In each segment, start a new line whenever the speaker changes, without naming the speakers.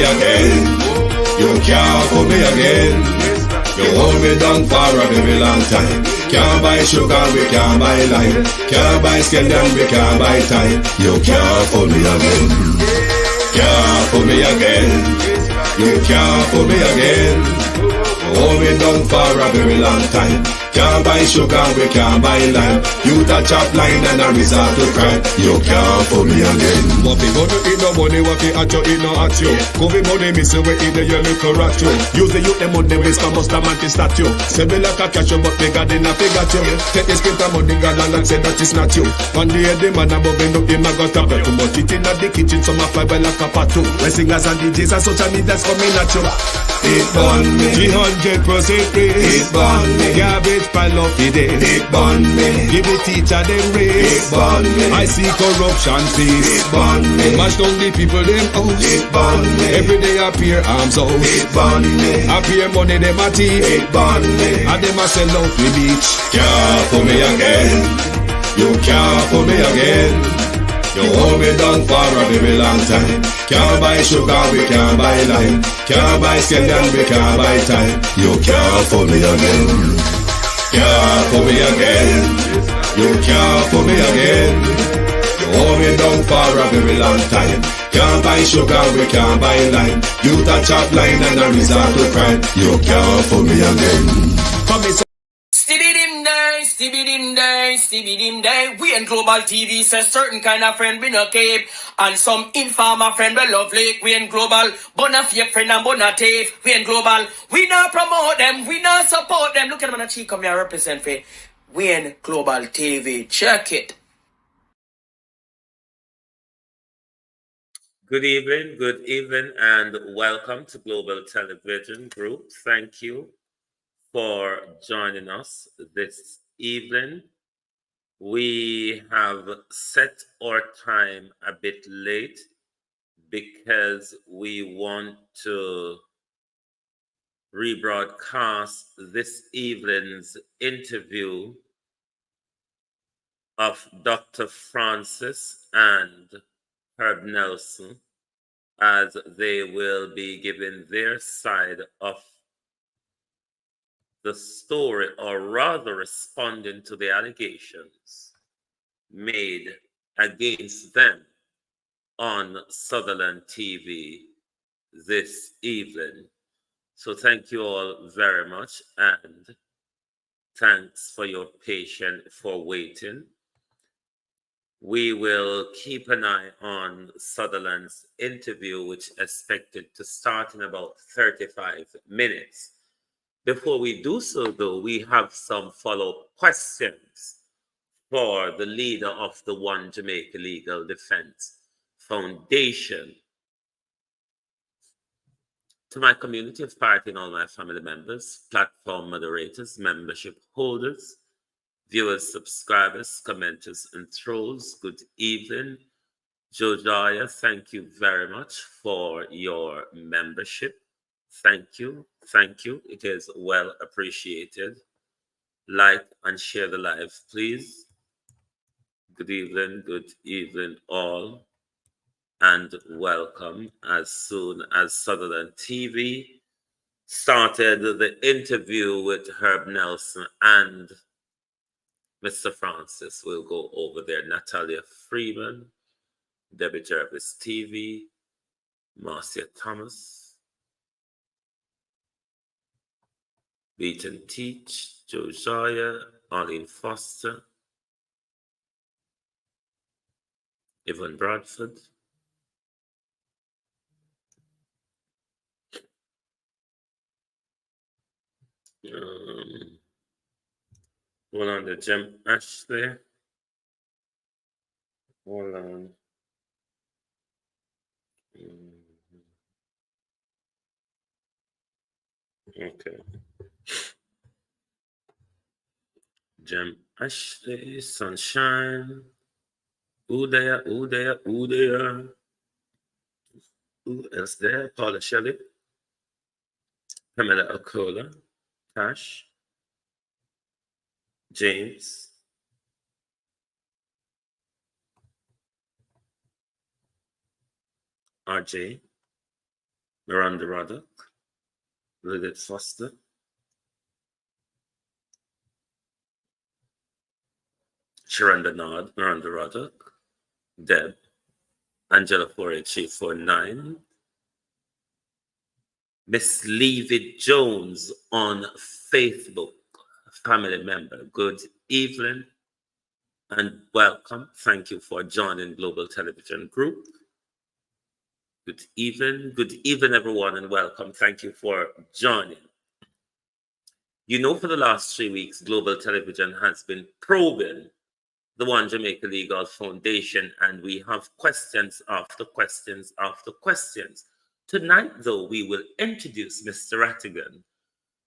me again. You can't fool me again. You hold me down for a very long time. Can't buy sugar, we can't buy lime. Can't buy scandal, we can't buy time. You can't fool me again. Can't fool me again. You can't fool me again. Hold me down for a very long time. Can't buy sugar, we can't buy lime. You touch up line and a resort to crime. You can't fool me again.
What people do eat no money, what they at you, eat no at you. Go be money, miss we eat the your little rat you. Use the youth, them money, waste my must have man to statue. Say me like a cashew, but bigger than a figure you. Take the spit of money, girl, and say that is not you. One day the man above him, look him, I got a bet too much. It in the kitchen, some fly by like a patu. The singers and DJs and social media's coming at you.
It burn me
300% free.
It burn me
garbage pile up the day.
It burn me
Give the teacher them raise.
It burn me
I see corruption face.
It burn me
Mash down the people them house.
It burn me
Every day appear arms out.
It burn me
Appear money them a thief.
It burn me
And them a sell out the beach.
Can't fool me again. You can't fool me again. You hold me down for a very long time. Can't buy sugar, we can't buy lime. Can't buy scandal, we can't buy time. You can't fool me again. Can't fool me again. You can't fool me again. You hold me down for a very long time. Can't buy sugar, we can't buy lime. You touch up line and a resort to crime. You can't fool me again.
Stibbidim day. We in Global TV says certain kind of friend we no cape. And some informer friend we love Lake. We in Global, bona fake friend and bona tape. We in Global, we not promote them, we not support them. Look at them on the cheek, come here represent for. We in Global TV, check it.
Good evening, and welcome to Global Television Group. Thank you for joining us this evening. We have set our time a bit late because we want to rebroadcast this evening's interview of Dr. Francis and Herb Nelson, as they will be giving their side of the story, or rather responding to the allegations made against them on Sutherland TV this evening. So thank you all very much, and thanks for your patience for waiting. We will keep an eye on Sutherland's interview, which is expected to start in about 35 minutes. Before we do so, though, we have some follow-up questions for the leader of the One Jamaica Legal Defense Foundation. To my community of party and all my family members, platform moderators, membership holders, viewers, subscribers, commenters, and trolls, good evening. Josiah, thank you very much for your membership. Thank you. It is well appreciated. Like and share the live, please. Good evening all, and welcome. As soon as Sutherland TV started the interview with Herb Nelson and Mr. Francis, we'll go over there. Natalia Freeman, Debbie Jervis TV, Marcia Thomas, Beaton Teach, Josiah, Arlene Foster, Yvonne Bradford, hold on, the Jem Ashley, hold on. Okay. Jem Ashley, Sunshine, Udaya. Who else there? Paula Shelley, Pamela Okola, Tash, James, RJ, Miranda Roddick, Lilith Foster, Sharonda Nod, Miranda Roddick, Deb, Angela 48349, Miss Leavid Jones on Facebook, family member. Good evening and welcome. Thank you for joining Global Television Group. Good evening, everyone, and welcome. Thank you for joining. You know, for the last 3 weeks, Global Television has been probing the One Jamaica Legal Foundation, and we have questions after questions after questions. Tonight, though, we will introduce Mr. Rattigan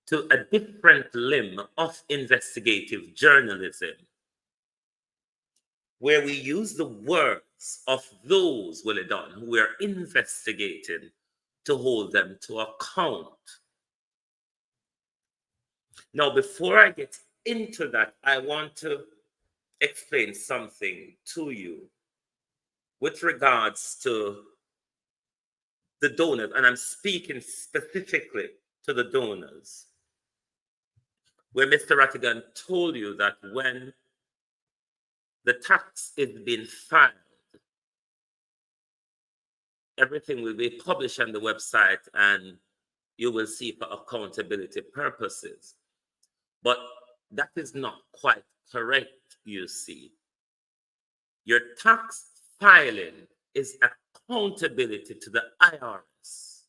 to a different limb of investigative journalism, where we use the words of those, Willie Dunn, who we are investigating to hold them to account. Now, before I get into that, I want to explain something to you with regards to the donors, and I'm speaking specifically to the donors, where Mr. Rattigan told you that when the tax is being filed, everything will be published on the website and you will see for accountability purposes. But that is not quite correct, you see. Your tax filing is accountability to the IRS.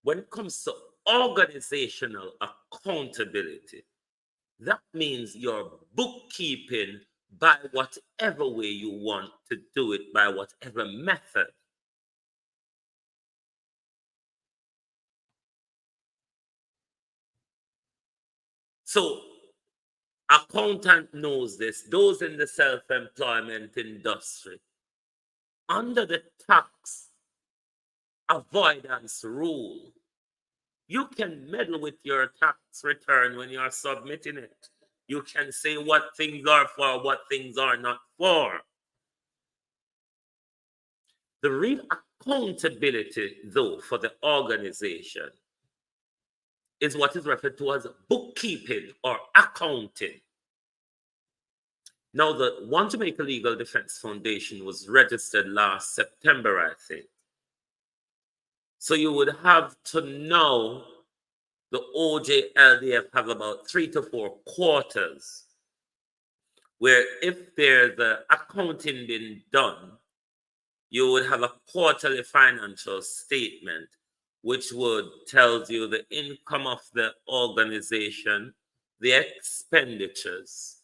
When it comes to organizational accountability, that means your bookkeeping by whatever way you want to do it, by whatever method. So, accountant knows this, those in the self-employment industry, under the tax avoidance rule, you can meddle with your tax return when you're submitting it. You can say what things are for, what things are not for. The real accountability, though, for the organization is what is referred to as bookkeeping or accounting. Now, the One Jamaica Legal Defense Foundation was registered last September, I think. So you would have to know the OJLDF have about 3 to 4 quarters where if there's an accounting being done, you would have a quarterly financial statement which would tell you the income of the organization, the expenditures,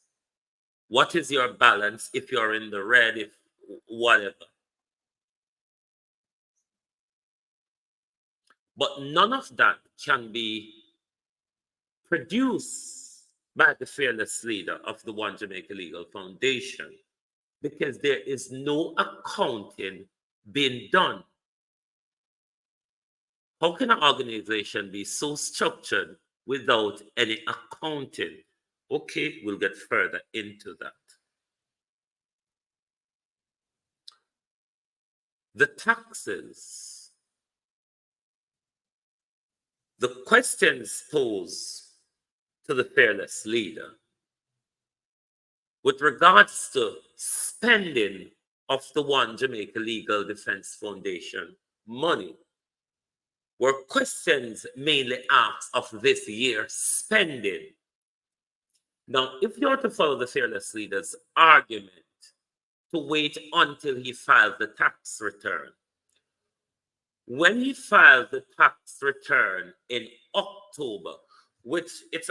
what is your balance if you're in the red, if whatever. But none of that can be produced by the fearless leader of the One Jamaica Legal Foundation because there is no accounting being done. How can an organization be so structured without any accounting? Okay, we'll get further into that. The taxes, the questions posed to the fearless leader with regards to spending of the One Jamaica Legal Defense Foundation money were questions mainly asked of this year's spending. Now, if you are to follow the fearless leader's argument to wait until he files the tax return, when he filed the tax return in October, which it's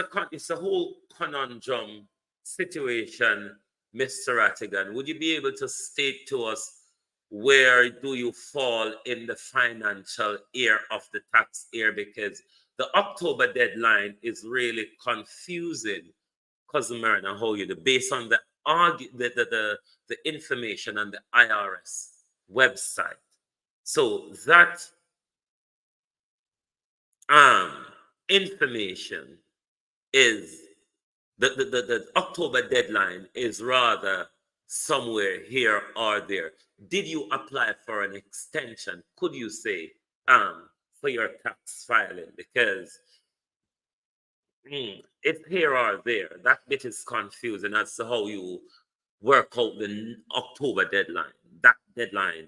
a whole conundrum situation, Mr. Rattigan, would you be able to state to us where do you fall in the financial year of the tax year? Because the October deadline is really confusing, Cousin Myrna, how you do, based on the information on the IRS website. So that information is the October deadline is rather somewhere here or there. Did you apply for an extension? Could you say for your tax filing, because it's here or there. That bit is confusing as to how you work out the October deadline. That deadline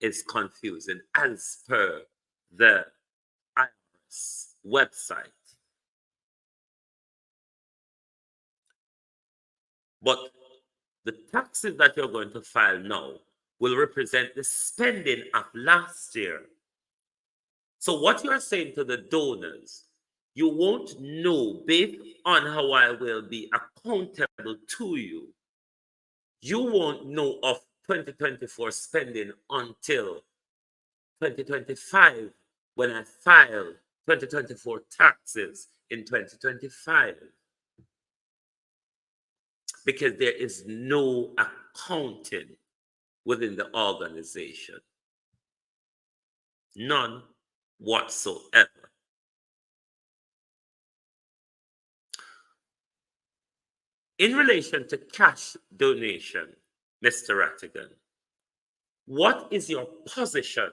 is confusing as per the IRS website. But the taxes that you're going to file now will represent the spending of last year. So what you're saying to the donors, you won't know based on how I will be accountable to you. You won't know of 2024 spending until 2025 when I file 2024 taxes in 2025. Because there is no accounting within the organization. None whatsoever. In relation to cash donation, Mr. Rattigan, what is your position,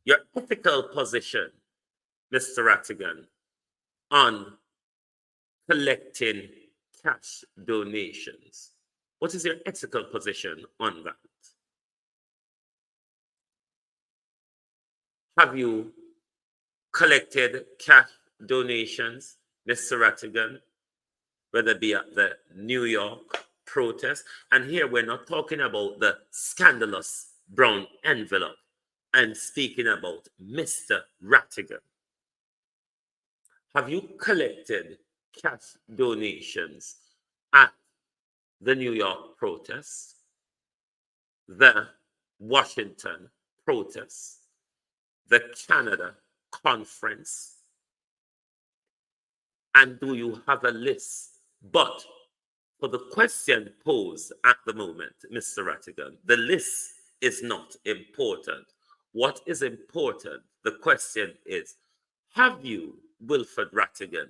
your ethical position, Mr. Rattigan, on collecting cash donations? What is your ethical position on that? Have you collected cash donations, Mr. Rattigan, whether it be at the New York protest? And here we're not talking about the scandalous brown envelope. I'm speaking about Mr. Rattigan. Have you collected cash donations at the New York protest, the Washington protest, the Canada conference? And do you have a list? But for the question posed at the moment, Mr. Rattigan, the list is not important. What is important, the question is, have you, Wilfred Rattigan,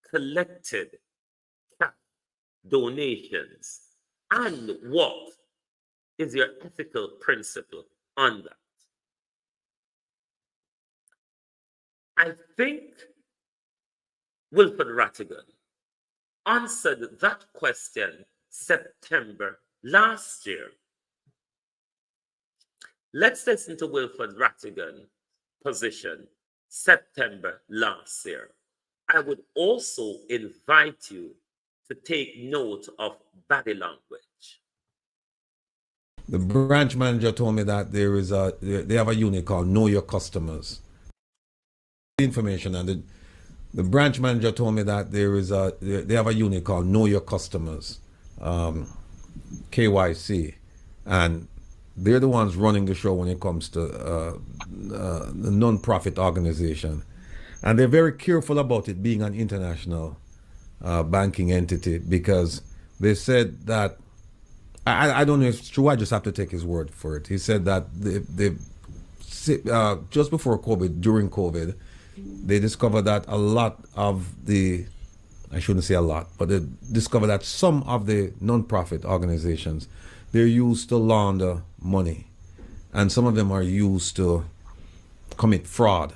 collected cash donations? And what is your ethical principle on that? I think Wilfred Rattigan answered that question September last year. Let's listen to Wilfred Rattigan's position September last year. I would also invite you to take note of body language.
The branch manager told me that they have a unit called Know Your Customers. Information, and the branch manager told me that they have a unit called Know Your Customers, KYC, and they're the ones running the show when it comes to the non-profit organization, and they're very careful about it being an international banking entity, because they said that, I don't know if it's true, I just have to take his word for it. He said that they just before COVID, during COVID, they discovered that a lot of the, I shouldn't say a lot, but they discovered that some of the non-profit organizations, they're used to launder money, and some of them are used to commit fraud,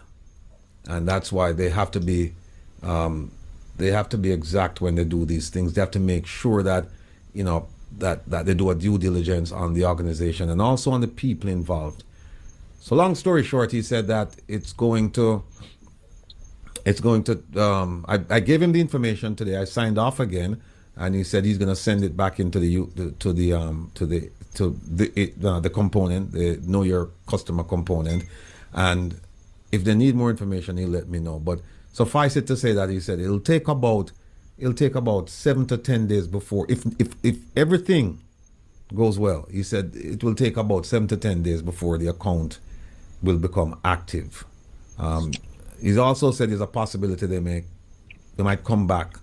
and that's why they have to be exact when they do these things. They have to make sure that, you know, that they do a due diligence on the organization and also on the people involved. So long story short, he said that it's going to I gave him the information today. I signed off again, and he said he's going to send it back into the component, the Know Your Customer component, and if they need more information, he'll let me know. But suffice it to say that he said it'll take about 7 to 10 days before, if everything goes well. He said it will take about 7 to 10 days before the account will become active. He's also said there's a possibility they might come back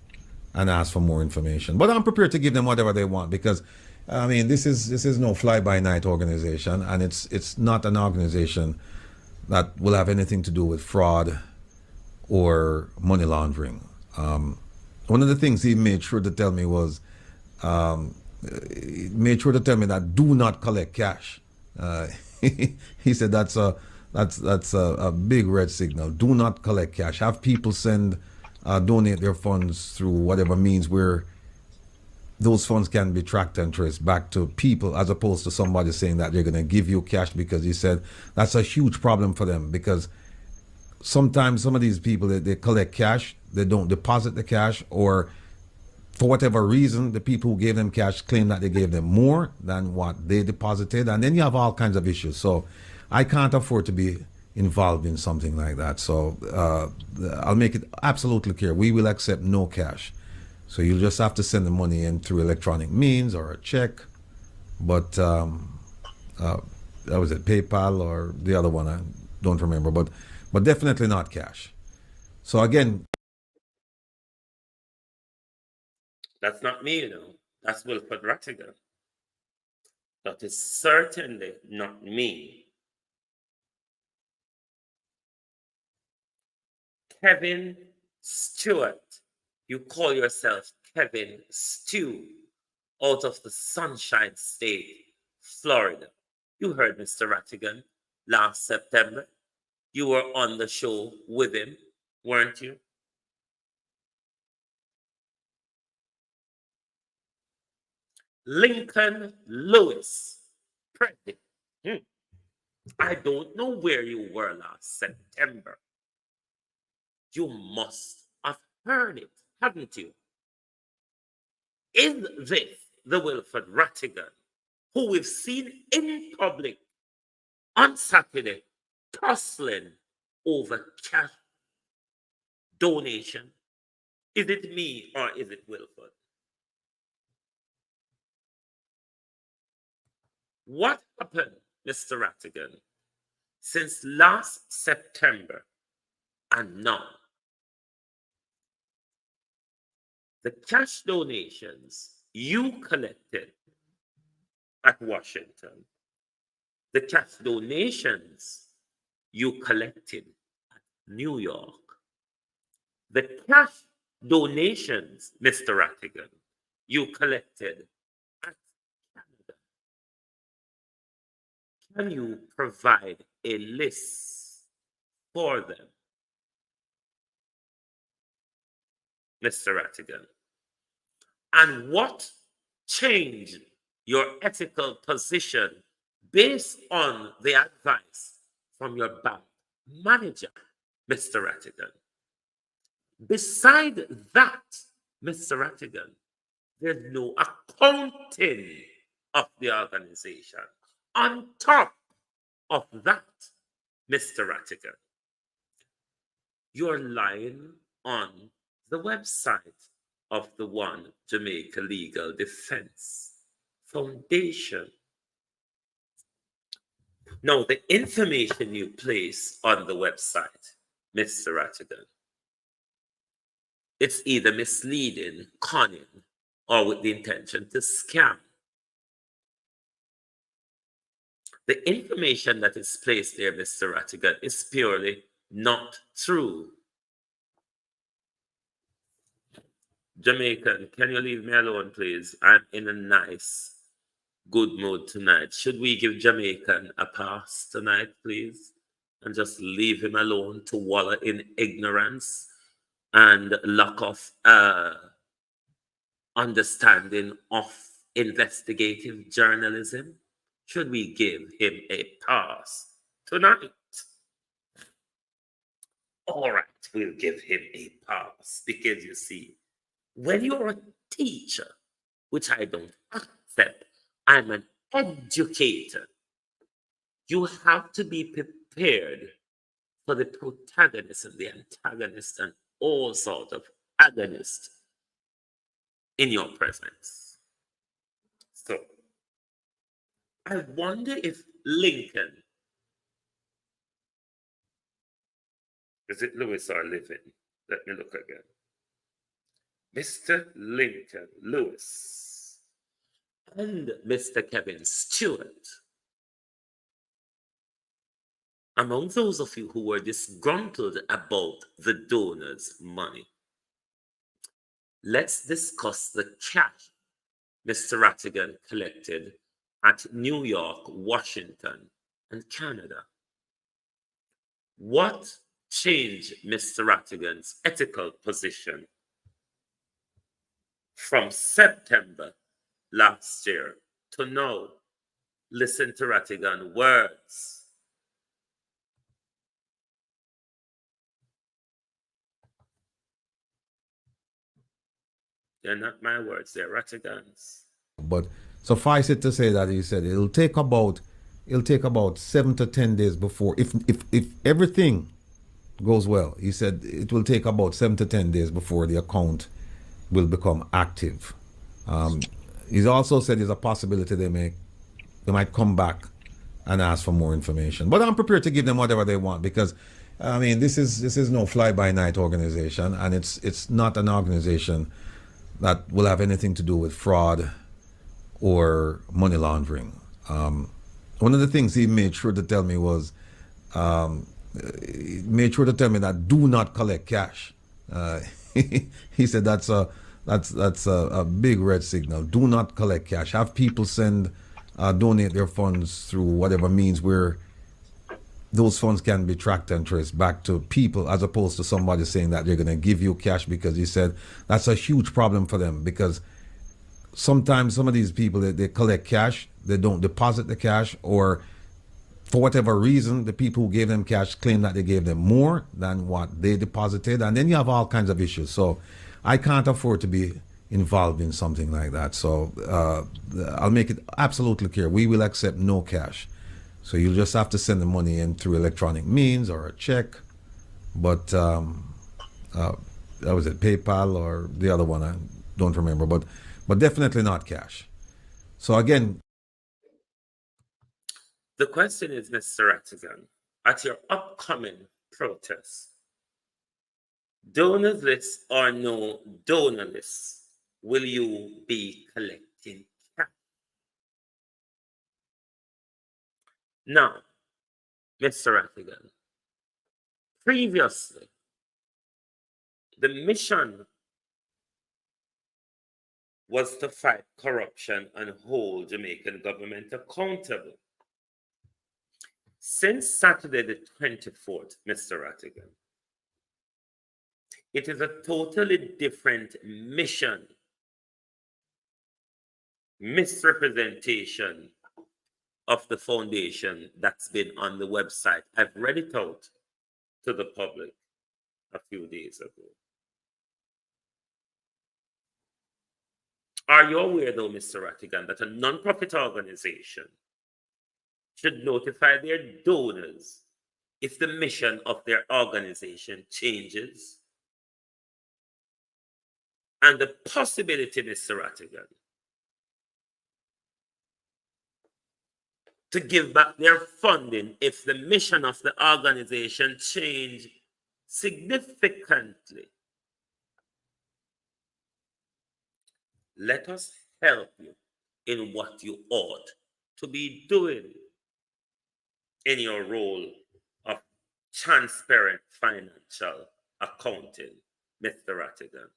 and ask for more information. But I'm prepared to give them whatever they want, because I mean, this is no fly-by-night organization, and it's not an organization that will have anything to do with fraud or money laundering. One of the things he made sure to tell me was, that do not collect cash. He said that's a That's a big red signal. Do not collect cash. Have people donate their funds through whatever means where those funds can be tracked and traced back to people, as opposed to somebody saying that they're going to give you cash because he said that's a huge problem for them. Because sometimes some of these people, they collect cash, they don't deposit the cash, or for whatever reason, the people who gave them cash claim that they gave them more than what they deposited, and then you have all kinds of issues. So I can't afford to be involved in something like that. So I'll make it absolutely clear: we will accept no cash. So you'll just have to send the money in through electronic means or a check. But that was it, PayPal or the other one, I don't remember. But definitely not cash. So again,
That's not me, you know. That's Wilfred Rattigan. That is certainly not me. Kevin Stewart. You call yourself Kevin Stew out of the Sunshine State, Florida. You heard Mr. Rattigan last September. You were on the show with him, weren't you? Lincoln Lewis. President. I don't know where you were last September. You must have heard it, haven't you? Is this the Wilfred Rattigan who we've seen in public on Saturday tussling over cash donation? Is it me or is it Wilfred? What happened, Mr. Rattigan, since last September and now? The cash donations you collected at Washington, the cash donations you collected at New York, the cash donations, Mr. Rattigan, you collected at Canada. Can you provide a list for them, Mr. Rattigan? And what changed your ethical position based on the advice from your bank manager, Mr. Rattigan? Beside that, Mr. Rattigan, there's no accounting of the organization. On top of that, Mr. Rattigan, you're lying on the website of the One Jamaica Legal Defense Foundation. Now, the information you place on the website, Mr. Rattigan, it's either misleading, conning, or with the intention to scam. The information that is placed there, Mr. Rattigan, is purely not true. Jamaican, can you leave me alone, please? I'm in a nice, good mood tonight. Should we give Jamaican a pass tonight, please? And just leave him alone to wallow in ignorance and lack of understanding of investigative journalism? Should we give him a pass tonight? All right, we'll give him a pass because you see, when you're a teacher, which I don't accept, I'm an educator. You have to be prepared for the protagonist and the antagonist and all sorts of agonists in your presence. So, I wonder if Lincoln, is it Lewis or Living? Let me look again. Mr. Lincoln Lewis and Mr. Kevin Stewart, among those of you who were disgruntled about the donors' money, let's discuss the cash Mr. Rattigan collected at New York, Washington, and Canada. What changed Mr. Rattigan's ethical position from September last year to now? Listen to Rattigan's words. They're not my words, they're Rattigan's.
But suffice it to say that he said it'll take about 7 to 10 days before, if everything goes well. He said it will take about 7 to 10 days before the account will become active. He's also said there's a possibility they might come back and ask for more information. But I'm prepared to give them whatever they want, because I mean this is no fly-by-night organization, and it's not an organization that will have anything to do with fraud or money laundering. One of the things he made sure to tell me was, he made sure to tell me that do not collect cash. He said that's a big red signal. Do not collect cash. Have people donate their funds through whatever means where those funds can be tracked and traced back to people, as opposed to somebody saying that they're going to give you cash, because he said that's a huge problem for them, because sometimes some of these people, they collect cash, they don't deposit the cash, or for whatever reason, the people who gave them cash claim that they gave them more than what they deposited, and then you have all kinds of issues. So I can't afford to be involved in something like that. So I'll make it absolutely clear, we will accept no cash. So you'll just have to send the money in through electronic means or a check. But that was it, PayPal or the other one, I don't remember, but definitely not cash. So again,
the question is, Mr. Rattigan, at your upcoming protest, donors list or no donor list, will you be collecting cash? Now, Mr. Rattigan, previously, the mission was to fight corruption and hold Jamaican government accountable. Since Saturday the 24th, Mr. Rattigan, it is a totally different mission, misrepresentation of the foundation that's been on the website. I've read it out to the public a few days ago. Are you aware, though, Mr. Rattigan, that a non-profit organization should notify their donors if the mission of their organization changes? And the possibility, Mr. Rattigan, to give back their funding if the mission of the organization change significantly. Let us help you in what you ought to be doing in your role of transparent financial accounting, Mr. Rattigan.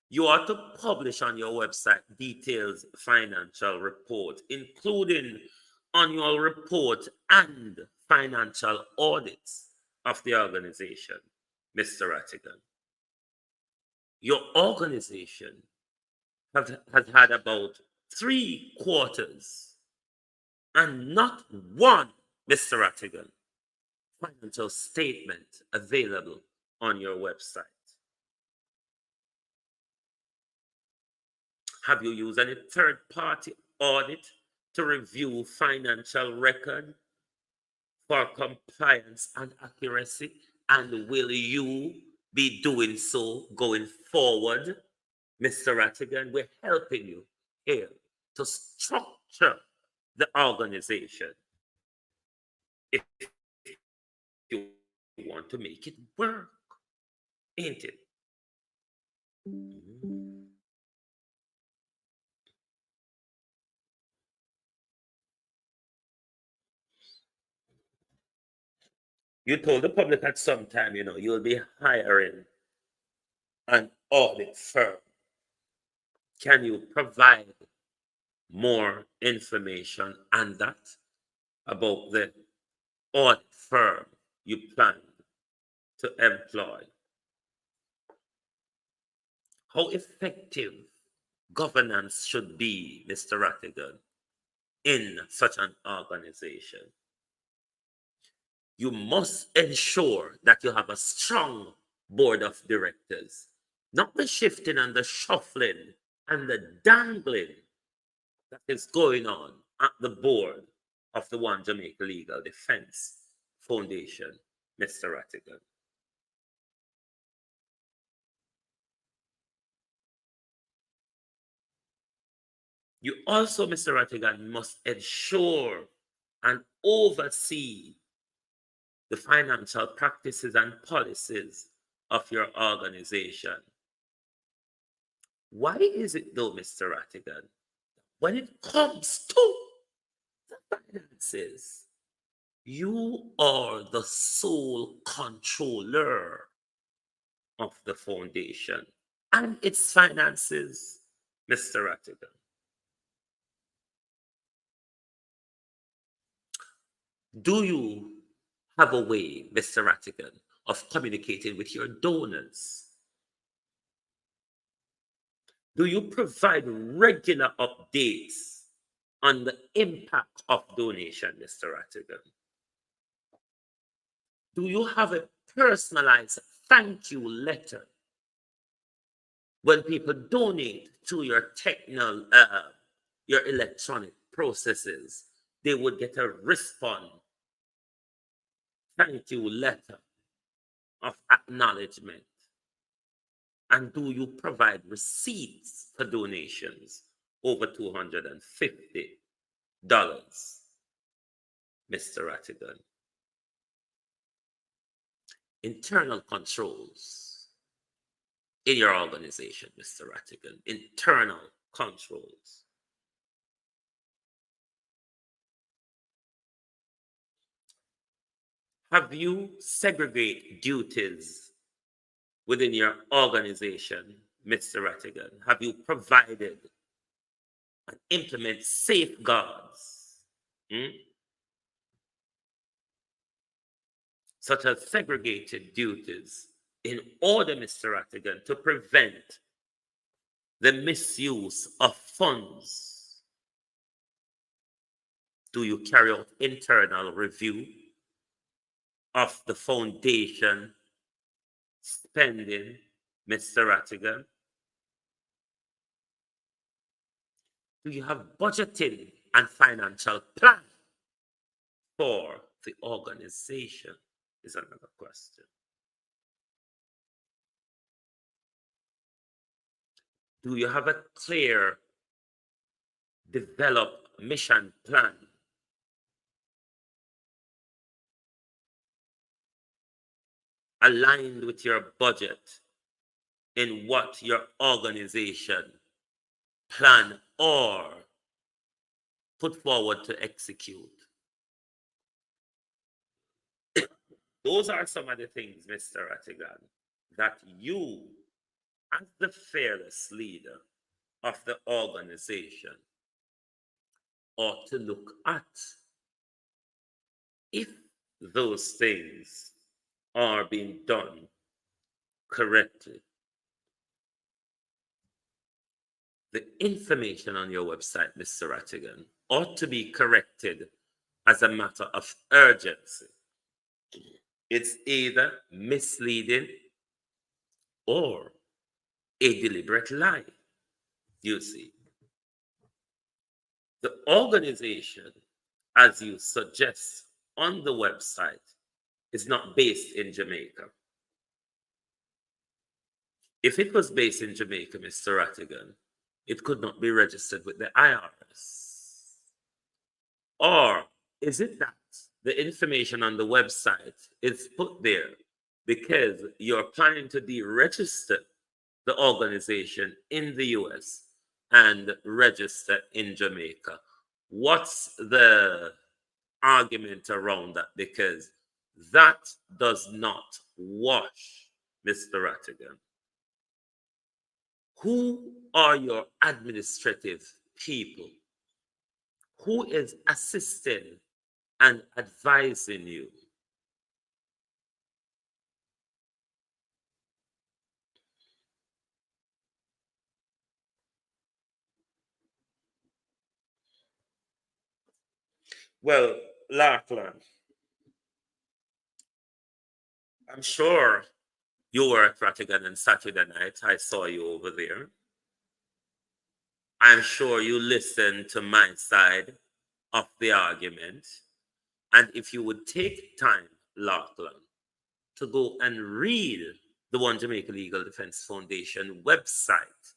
You ought to publish on your website detailed financial report, including annual report and financial audits of the organization, Mr. Rattigan. Your organization has had about 3 quarters and not one, Mr. Rattigan, financial statement available on your website. Have you used any third-party audit to review financial record for compliance and accuracy? And will you be doing so going forward, Mr. Rattigan? We're helping you here to structure the organization if you want to make it work, ain't it? You told the public at some time, you'll be hiring an audit firm. Can you provide more information on that, about the audit firm you plan to employ? How effective governance should be, Mr. Rattigan, in such an organization? You must ensure that you have a strong board of directors, not the shifting and the shuffling and the dangling that is going on at the board of the One Jamaica Legal Defense Foundation, Mr. Rattigan. You also, Mr. Rattigan, must ensure and oversee the financial practices and policies of your organization. Why is it though, Mr. Rattigan, when it comes to the finances, you are the sole controller of the foundation and its finances, Mr. Rattigan? Do you have a way, Mr. Rattigan, of communicating with your donors? Do you provide regular updates on the impact of donation, Mr. Rattigan? Do you have a personalized thank you letter when people donate to your your electronic processes? They would get a response thank you letter of acknowledgement. And do you provide receipts for donations over $250, Mr. Rattigan? Internal controls in your organization, Mr. Rattigan. Internal controls. Have you segregated duties within your organization, Mr. Rattigan? Have you provided and implement safeguards, such as segregated duties, in order, Mr. Rattigan, to prevent the misuse of funds? Do you carry out internal review of the foundation spending, Mr. Rattigan? Do you have budgeting and financial plan for the organization? Is another question. Do you have a clear, developed mission plan aligned with your budget in what your organization plan or put forward to execute? Those are some of the things, Mr. Rattigan, that you, as the fearless leader of the organization, ought to look at. If those things are being done correctly, the information on your website, Mr. Rattigan, ought to be corrected as a matter of urgency. It's either misleading or a deliberate lie, you see. The organization, as you suggest on the website, is not based in Jamaica. If it was based in Jamaica, Mr. Rattigan, it could not be registered with the IRS. Or is it that the information on the website is put there because you're planning to deregister the organization in the US and register in Jamaica? What's the argument around that? Because that does not wash, Mr. Rattigan. Who are your administrative people? Who is assisting and advising you. Well, Lachlan, I'm sure you were at Rattigan on Saturday night. I saw you over there. I'm sure you listened to my side of the argument. And if you would take time, Lachlan, to go and read the One Jamaica Legal Defense Foundation website,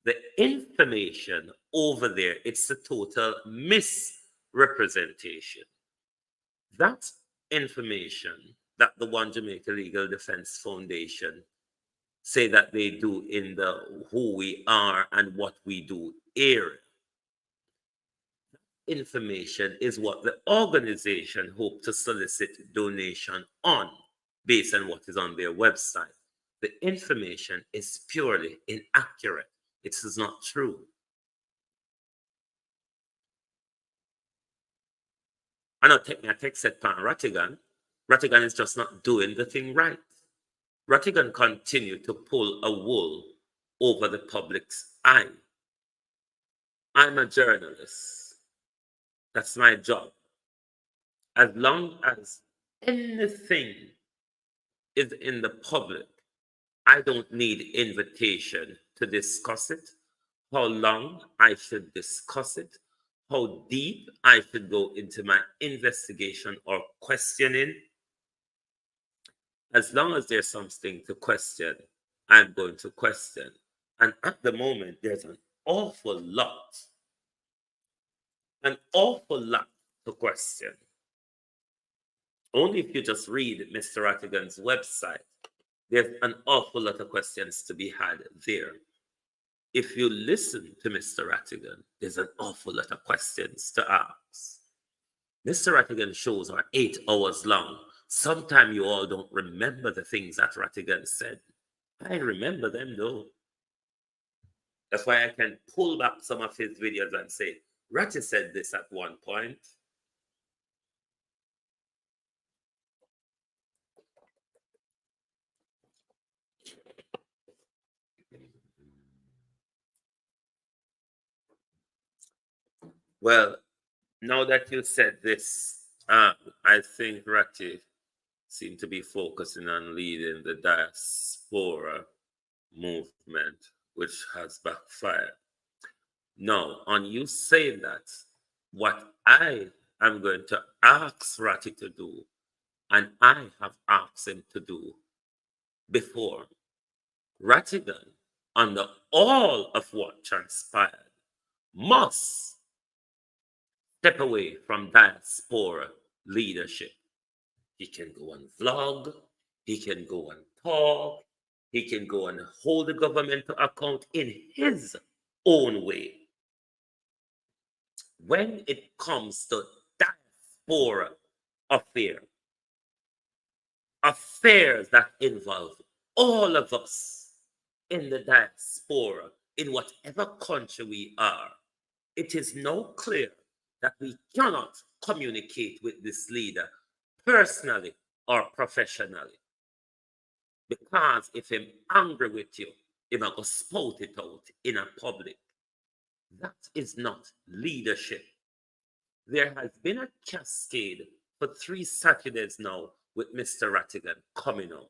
the information over there, it's a total misrepresentation. That information that the One Jamaica Legal Defense Foundation say that they do in the Who We Are and What We Do area, information is what the organization hope to solicit donation on based on what is on their website. The information is purely inaccurate. It is not true. I know take me a text set on Rattigan. Rattigan is just not doing the thing right. Rattigan continue to pull a wool over the public's eye. I'm a journalist. That's my job. As long as anything is in the public, I don't need invitation to discuss it, how long I should discuss it, how deep I should go into my investigation or questioning. As long as there's something to question, I'm going to question. And at the moment, there's an awful lot to question. Only if you just read Mr. Rattigan's website, there's an awful lot of questions to be had there. If you listen to Mr. Rattigan, there's an awful lot of questions to ask. Mr. Rattigan's shows are 8 hours long. Sometimes you all don't remember the things that Rattigan said. I remember them though. That's why I can pull back some of his videos and say, Ratty said this at one point. Well, now that you said this, I think Ratty seemed to be focusing on leading the diaspora movement, which has backfired. Now, on you saying that, what I am going to ask Ratty to do, and I have asked him to do before, Rattigan, under all of what transpired, must step away from diaspora leadership. He can go and vlog, he can go and talk, he can go and hold the government to account in his own way. When it comes to diaspora affairs that involve all of us in the diaspora, in whatever country we are, it is now clear that we cannot communicate with this leader personally or professionally. Because if I'm angry with you, he might go spout it out in a public. That is not leadership. There has been a cascade for 3 Saturdays now with Mr. Rattigan coming out.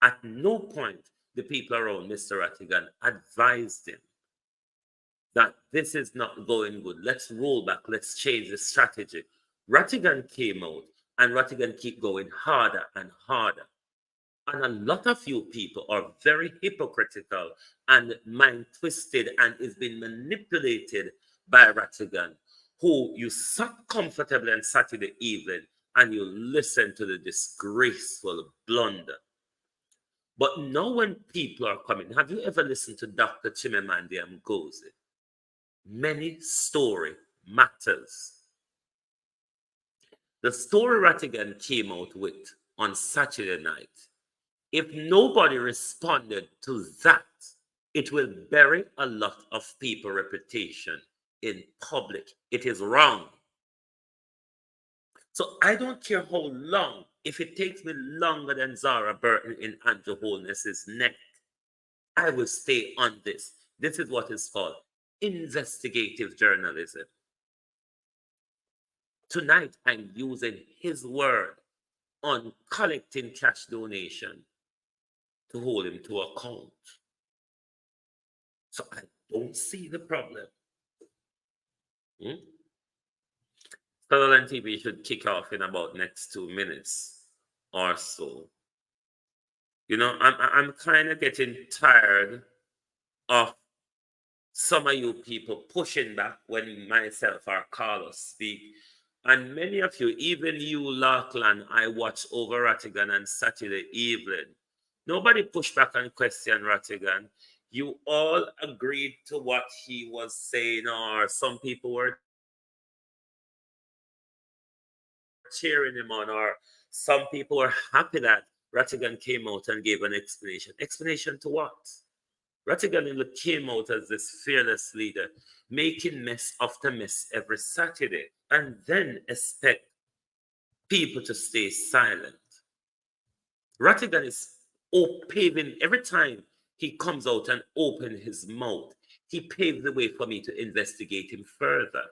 At no point the people around Mr. Rattigan advised him that this is not going good. Let's roll back. Let's change the strategy. Rattigan came out and Rattigan keep going harder and harder. And a lot of you people are very hypocritical and mind-twisted and is being manipulated by Rattigan, who you sat comfortably on Saturday evening and you listen to the disgraceful blunder. But now when people are coming, have you ever listened to Dr. Chimamanda Ngozi? Many story matters. The story Rattigan came out with on Saturday night, if nobody responded to that, it will bury a lot of people's reputation in public. It is wrong. So I don't care how long, if it takes me longer than Zara Burton in Andrew Holness's neck, I will stay on this. This is what is called investigative journalism. Tonight, I'm using his word on collecting cash donation to hold him to account. So I don't see the problem. Sutherland TV should kick off in about next 2 minutes or so. You know, I'm kind of getting tired of some of you people pushing back when myself or Carlos speak. And many of you, even you, Lachlan, I watched over Rattigan on Saturday evening. Nobody pushed back and questioned Rattigan. You all agreed to what he was saying, or some people were cheering him on, or some people were happy that Rattigan came out and gave an explanation. Explanation to what? Rattigan came out as this fearless leader, making mess after mess every Saturday, and then expect people to stay silent. Rattigan is paving, every time he comes out and opens his mouth, he paved the way for me to investigate him further.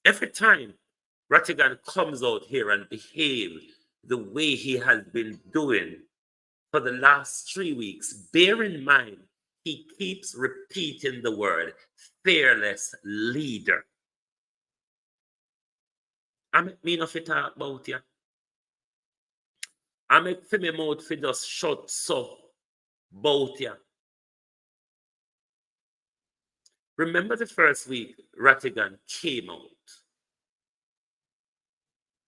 Every time Rattigan comes out here and behaves the way he has been doing for the last 3 weeks, bear in mind, he keeps repeating the word fearless leader. I mean of it talk about you. I make for me mouth for just shut so about you. Remember the first week Rattigan came out.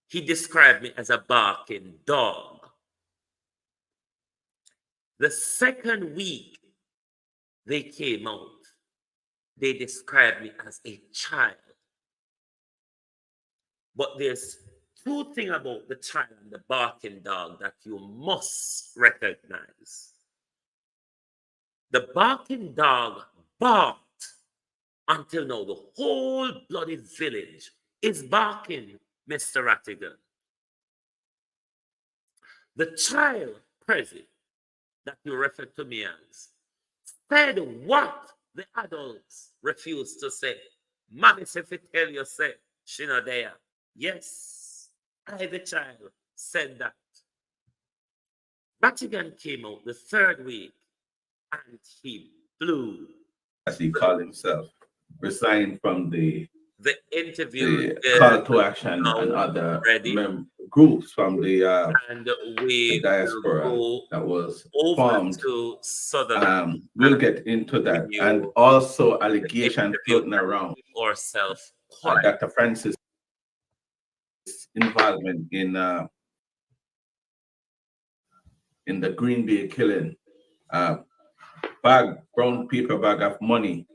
He described me as a barking dog. The second week they came out, they described me as a child. But there's two things about the child and the barking dog that you must recognize. The barking dog barked until now. The whole bloody village is barking, Mr. Rattigan. The child present that you refer to me as said what the adults refused to say. Mommy said, if it tell you, say, she not there. Yes, I, the child, said that. Rattigan came out the third week and he blew.
As he called himself, resigned from the
interview,
call to action and other groups from the diaspora that was formed.
To Sutherland.
We'll get into that, and also allegations floating around
or self.
Dr. Francis' involvement in the Green Bay killing. Brown paper bag of money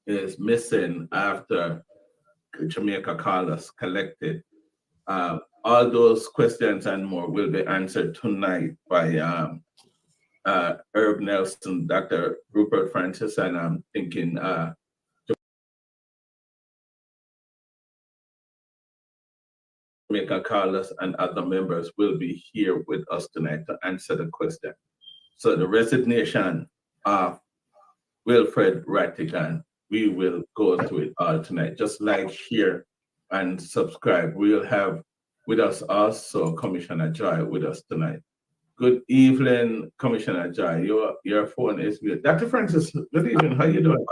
is missing after Jamaica Carlos collected. All those questions and more will be answered tonight by Herb Nelson, Dr. Rupert Francis, and I'm thinking Jamaica Carlos and other members will be here with us tonight to answer the question. So the resignation of Wilfred Rattigan, we will go through it all tonight. Just like, share, and subscribe. We'll have with us also Commissioner Joy with us tonight. Good evening, Commissioner Joy. Your phone is muted. Dr. Francis, good evening. How you doing?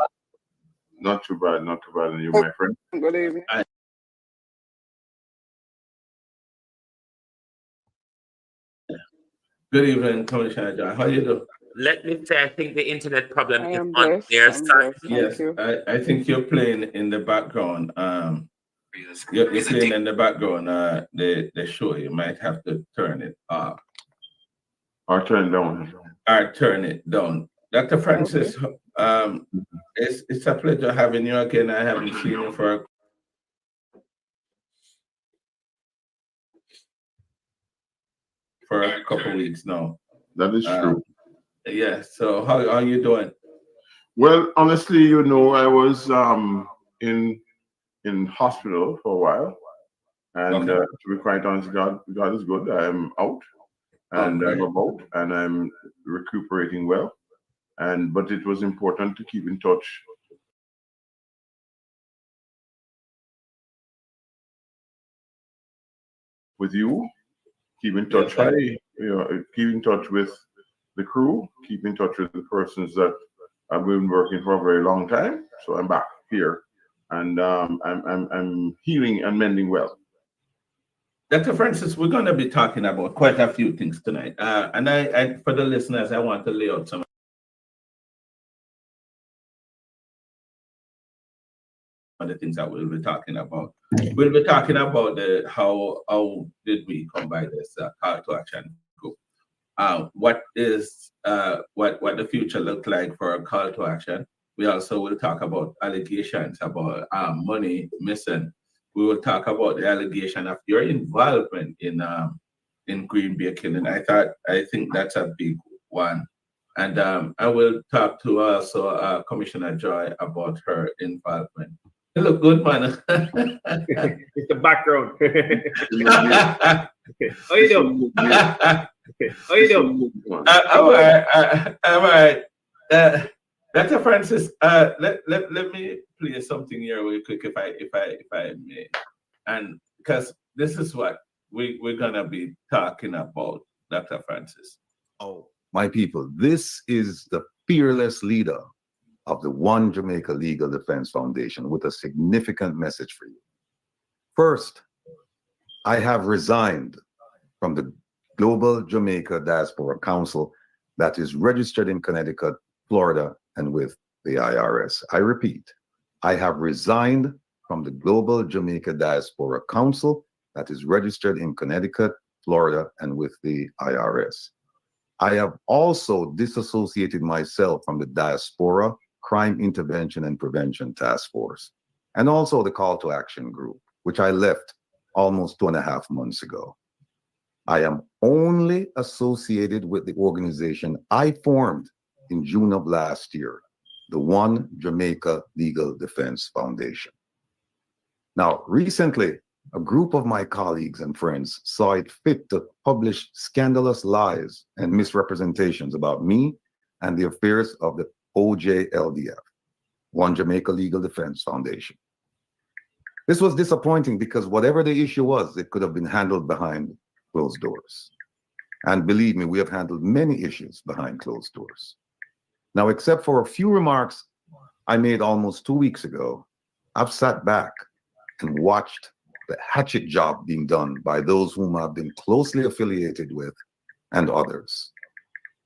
Not too bad, not too bad. And you, my friend?
Good evening.
Good evening, Commissioner Joy. How you doing?
Let me say, I think the internet problem is
blessed,
on their side.
Yes, I think you're playing in the background. You're playing in the background. The show. You might have to turn it off.
Or turn it down.
Or turn it down. Dr. Francis, it's a pleasure having you again. I haven't seen you for a couple of weeks now.
That is true.
Yeah. So how are you doing?
Well, honestly, you know, I was in hospital for a while, and
Okay.
to be quite honest, God is good. I'm out and I'm
Okay.
about, and I'm recuperating well. And but it was important to keep in touch with you, keep in
Yes,
touch.
sir.
Keep in touch with the crew, keep in touch with the persons that I've been working for a very long time. So I'm back here, and I'm healing and mending well.
Dr. Francis, we're going to be talking about quite a few things tonight. And I, for the listeners, I want to lay out some of the things that we'll be talking about. We'll be talking about how did we come by this call to action group. What is what the future look like for a call to action. We also will talk about allegations about money missing. We will talk about the allegation of your involvement in Green Bay killing. I think that's a big one. And I will talk to also Commissioner Joy about her involvement. You look good, man.
It's the background. How you doing? How you doing?
All right. Dr. Francis, let me play something here real quick if I may. And because this is what we're gonna be talking about, Dr. Francis.
Oh, my people, this is the fearless leader of the One Jamaica Legal Defense Foundation with a significant message for you. First, I have resigned from the Global Jamaica Diaspora Council that is registered in Connecticut, Florida, and with the IRS. I repeat, I have resigned from the Global Jamaica Diaspora Council that is registered in Connecticut, Florida, and with the IRS. I have also disassociated myself from the Diaspora Crime Intervention and Prevention Task Force, and also the Call to Action Group, which I left almost 2.5 months ago. I am only associated with the organization I formed in June of last year, the One Jamaica Legal Defense Foundation. Now, recently, a group of my colleagues and friends saw it fit to publish scandalous lies and misrepresentations about me and the affairs of the OJLDF, One Jamaica Legal Defense Foundation. This was disappointing because whatever the issue was, it could have been handled behind closed doors. And believe me, we have handled many issues behind closed doors. Now, except for a few remarks I made almost 2 weeks ago, I've sat back and watched the hatchet job being done by those whom I've been closely affiliated with and others.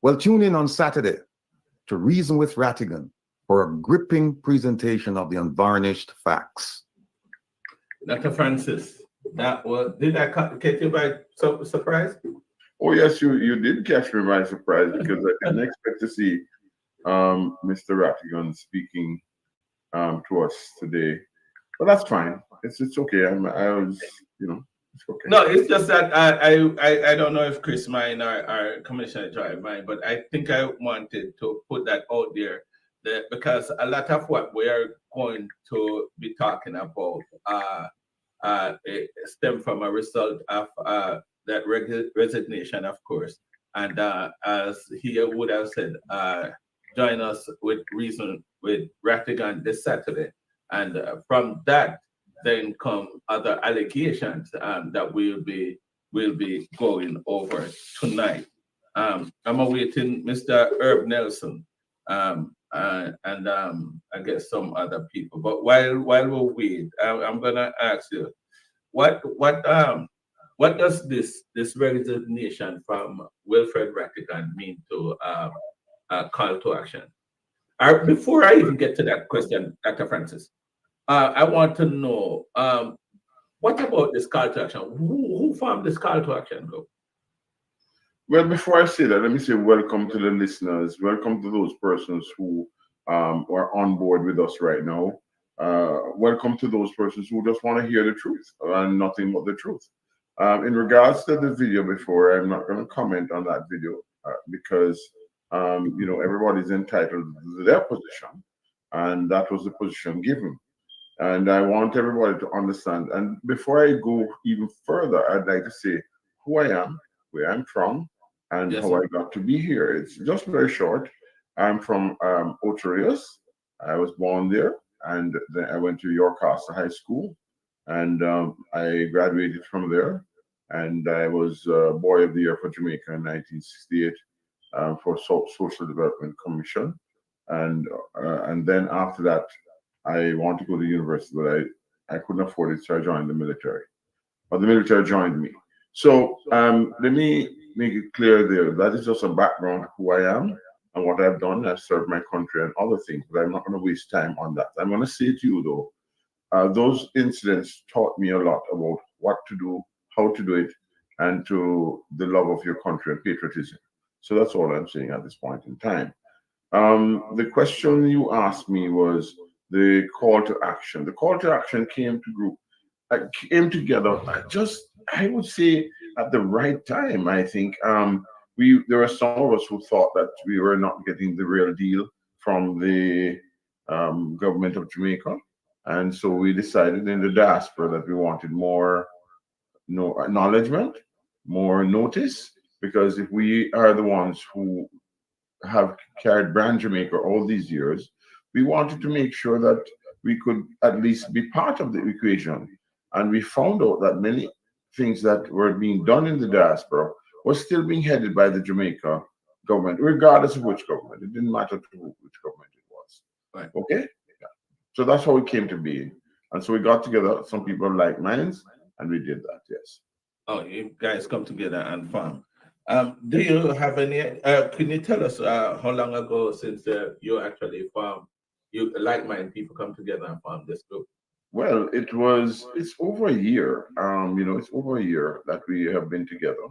Well, tune in on Saturday to Reason with Rattigan for a gripping presentation of the unvarnished facts.
Dr. Francis, did I catch you by surprise?
Oh yes, you did catch me by surprise because I didn't expect to see Mr. Rattigan speaking to us today. But that's fine. It's okay. I was, it's okay.
No, it's just that I don't know if Chris mind or Commissioner Joy mind, but I think I wanted to put that out there because a lot of what we are going to be talking about stem from a result of that resignation, of course. And as he would have said, join us with Reason with Rattigan this Saturday. And from that, then come other allegations that we'll be going over tonight. I'm awaiting Mr. Herb Nelson and I guess some other people. But while we wait, I'm gonna ask you, what does this resignation from Wilfred Rattigan mean to call to action? Before I even get to that question, Dr. Francis, I want to know what about this call to action? Who formed this call to action group?
Well, before I say that, let me say welcome to the listeners. Welcome to those persons who are on board with us right now. Welcome to those persons who just want to hear the truth and nothing but the truth. In regards to the video before, I'm not going to comment on that video because everybody's entitled to their position, and that was the position given. And I want everybody to understand. And before I go even further, I'd like to say who I am, where I'm from, and
Yes,
how I got to be here. It's just very short. I'm from Ocho Rios. I was born there, and then I went to York Castle High School, and I graduated from there. And I was Boy of the Year for Jamaica in 1968 for Social Development Commission, and then after that, I wanted to go to university, but I couldn't afford it, so I joined the military. But the military joined me. So let me make it clear there. That is just a background of who I am and what I've done. I've served my country and other things, but I'm not going to waste time on that. I'm going to say to you, though, those incidents taught me a lot about what to do, how to do it, and to the love of your country and patriotism. So that's all I'm saying at this point in time. The question you asked me was the call to action. The call to action came together I would say at the right time. I think there were some of us who thought that we were not getting the real deal from the government of Jamaica, and so we decided in the diaspora that we wanted more acknowledgement, more notice, because if we are the ones who have carried brand Jamaica all these years, we wanted to make sure that we could at least be part of the equation. And we found out that many things that were being done in the diaspora was still being headed by the Jamaica government, regardless of which government. It didn't matter to which government it was.
Right.
Okay? Yeah. So that's how it came to be. And so we got together, some people like minds, and we did that, yes.
Oh, you guys come together and farm. Do you have any, can you tell us how long ago since you actually farm, you like-minded people come together and farm this group?
Well, it's over a year. It's over a year that we have been together,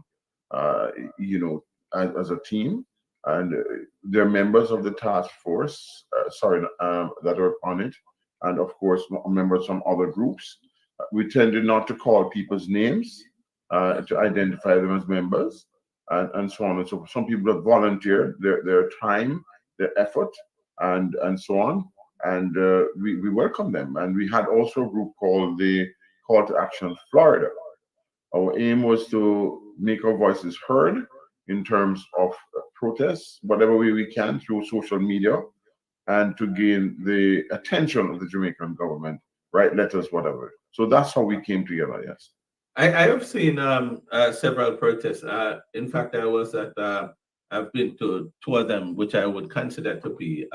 as a team. And they're members of the task force, that are on it. And of course, members from other groups. We tended not to call people's names to identify them as members. And so on and so forth. Some people have volunteered their time, their effort, and so on. And we welcome them. And we had also a group called the Call to Action Florida. Our aim was to make our voices heard in terms of protests, whatever way we can through social media, and to gain the attention of the Jamaican government, write letters, whatever. So that's how we came together, yes.
I have seen several protests. In fact, I've been to two of them, which I would consider to be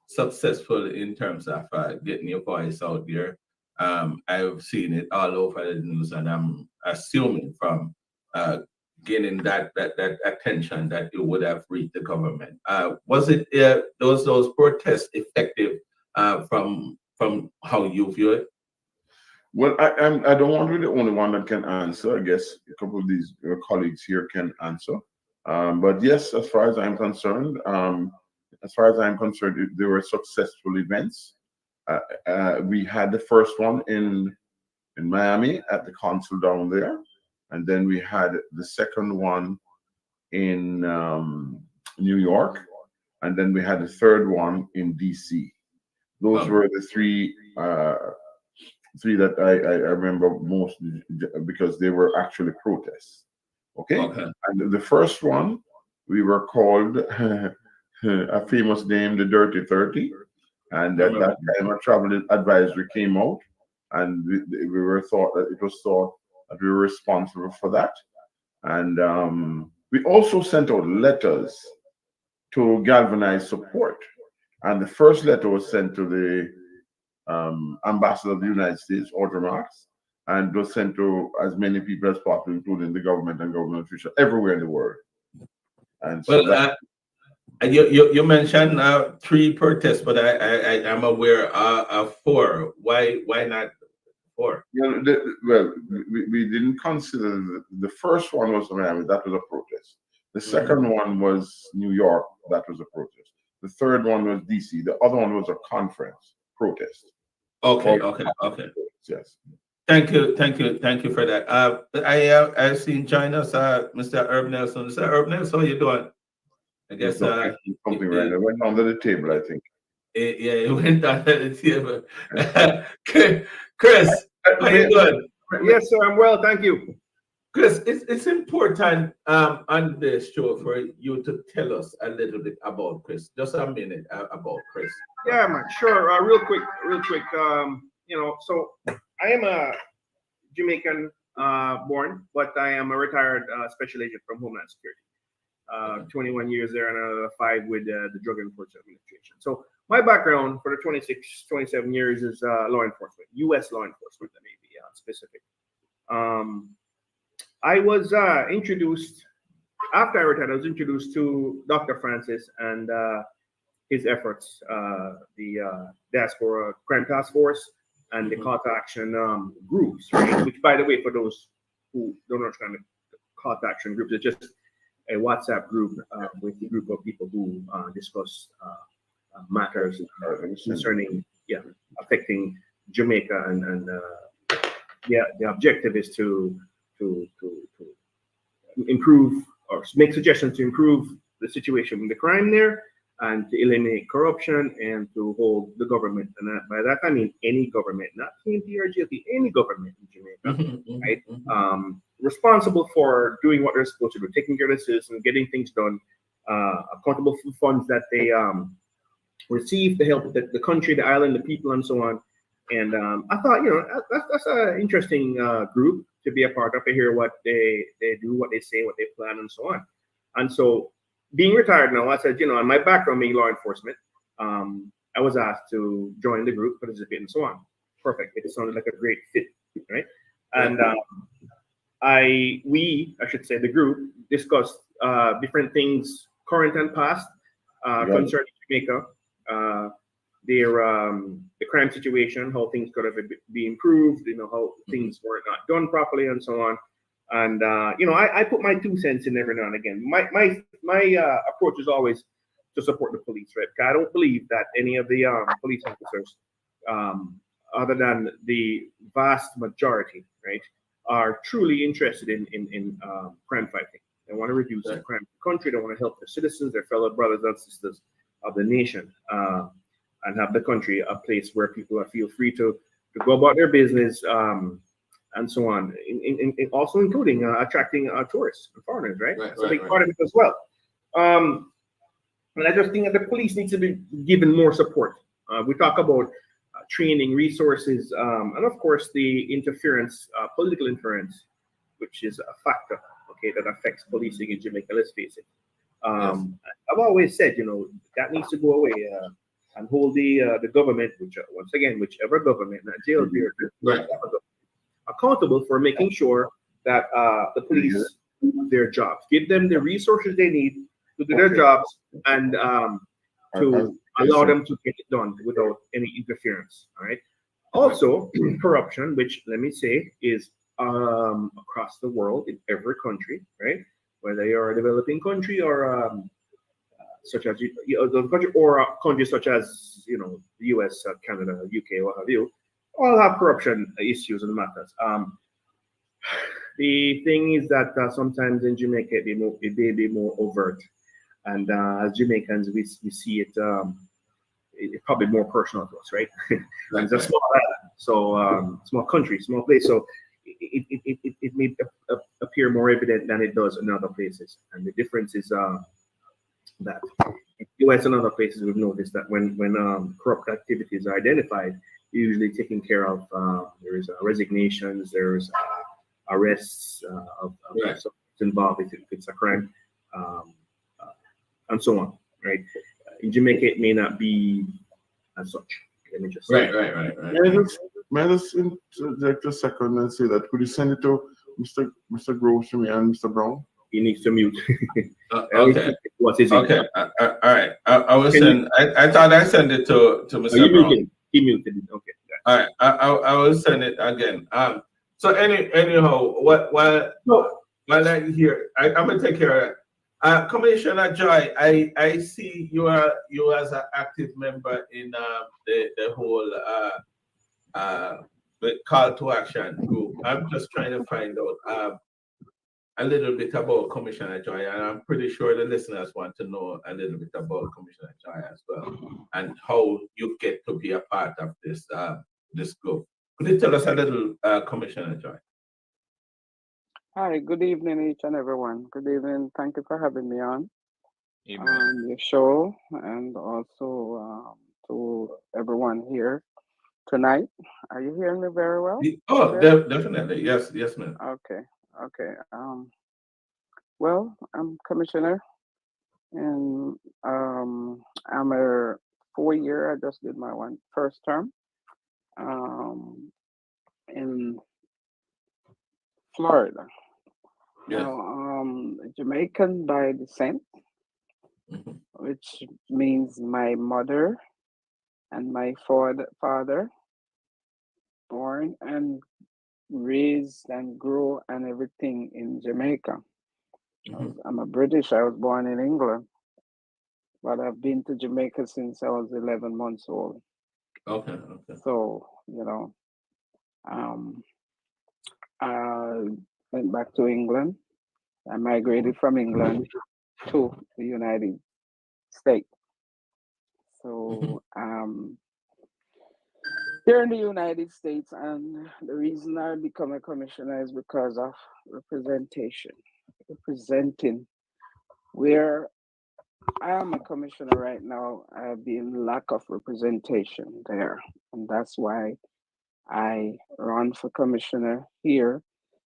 successful in terms of getting your voice out there. I've seen it all over the news, and I'm assuming from gaining that attention that it would have reached the government. Was it those protests effective from how you view it?
Well, I don't want to be the only one that can answer. I guess a couple of these colleagues here can answer. But yes, as far as I'm concerned, there were successful events. We had the first one in Miami at the consul down there, and then we had the second one in New York, and then we had the third one in DC. Those were the three that I remember most, because they were actually protests. Okay? And the first one, we were called a famous name, the Dirty 30. And at that time, a travel advisory came out, and we were thought that we were responsible for that. And we also sent out letters to galvanize support. And the first letter was sent to the ambassador of the United States, Arthur Marks, and was sent to as many people as possible, including the government and government officials everywhere in the world. And so
you mentioned 3 protests, but I am aware of 4. Why not 4?
We didn't consider the first one was Miami. That was a protest. The second one was New York. That was a protest. The third one was DC. The other one was a conference protest.
Okay.
Yes.
Thank you for that. I've seen join us, Mr. Herb Nelson. Mr. Herb Nelson, how you doing? I guess
something right. It went under the table, I think.
It went under the table. Chris, how you doing?
Yes, sir. I'm well, thank you.
Chris, it's important on this show for you to tell us a little bit about Chris. Just a minute about Chris.
Yeah, man. Sure. Real quick. So I am a Jamaican born, but I am a retired special agent from Homeland Security. 21 years there and 5 with the Drug Enforcement Administration. So my background for the 26, 27 years is law enforcement, U.S. law enforcement, that may be specific. I was introduced, after I retired, I was introduced to Dr. Francis and his efforts, the Diaspora Crime Task Force and the call to action groups, right? Which, by the way, for those who don't understand the call to action groups, it's just a WhatsApp group with a group of people who discuss matters concerning, affecting Jamaica, and the objective is to improve or make suggestions to improve the situation with the crime there, and to eliminate corruption, and to hold the government, and by that I mean any government, not PNP or GLP, any government in Jamaica, right? Responsible for doing what they're supposed to do, taking care of the citizens, getting things done, accountable for funds that they receive to help the country, the island, the people, and so on. And I thought, that's an interesting group to be a part of, to hear what they do, what they say, what they plan, and so on. And so, being retired now, I said, and my background being law enforcement, I was asked to join the group, participate, and so on. Perfect. It sounded like a great fit, right? And I should say, the group discussed different things, current and past, concerning Jamaica, the crime situation, how things could have be improved, how things were not done properly, and so on. And I put my 2 cents in every now and again. My approach is always to support the police, right? Because I don't believe that any of the police officers, other than the vast majority, right, are truly interested in crime fighting. They want to reduce the crime in the country. They want to help their citizens, their fellow brothers and sisters of the nation, and have the country a place where people feel free to go about their business, and so on. Also including attracting tourists and foreigners, right? That's a big part of it as well. And I just think that the police needs to be given more support. We talk about training, resources, and of course the interference, political interference, which is a factor, okay, that affects policing in Jamaica. Let's face it. I've always said, that needs to go away, and hold the government, which once again, whichever government, not jail, accountable for making sure that the police do their jobs, give them the resources they need to do their jobs, and to allow them to get it done without any interference. All right. Also, corruption, which let me say is across the world in every country, right? Whether you're a developing country or such as the country, or countries such as the US, Canada, UK, what have you, all have corruption issues and matters. The thing is that sometimes in Jamaica it may be more overt, and as Jamaicans we see it. It's probably more personal to us, right? It's a small island, small country, small place, so it may appear more evident than it does in other places. And the difference is that in the US and other places, we've noticed that when corrupt activities are identified, usually taken care of. There's resignations, there's arrests of someone involved if it's a crime, and so on, right? In Jamaica, it may not be as such. Let me just say.
Right.
May I just interject a second and say that could you send it to Mr. Groves to me and Mr. Brown?
He needs to mute.
Okay.
What's his
Okay. All right. I will send. I thought I sent it to Mr. Brown.
He muted it. Okay.
All right. I will send it again. So anyhow, while I'm here, I'm gonna take care of it. Commissioner Joy, I see you as an active member in the whole call to action group. I'm just trying to find out a little bit about Commissioner Joy, and I'm pretty sure the listeners want to know a little bit about Commissioner Joy as well, and how you get to be a part of this this group. Could you tell us a little, Commissioner Joy?
Hi, good evening, each and everyone. Good evening. Thank you for having me on your show, and also to everyone here tonight. Are you hearing me very well?
Oh, definitely. Yes, yes, ma'am.
Okay, okay. Well, I'm commissioner, and I'm a 4 year. I just did my first term in Florida.
Yes.
Now, Jamaican by descent,
Mhm.
which means my mother and my father born and raised and grew and everything in Jamaica. I'm a British. I was born in England, but I've been to Jamaica since I was 11 months old.
Okay, okay.
So, you know, I went back to England. I migrated from England to the United States. So, here in the United States, and the reason I become a commissioner is because of representation, representing where I am a commissioner right now. I've been lack of representation there, and that's why I run for commissioner here,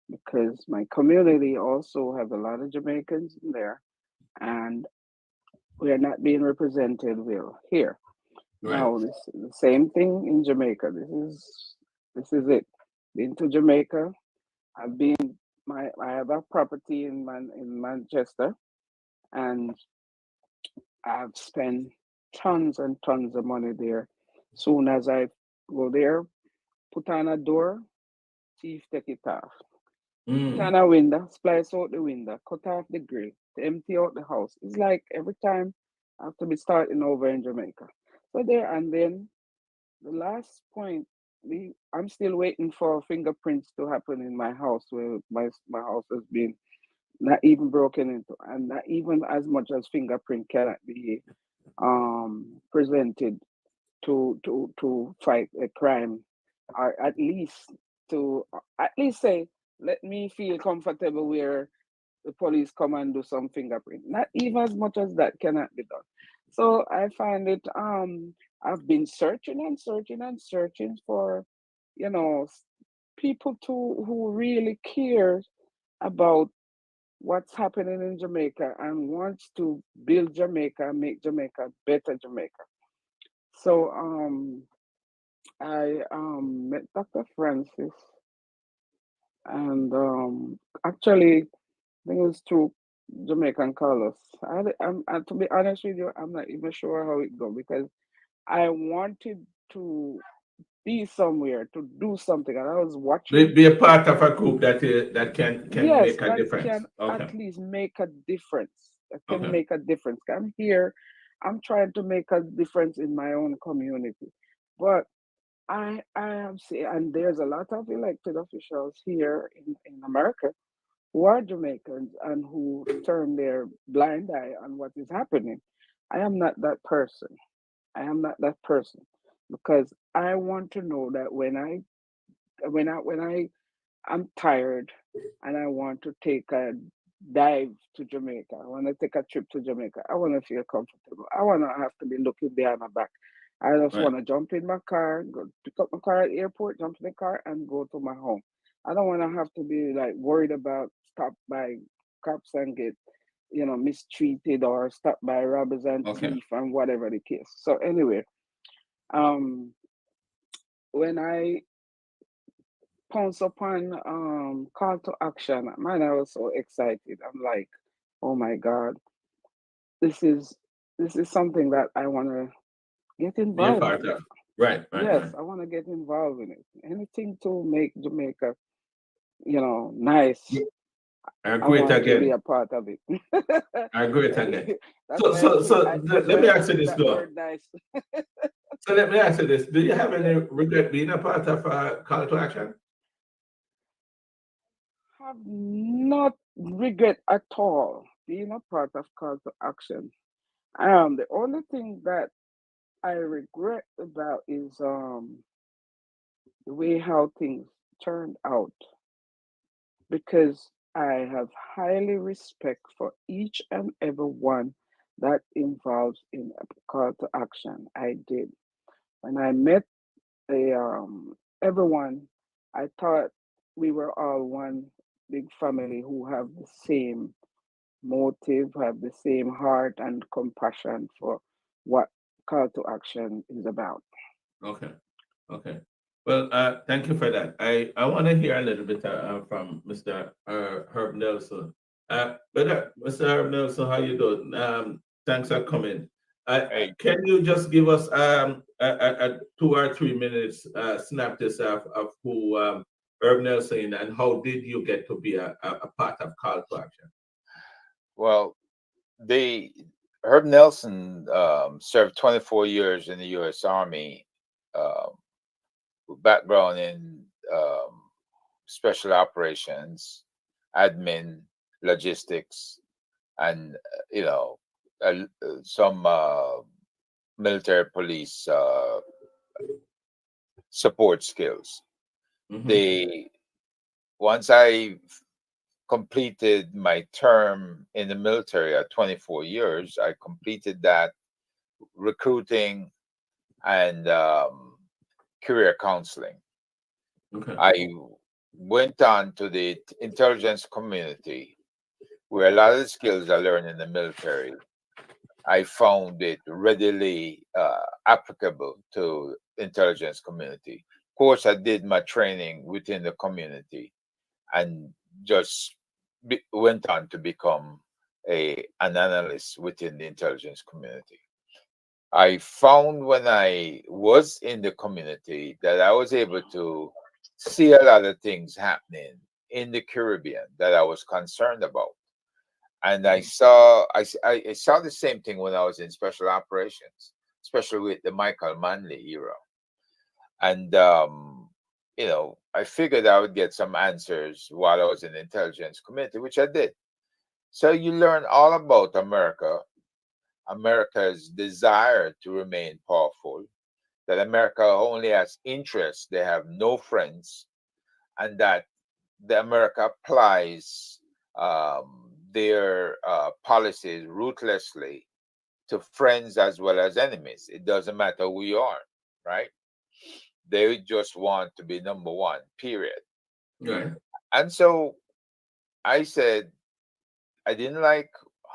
because my community also have a lot of Jamaicans in there, and we are not being represented well here.
Right.
Now, this the same thing in Jamaica. This is it. Been to Jamaica. I've been I have a property in Manchester, and I've spent tons and tons of money there. Soon as I go there, put on a door, thief take it off. Put on a window, splice out the window, cut off the grill, empty out the house. It's like every time I have to be starting over in Jamaica. So there, and then the last point, I'm still waiting for fingerprints to happen in my house, where my house has been not even broken into, and not even as much as fingerprint cannot be presented to fight a crime, or at least say, let me feel comfortable where the police come and do some fingerprint. Not even as much as that cannot be done. So I find it I've been searching and searching and searching for, people who really care about what's happening in Jamaica and wants to build Jamaica and make Jamaica better Jamaica. So I met Dr. Francis, and actually I think it was through Jamaican Carlos. To be honest with you, I'm not even sure how it go, because I wanted to be somewhere to do something, and I was watching.
Be a part of a group that can
Yes,
make a
that
difference.
can
Okay.
at least make a difference. That can
Okay.
make a difference. I'm here. I'm trying to make a difference in my own community, but I am saying, and there's a lot of elected officials here in America who are Jamaicans and who turn their blind eye on what is happening. I am not that person. I am not that person, because I want to know that when I'm tired and I want to take a dive to Jamaica, I want to take a trip to Jamaica, I want to feel comfortable. I want to have to be looking behind my back. I just
Right.
want to jump in my car, go pick up my car at the airport, jump in the car, and go to my home. I don't want to have to be like worried about stopped by cops and get, mistreated, or stopped by robbers and
Okay.
thief and whatever the case. So anyway, um, when I pounce upon call to action, man, I was so excited. I'm like, oh my God, this is something that I want to get
Be a
involved
part
in.
of. Right. Right.
Yes,
Right.
I want to get involved in it. Anything to make Jamaica, nice.
I
I
agree
want to be
again.
a part of it.
I agree again.
That's
So
why
so
I
so
say,
let
that's why
me
I
ask you
say
this
that
though.
word nice.
So let me ask you this: do you have any
Yes.
regret being a part of Call to Action?
Have not regret at all being a part of Call to Action. The only thing that I regret about is the way how things turned out, because I have highly respect for each and every one that involves in a Call to Action. I did. When I met everyone, I thought we were all one big family who have the same motive, have the same heart and compassion for what Call to Action is about.
Okay. Okay. Well, thank you for that. I want to hear a little bit from Mr. Herb Nelson. Mr. Herb Nelson, how you doing? Thanks for coming. Can you just give us a 2 or 3 minutes synopsis of who Herb Nelson and how did you get to be a part of Call to Action?
Well, Herb Nelson served 24 years in the U.S. Army, with background in special operations, admin, logistics, and some military police support skills. Once I completed my term in the military at 24 years, I completed that recruiting and career counseling.
Okay.
I went on to the intelligence community, where a lot of the skills I learned in the military, I found it readily applicable to intelligence community. Of course, I did my training within the community and just went on to become an analyst within the intelligence community. I found when I was in the community that I was able to see a lot of things happening in the Caribbean that I was concerned about. And I saw the same thing when I was in special operations, especially with the Michael Manley era. And I figured I would get some answers while I was in the intelligence community, which I did. So you learn all about America, America's desire to remain powerful, that America only has interests, they have no friends, and that America applies their policies ruthlessly to friends as well as enemies. It doesn't matter who you are, right? They just want to be number one, period.
Right.
And so I said, I didn't like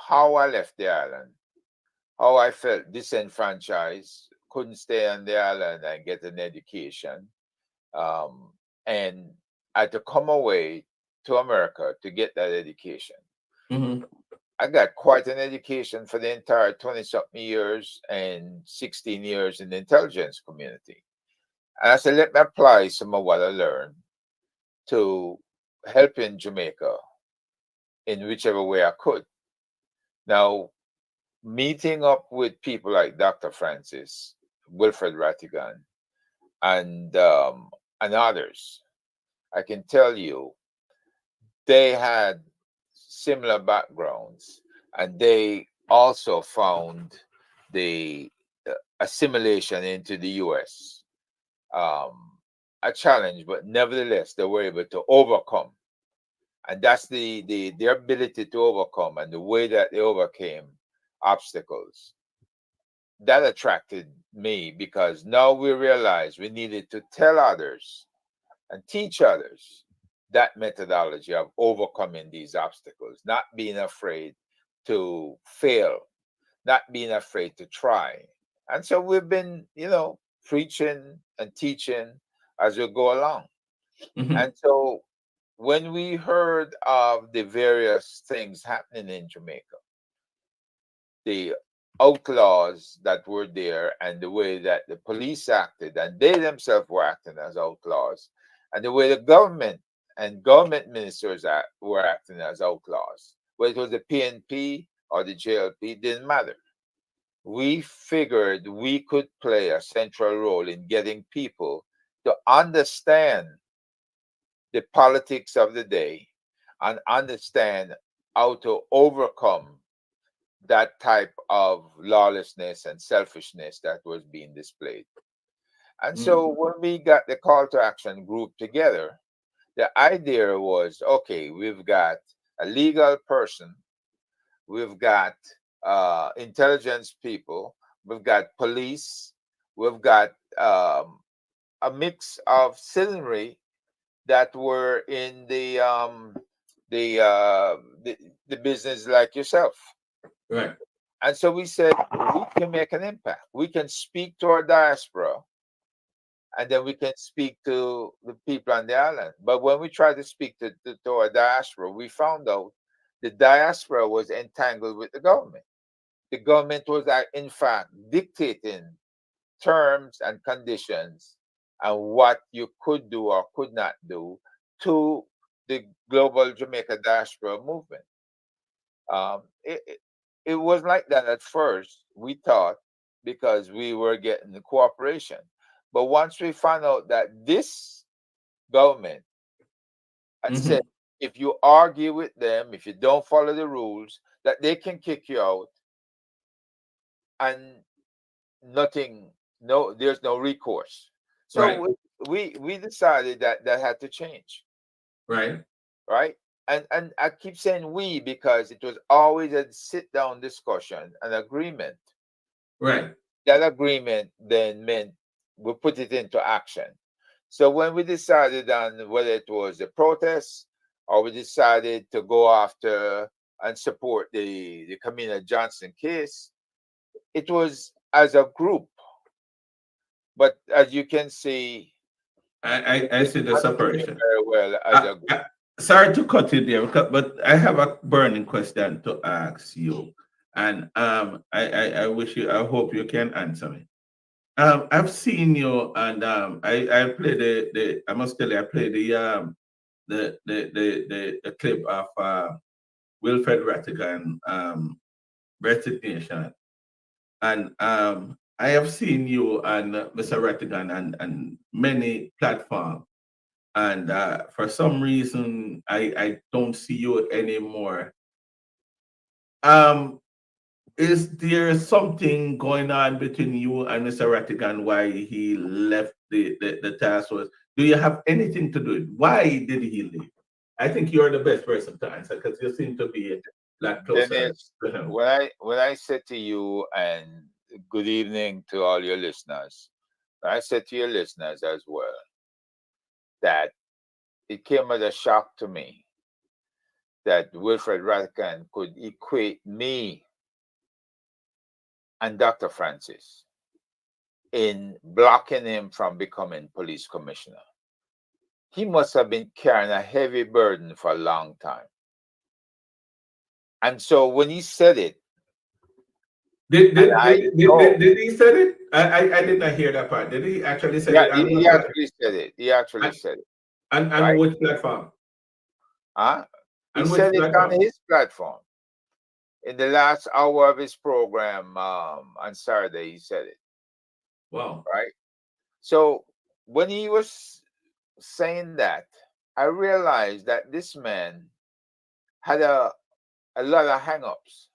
how I left the island, how I felt disenfranchised, couldn't stay on the island and get an education. And I had to come away to America to get that education.
Mm-hmm.
I got quite an education for the entire 20-something years and 16 years in the intelligence community. And I said, let me apply some of what I learned to help in Jamaica in whichever way I could. Now, meeting up with people like Dr. Francis, Wilfred Rattigan, and others, I can tell you, they had similar backgrounds, and they also found the assimilation into the U.S. A challenge, but nevertheless, they were able to overcome. And that's their ability to overcome and the way that they overcame obstacles. That attracted me because now we realized we needed to tell others and teach others that methodology of overcoming these obstacles, not being afraid to fail, not being afraid to try. And so we've been, preaching and teaching as we go along.
Mm-hmm.
And so when we heard of the various things happening in Jamaica, the outlaws that were there and the way that the police acted, and they themselves were acting as outlaws, and the way the government and government ministers were acting as outlaws, whether it was the PNP or the JLP, didn't matter. We figured we could play a central role in getting people to understand the politics of the day and understand how to overcome that type of lawlessness and selfishness that was being displayed. And so when we got the call to action group together, the idea was, okay, we've got a legal person, we've got intelligence people, we've got police, we've got a mix of citizenry that were in the business like yourself.
Right.
And so we said, we can make an impact. We can speak to our diaspora, and then we can speak to the people on the island. But when we tried to speak to our diaspora, we found out the diaspora was entangled with the government. The government was, in fact, dictating terms and conditions and what you could do or could not do to the global Jamaica diaspora movement. It was like that at first, we thought, because we were getting the cooperation. But once we found out that this government had said, if you argue with them, if you don't follow the rules, that they can kick you out, and there's no recourse. So we decided that had to change. Right. And I keep saying we because it was always a sit-down discussion, an agreement. Right. That agreement then meant we put it into action. So when we decided on whether it was a protest or we decided to go after and support the Kamina Johnson case, it was as a group. But as you can see,
I see the separation
very well as a group.
Sorry to cut you there, but I have a burning question to ask you, and I hope you can answer me. I've seen you, and I played I must tell you, I played the clip of Wilfred Rattigan resignation, and I have seen you and Mr. Rattigan and many platforms. And for some reason, I don't see you anymore. Is there something going on between you and Mr. Rattigan why he left the task force? Do you have anything to do with it? Why did he leave? I think you're the best person to answer because you seem to be like closer to him.
When I said to you, and good evening to all your listeners, I said to your listeners as well, that it came as a shock to me that Wilfred Rattigan could equate me and Dr. Francis in blocking him from becoming police commissioner. He must have been carrying a heavy burden for a long time. And so when he said it,
did he say it? I did not hear that part. Did he actually say it?
He actually said it. He actually said it.
And right? Which platform?
He said it on his platform. In the last hour of his program on Saturday, he said it.
Wow.
Right? So when he was saying that, I realized that this man had a lot of hang-ups.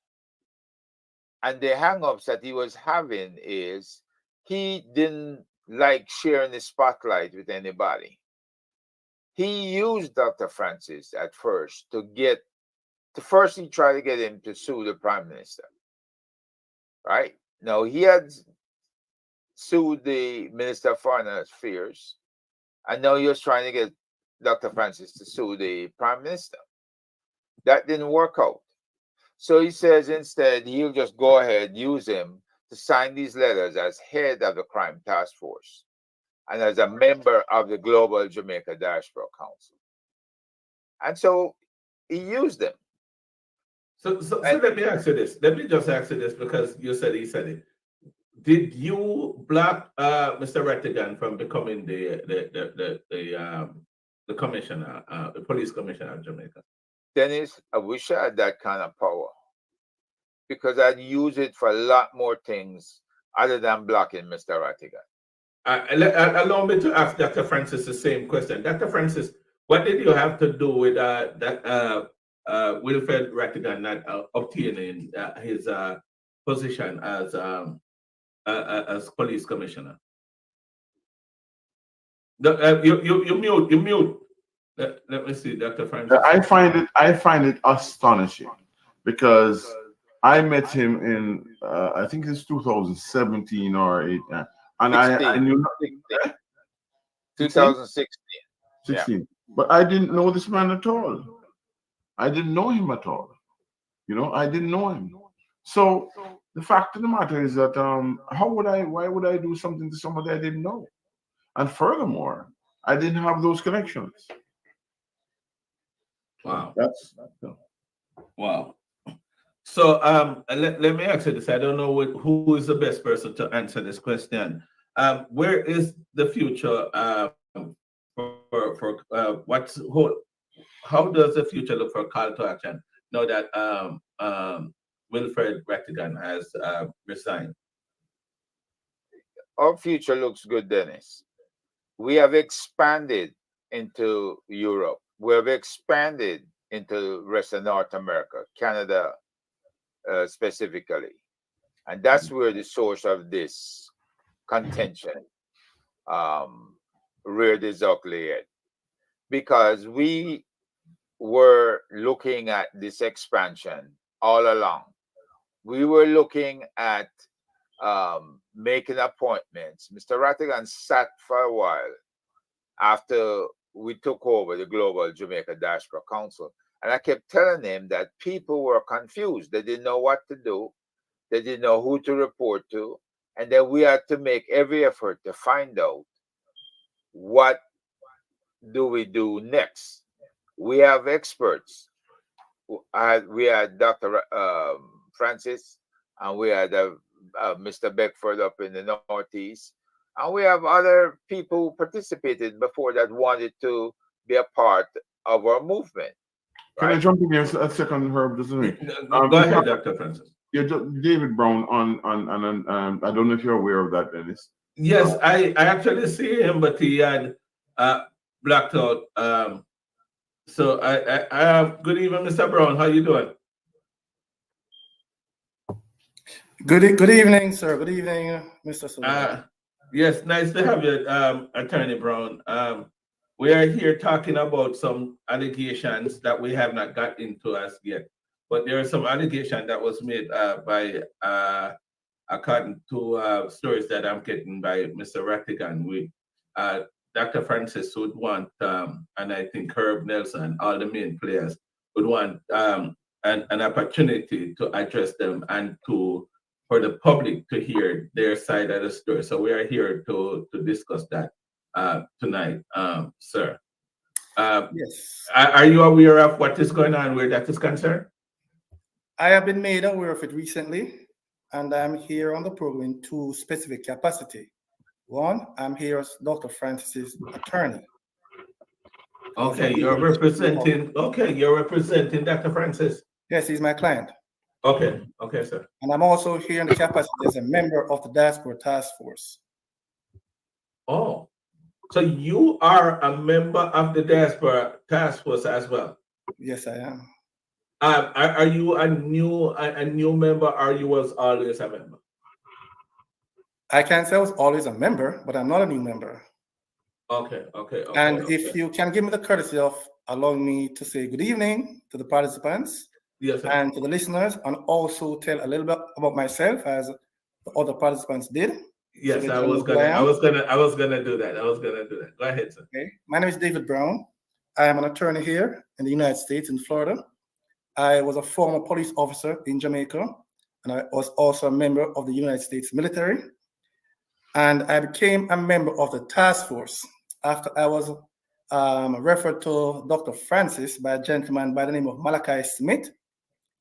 And the hang-ups that he was having is he didn't like sharing the spotlight with anybody. He used Dr. Francis at first he tried to get him to sue the Prime Minister. Right? Now, he had sued the Minister of Foreign Affairs, and now he was trying to get Dr. Francis to sue the Prime Minister. That didn't work out. So he says instead he'll just go ahead, use him to sign these letters as head of the Crime Task Force and as a member of the Global Jamaica Diaspora Council. And so he used them.
So let me ask you this. Let me just ask you this because you said he said it. Did you block Mr. Rattigan from becoming the commissioner, the police commissioner of Jamaica?
Dennis, I wish I had that kind of power because I'd use it for a lot more things other than blocking Mr. Rattigan.
Allow me to ask Dr. Francis the same question. Dr. Francis, What did you have to do with that Wilfred Rattigan not obtaining his position as police commissioner? You mute. Let me see, Dr. Francis.
I find it astonishing because I met him in I think it's 2017 or 8, and
16,
I knew
2016.
16. Yeah. But I didn't know this man at all. I didn't know him at all. You know, I didn't know him. So the fact of the matter is that why would I do something to somebody I didn't know? And furthermore, I didn't have those connections.
Wow. Wow. So let me ask you this. I don't know who is the best person to answer this question. Where is the future for how does the future look for call to action now that Wilfred Rattigan has resigned?
Our future looks good, Dennis. We have expanded into Europe. We have expanded into rest of North America, Canada specifically. And that's where the source of this contention reared its ugly head. Because we were looking at this expansion all along. We were looking at making appointments. Mr. Rattigan sat for a while after we took over the Global Jamaica Diaspora Council. And I kept telling him that people were confused. They didn't know what to do. They didn't know who to report to. And then we had to make every effort to find out what do we do next. We have experts. We had Dr. Francis, and we had Mr. Beckford up in the Northeast. And we have other people who participated before that wanted to be a part of our movement.
Can I jump in here a second, Herb? Doesn't it?
Go ahead, Dr. Francis.
Yeah, David Brown on I don't know if you're aware of that, Dennis.
Yes, I actually see him, but he had blacked out. So I have good evening, Mr. Brown. How you doing?
Good evening, sir. Good evening, Mr. Sullivan.
Yes, nice to have you, Attorney Brown. We are here talking about some allegations that we have not got into as yet, but there are some allegations that was made by, according to stories that I'm getting by Mr. Rattigan. Dr. Francis would want, and I think Herb Nelson, all the main players would want an opportunity to address them and for the public to hear their side of the story. So we are here to discuss that tonight, sir.
Yes.
Are you aware of what is going on where that is concerned?
I have been made aware of it recently, and I'm here on the program in two specific capacity. One, I'm here as Dr. Francis's attorney.
Okay, you're representing Dr. Francis.
Yes, he's my client.
Okay, sir.
And I'm also here in the capacity as a member of the Diaspora Task Force.
Oh, so you are a member of the Diaspora Task Force as well?
Yes, I am.
Are you a new member, or you was always a member?
I can't say I was always a member, but I'm not a new member.
Okay.
And if you can give me the courtesy of allowing me to say good evening to the participants,
yes, sir,
and to the listeners, and also tell a little bit about myself as the other participants did.
Yes,
so
I was gonna do that. Go ahead, sir.
Okay. My name is David Brown. I am an attorney here in the United States, in Florida. I was a former police officer in Jamaica, and I was also a member of the United States military. And I became a member of the task force after I was referred to Dr. Francis by a gentleman by the name of Malachi Smith,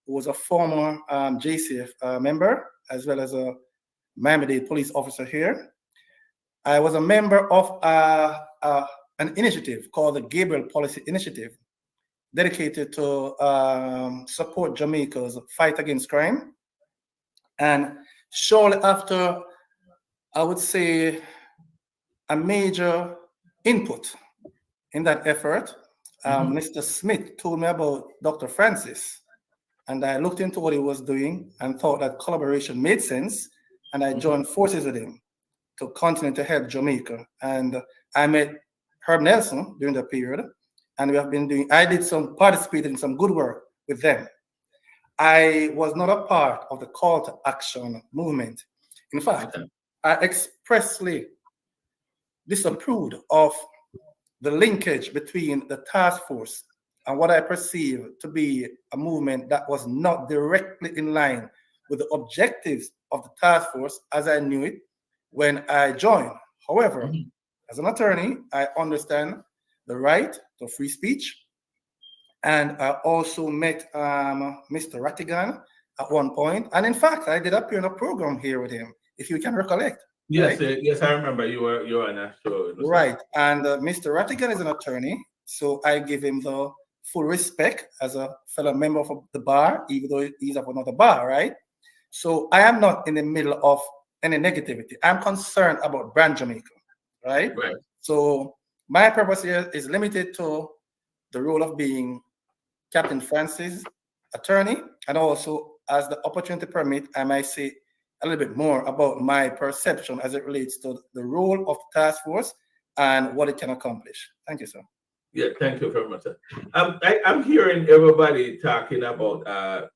who was a former JCF member, as well as a Miami-Dade police officer here. I was a member of an initiative called the Gabriel Policy Initiative, dedicated to support Jamaica's fight against crime. And shortly after, I would say, a major input in that effort, Mr. Smith told me about Dr. Francis, and I looked into what he was doing and thought that collaboration made sense, and I joined forces with him to continue to help Jamaica. And I met Herb Nelson during that period, and we have been doing, participated in some good work with them. I was not a part of the call to action movement. In fact, I expressly disapproved of the linkage between the task force and what I perceive to be a movement that was not directly in line with the objectives of the task force as I knew it when I joined. However, as an attorney, I understand the right to free speech. And I also met Mr. Rattigan at one point. And in fact, I did appear in a program here with him, if you can recollect.
Yes,
right?
yes, I remember you were on a show.
Right. And Mr. Rattigan is an attorney, so I give him the full respect as a fellow member of the bar, even though he's of another bar, right? So I am not in the middle of any negativity. I'm concerned about brand Jamaica, right?
Right.
So my purpose here is limited to the role of being Captain Francis, attorney, and also as the opportunity permit, I might say a little bit more about my perception as it relates to the role of the task force and what it can accomplish. Thank you, sir.
Yeah, thank you very much, sir. I'm hearing everybody talking about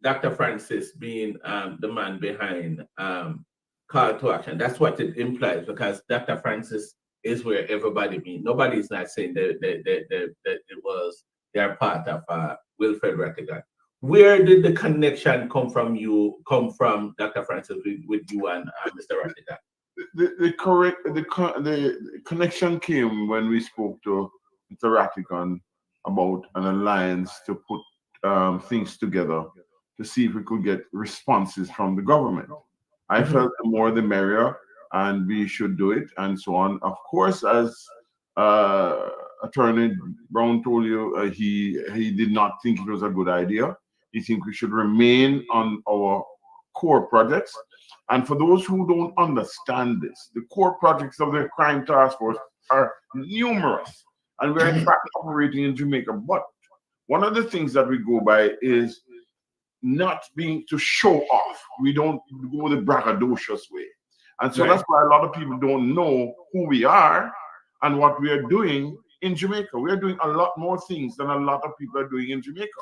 Dr. Francis being the man behind call to action. That's what it implies, because Dr. Francis is where everybody means. Nobody's not saying that it was they're part of Wilfred Rattigan. Where did the connection come from? Dr. Francis, with you and Mr. Rattigan?
The connection came when we spoke to Mr. Rattigan about an alliance to put things together to see if we could get responses from the government. I felt the more the merrier, and we should do it, and so on. Of course, as Attorney Brown told you, he did not think it was a good idea. He thinks we should remain on our core projects. And for those who don't understand this, the core projects of the Crime Task Force are numerous, and we're in fact operating in Jamaica. But one of the things that we go by is not being to show off. We don't go the braggadocious way. And so that's why a lot of people don't know who we are and what we are doing in Jamaica. We are doing a lot more things than a lot of people are doing in Jamaica.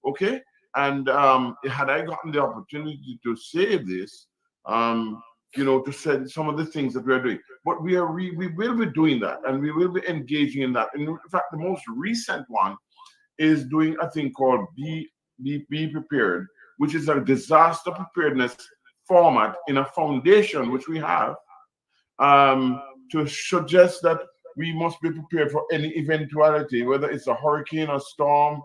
Okay? And had I gotten the opportunity to say this, to say some of the things that we are doing, but we will be doing that, and we will be engaging in that. And in fact, the most recent one is doing a thing called Be Prepared, which is a disaster preparedness format in a foundation which we have to suggest that we must be prepared for any eventuality, whether it's a hurricane, a storm,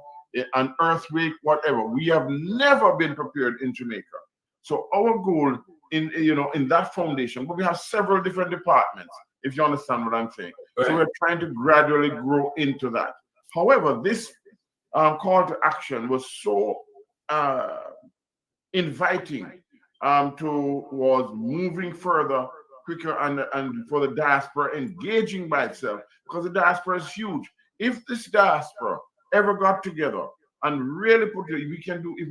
an earthquake, whatever. We have never been prepared in Jamaica. So our goal in that foundation, but we have several different departments, if you understand what I'm saying. Right. So we're trying to gradually grow into that. However, this call to action was so inviting towards moving further quicker and for the diaspora engaging by itself, because the diaspora is huge. If this diaspora ever got together and really if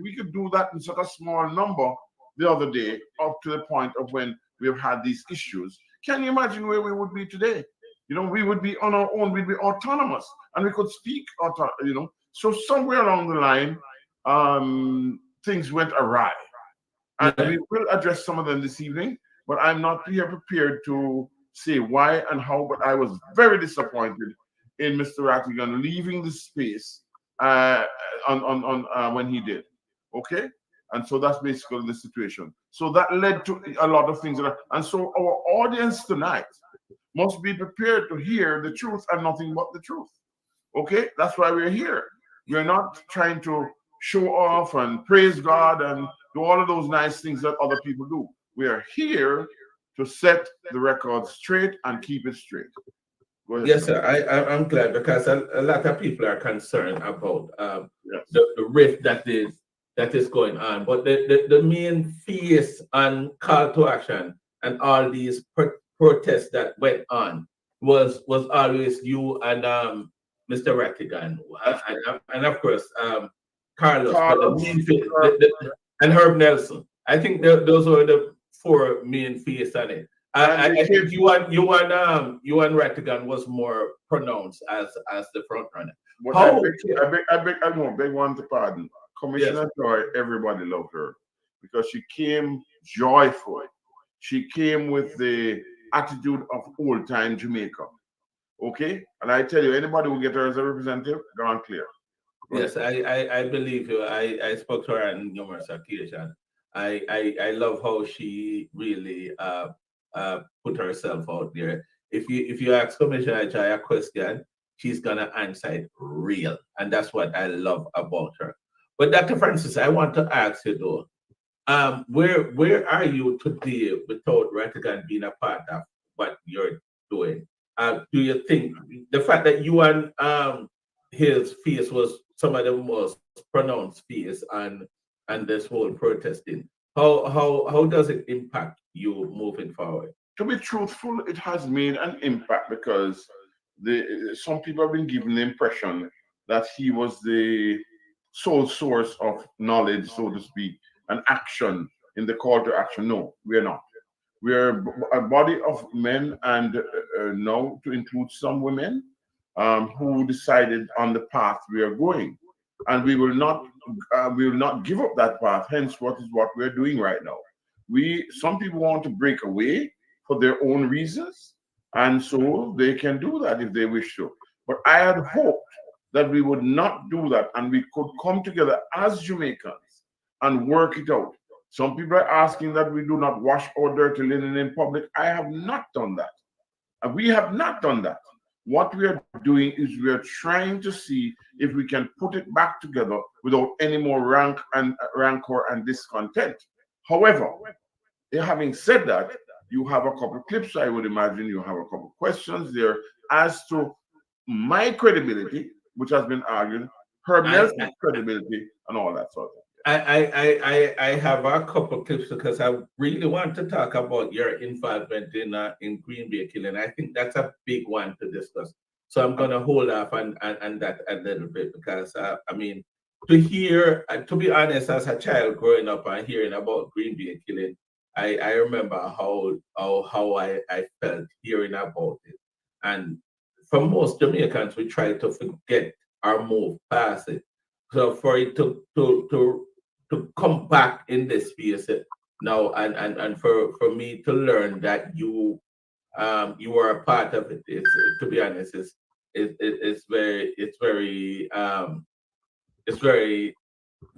we could do that in such a small number the other day, up to the point of when we've had these issues, can you imagine where we would be today? We would be on our own, we'd be autonomous, and we could speak, So somewhere along the line, things went awry. And we will address some of them this evening, but I'm not here prepared to say why and how, but I was very disappointed in Mr. Rattigan leaving the space when he did. Okay? And so that's basically the situation. So that led to a lot of things. And so our audience tonight must be prepared to hear the truth and nothing but the truth. Okay? That's why we're here. We're not trying to show off and praise God and do all of those nice things that other people do. We are here to set the record straight and keep it straight. Go ahead,
yes, sir. I'm glad, because a lot of people are concerned about the rift that is going on. But the main face on call to action and all these protests that went on was always you and Mr. Rattigan, and of course, Carlos,
Carlos,
and Herb Nelson. I think those were the four main faces on it. I think you and Rattigan was more pronounced as the front runner.
But I beg one to pardon. Commissioner Joy, everybody loved her because she came joyful. She came with the attitude of old time Jamaica. Okay? And I tell you, anybody who get her as a representative, gone clear.
Yes, I believe you. I spoke to her on numerous occasions. I love how she really put herself out there. If you ask Commissioner Joy a question, she's gonna answer it real, and that's what I love about her. But Dr. Francis, I want to ask you though, where are you today without Rattigan being a part of what you're doing? Do you think the fact that you and his face was some of the most pronounced face and this whole protesting, how does it impact you moving forward?
To be truthful, it has made an impact because some people have been given the impression that he was the sole source of knowledge, so to speak, and action in the call to action. No, we are not. We are a body of men, and now to include some women who decided on the path we are going, and we will not give up that path. Hence, what we're doing right now. Some people want to break away for their own reasons, and so they can do that if they wish to. But I had hoped that we would not do that and we could come together as Jamaicans and work it out. Some people are asking that we do not wash our dirty linen in public. I have not done that. We have not done that. What we are doing is we are trying to see if we can put it back together without any more rancor and discontent. However, having said that, you have a couple of clips. I would imagine you have a couple of questions there as to my credibility, which has been argued, Herb Nelson's credibility, and all that sort of thing.
I have a couple of clips because I really want to talk about your involvement in Green Bay killing. I think that's a big one to discuss. So I'm going to hold off on that a little bit because I mean, to be honest, as a child growing up and hearing about Green Bay killing, I remember how I felt hearing about it. And for most Jamaicans, we try to forget or move past it. So for it to come back in this space now, and for me to learn that you were a part of it, to be honest, it's very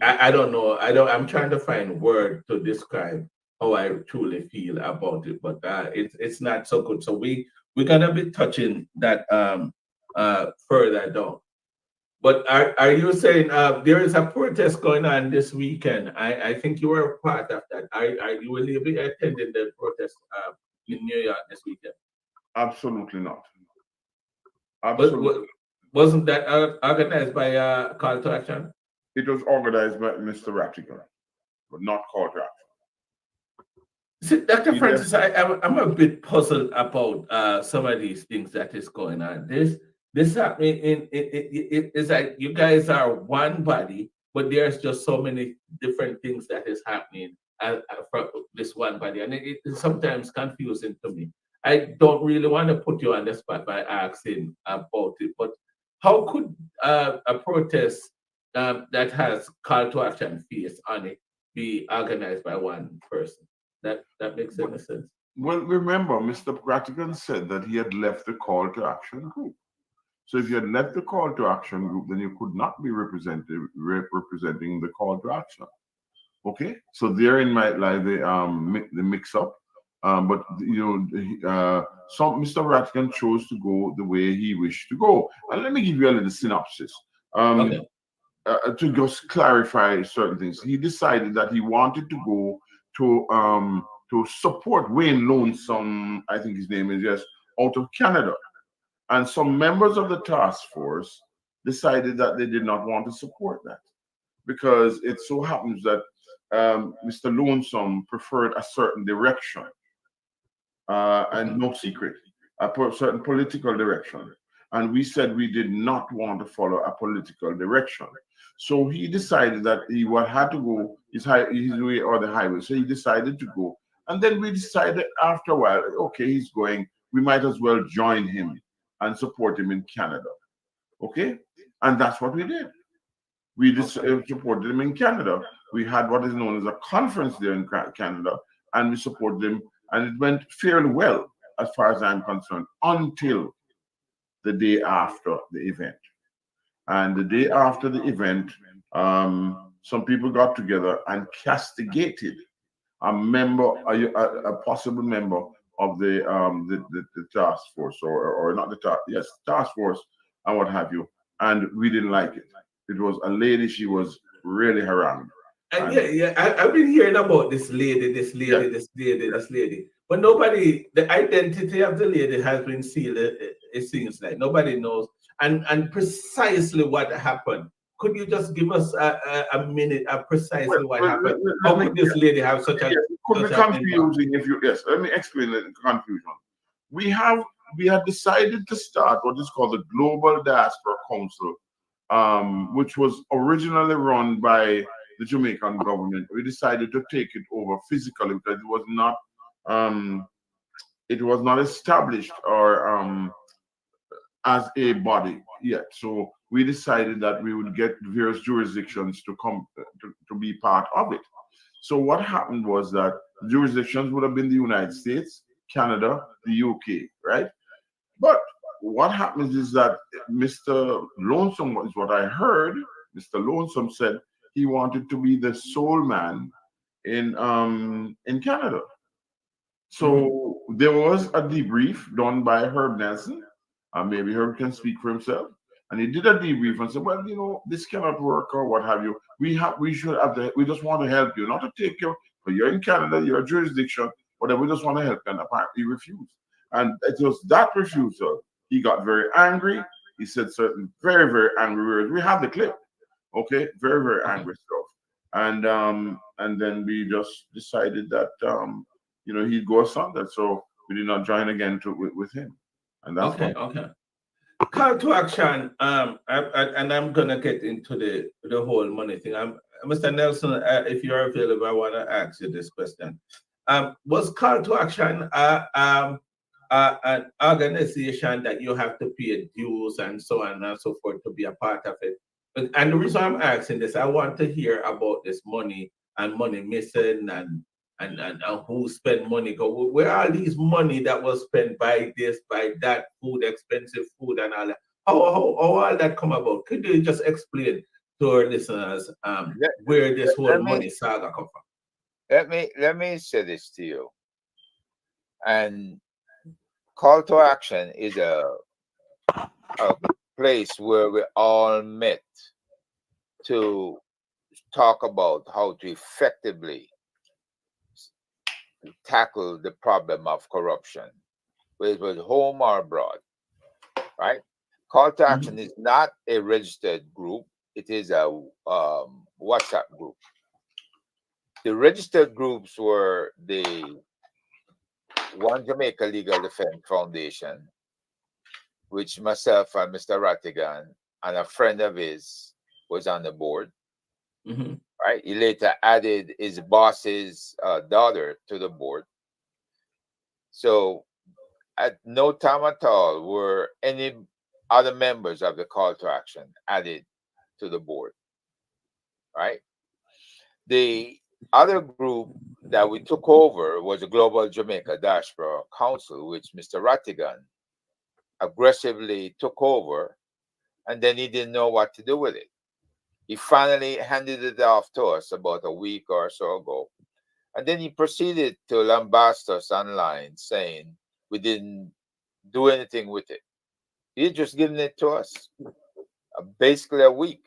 I don't know. I'm trying to find word to describe how I truly feel about it, but it's not so good. So we're gonna be touching that further down. But are you saying there is a protest going on this weekend? I think you were a part of that. You will be attending the protest in New York this weekend?
Absolutely not. Absolutely.
But wasn't that organized by Call to Action?
It was organized by Mr. Rattigan, but not Call to Action.
See, Dr. Francis, I'm a bit puzzled about some of these things that is going on. This happening it's like you guys are one body, but there's just so many different things that is happening from this one body, and it is sometimes confusing to me. I don't really want to put you on the spot by asking about it, but how could a protest that has Call to Action face on it be organized by one person? That makes any sense.
Well, remember, Mr. Rattigan said that he had left the Call to Action group. So if you had left the Call to Action group, then you could not be representing the Call to Action. Okay, so therein might lie the mix-up. But Mr. Rattigan chose to go the way he wished to go. And let me give you a little synopsis.
Okay.
To just clarify certain things, he decided that he wanted to go to support Wayne Lonesome, I think his name is, yes, out of Canada. And some members of the task force decided that they did not want to support that because it so happens that Mr. Lonesome preferred a certain direction and no secret, a certain political direction. and we said we did not want to follow a political direction. So he decided that he had to go his way or the highway. So he decided to go. And then we decided after a while, okay, he's going, we might as well join him and support him in Canada. Okay? And that's what we did. We just supported him in Canada. We had what is known as a conference there in Canada, and we supported him, and it went fairly well as far as I'm concerned, until the day after the event. And the day after the event, some people got together and castigated a member, a possible member of the task force, or not the task force, and what have you. And we didn't like it. It was a lady. She was really harangued.
And I've been hearing about this lady, this lady. But nobody, the identity of the lady has been sealed, it seems like. Nobody knows. And precisely what happened. Could you just give us a minute of precisely what happened? How could this lady have such a...
It could be confusing if you... Yes, let me explain the confusion. We had decided to start what is called the Global Diaspora Council, which was originally run by the Jamaican government. We decided to take it over physically because it was not established or as a body yet. So we decided that we would get various jurisdictions to come to be part of it. So what happened was that jurisdictions would have been the United States, Canada, the UK, right? But what happens is that Mr. Lonesome, is what I heard, Mr. Lonesome said he wanted to be the sole man in Canada. So there was a debrief done by Herb Nelson. Maybe Herb can speak for himself. And he did a debrief and said, well, you know, this cannot work or what have you. We just want to help you, not to take you, but you're in Canada, you're a jurisdiction, but we just want to help you. And apparently he refused. And it was that refusal. He got very angry. He said certain very, very angry words. We have the clip. Okay, very, very angry stuff. And then we just decided that he'd go asunder. So we did not join again with him. And that's
okay. Call to action. And I'm gonna get into the whole money thing. Mr. Nelson, if you're available, I want to ask you this question. Was Call to Action an organization that you have to pay dues and so on and so forth to be a part of it? And the reason I'm asking this, I want to hear about this money and money missing and who spent money. Where are these money that was spent by this, by that, food, expensive food and all that? How all that come about? Could you just explain to our listeners where this whole money saga come from?
Let me say this to you. And Call to Action is a place where we all met to talk about how to effectively tackle the problem of corruption, whether it was home or abroad, right? Call to Action is not a registered group. It is a WhatsApp group. The registered groups were the One Jamaica Legal Defense Foundation, which myself and Mr. Rattigan and a friend of his was on the board. Right? He later added his boss's daughter to the board. So at no time at all were any other members of the Call to Action added to the board. Right? The other group that we took over was the Global Jamaica Diaspora Council, which Mr. Rattigan aggressively took over, and then he didn't know what to do with it. He finally handed it off to us about a week or so ago. And then he proceeded to lambast us online saying we didn't do anything with it. He had just given it to us basically a week.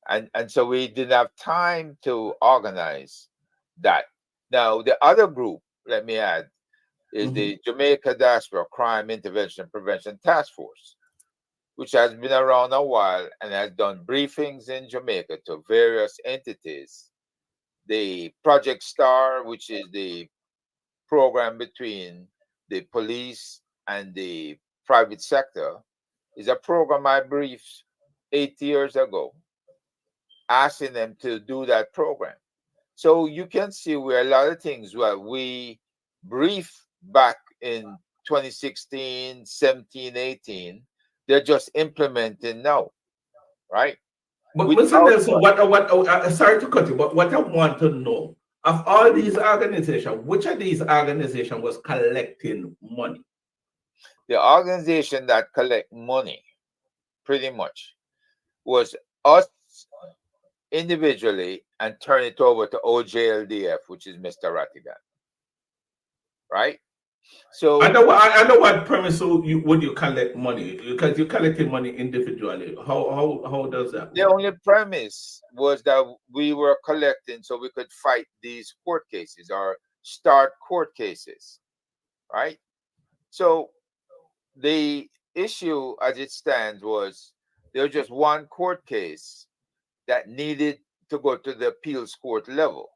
And so we didn't have time to organize that. Now, the other group, let me add, is the Jamaica Diaspora Crime Intervention and Prevention Task Force, which has been around a while and has done briefings in Jamaica to various entities. The Project STAR, which is the program between the police and the private sector, It's a program I briefed 8 years ago, asking them to do that program. So you can see where a lot of things we briefed back in 2016, 17, 18, they're just implementing now, right?
But Mr. Nelson, sorry to cut you, but what I want to know, of all these organizations, which of these organizations was collecting money?
The organization that collect money, pretty much, was us individually and turn it over to OJLDF, which is Mr. Rattigan, right? So
I know what premise would you collect money, because you're collecting money individually. How does that work?
The only premise was that we were collecting so we could fight these court cases or start court cases, right? So the issue as it stands was there was just one court case that needed to go to the appeals court level.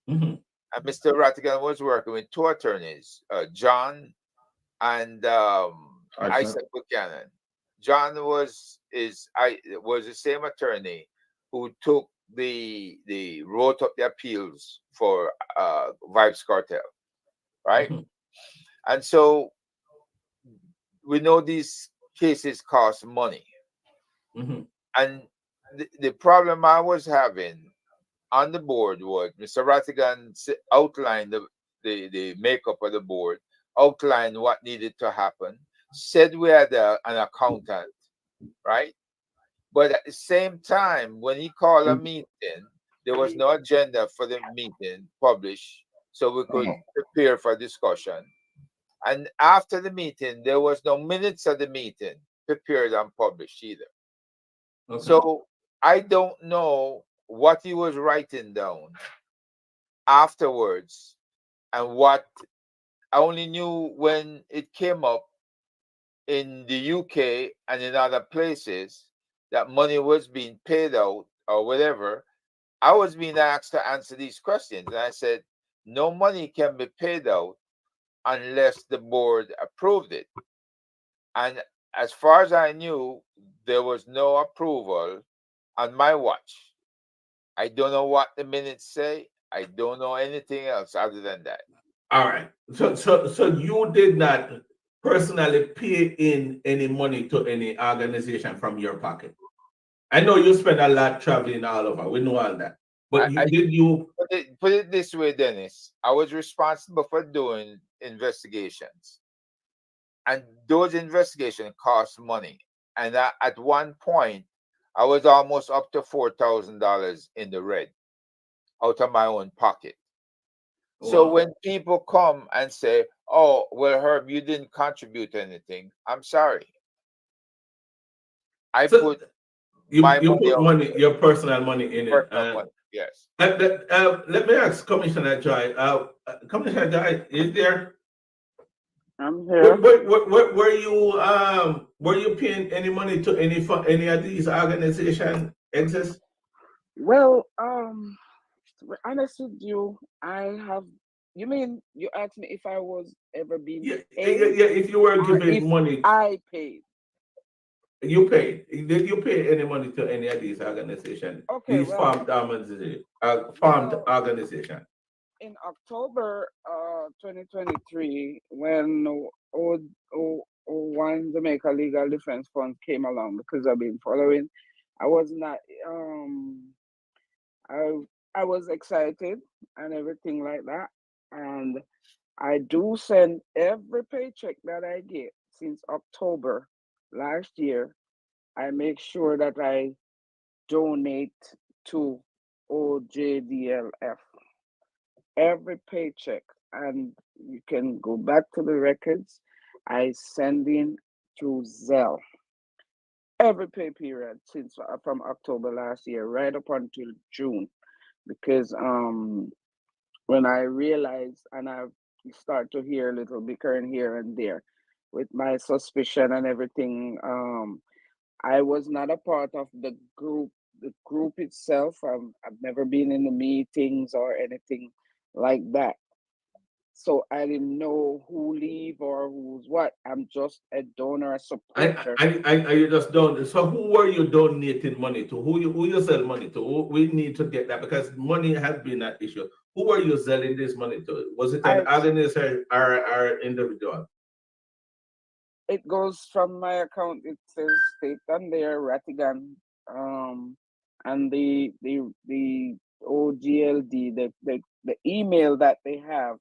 Mm-hmm.
And Mr. Rattigan was working with two attorneys, John and Isaac Buchanan. John was the same attorney who took wrote up the appeals for Vybz Kartel, right?
Mm-hmm.
And so we know these cases cost money.
Mm-hmm.
And the problem I was having on the board was Mr. Rattigan outlined the makeup of the board, outlined what needed to happen, said we had an accountant, right? But at the same time, when he called a meeting, there was no agenda for the meeting published, so we could prepare for discussion. And after the meeting, there was no minutes of the meeting prepared and published either.
Okay.
So I don't know what he was writing down afterwards, and what I only knew when it came up in the UK and in other places that money was being paid out or whatever. I was being asked to answer these questions, and I said, no money can be paid out unless the board approved it. And as far as I knew, there was no approval on my watch. I don't know what the minutes say. I don't know anything else other than that.
All right. So you did not personally pay in any money to any organization from your pocket. I know you spend a lot traveling all over. We know all that. But
put it this way, Dennis? I was responsible for doing investigations, and those investigations cost money. And at one point, I was almost up to $4,000 in the red out of my own pocket. Wow. So when people come and say, "Oh, well, Herb, you didn't contribute anything," I'm sorry.
You put money, your personal money in it.
Money, yes.
Let me ask Commissioner Joy. Commissioner Joy, is there?
I'm here.
Were you paying any money to any of these organizations exist?
Well, to be honest with you, I have. You mean you asked me if I was ever being paid?
Yeah. If you were giving money,
I paid.
You paid. Did you pay any money to any of these organizations?
Okay,
these farmed organizations.
In October 2023, when One Jamaica Legal Defense Fund came along, because I've been following, I was not I was excited and everything like that. And I do send every paycheck that I get since October last year. I make sure that I donate to OJDLF. Every paycheck, and you can go back to the records. I send in through Zelle. Every pay period since from October last year, right up until June, because when I realized, and I start to hear a little bickering here and there with my suspicion and everything, I was not a part of the group. The group itself, I've never been in the meetings or anything like that. So I didn't know who leave or who's what. I'm just a donor, a
I,
supporter.
you just don't. So who were you donating money to? Who you sell money to? We need to get that because money has been an issue. Who were you selling this money to? Was it an organization or individual?
It goes from my account. It says state on there, Ratigan, and the OGLD, the email that they have,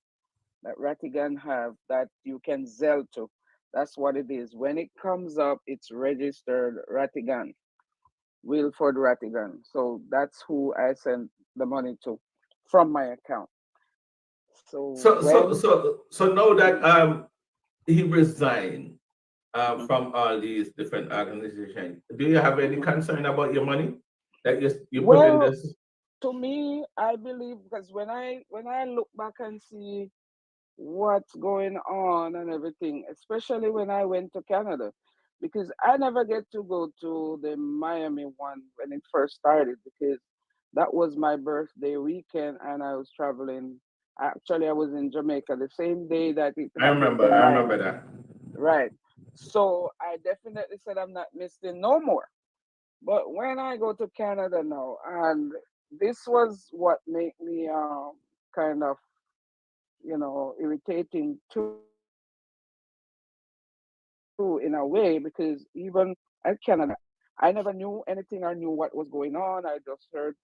that Ratigan have, that you can Zelle to. That's what it is. When it comes up, it's registered Ratigan, Wilford Ratigan. So that's who I sent the money to from my account.
So now that he resigned from all these different organizations, do you have any concern about your money that you put in this?
To me, I believe, because when I look back and see what's going on and everything, especially when I went to Canada, because I never get to go to the Miami one when it first started, because that was my birthday weekend and I was traveling. Actually, I was in Jamaica the same day that it happened.
I remember that.
Right. So I definitely said I'm not missing no more. But when I go to Canada now, and this was what made me kind of, irritating too, in a way, because even at Canada, I never knew anything or knew what was going on. I just heard.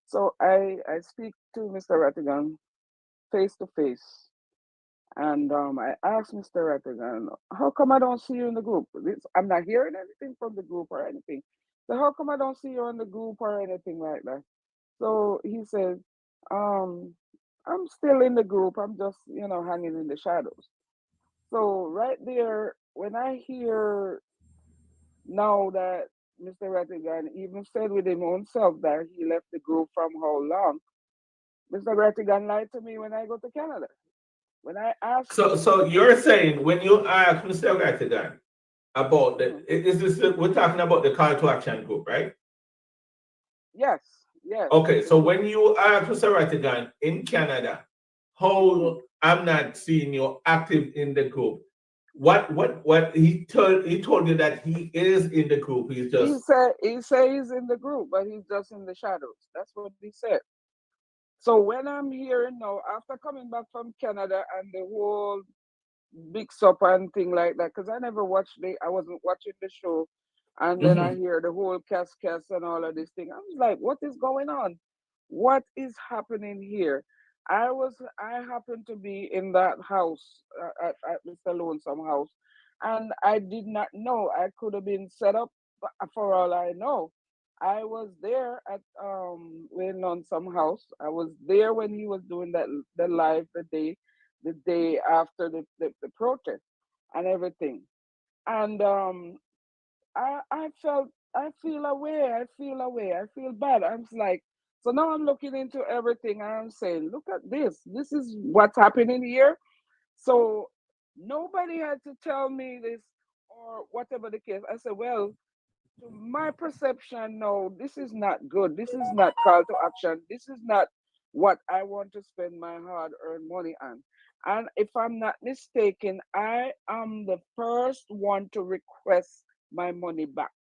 So I speak to Mr. Ratigan face to face. And I asked Mr. Ratigan, how come I don't see you in the group? I'm not hearing anything from the group or anything. So how come I don't see you in the group or anything like that? So he said, I'm still in the group. I'm just, hanging in the shadows. So right there, when I hear now that Mr. Ratigan even said with his own self that he left the group from how long, Mr. Ratigan lied to me when I go to Canada. When I asked
So you're saying when you ask Mr. Ratigan about we're talking about the call to action group, right?
Yes.
Okay, so when you ask Mr. Ratigan in Canada, how I'm not seeing you active in the group. What he told you that he is in the group. He
said he's in the group, but he's just in the shadows. That's what he said. So when I'm hearing now, after coming back from Canada and the whole big supper and thing like that, because I never watched I wasn't watching the show, and then I hear the whole cascade and all of this thing. I was like, what is going on? What is happening here? I happened to be in that house at Mr. Lonesome house, and I did not know. I could have been set up for all I know. I was there at Wayne Lonesome house. I was there when he was doing the live the day after the protest and everything. And I feel away. I feel bad. I'm like, so now I'm looking into everything and I'm saying, look at this. This is what's happening here. So nobody had to tell me this or whatever the case. I said, well, to my perception, no, this is not good. This is not call to action. This is not what I want to spend my hard-earned money on. And if I'm not mistaken, I am the first one to request my money back.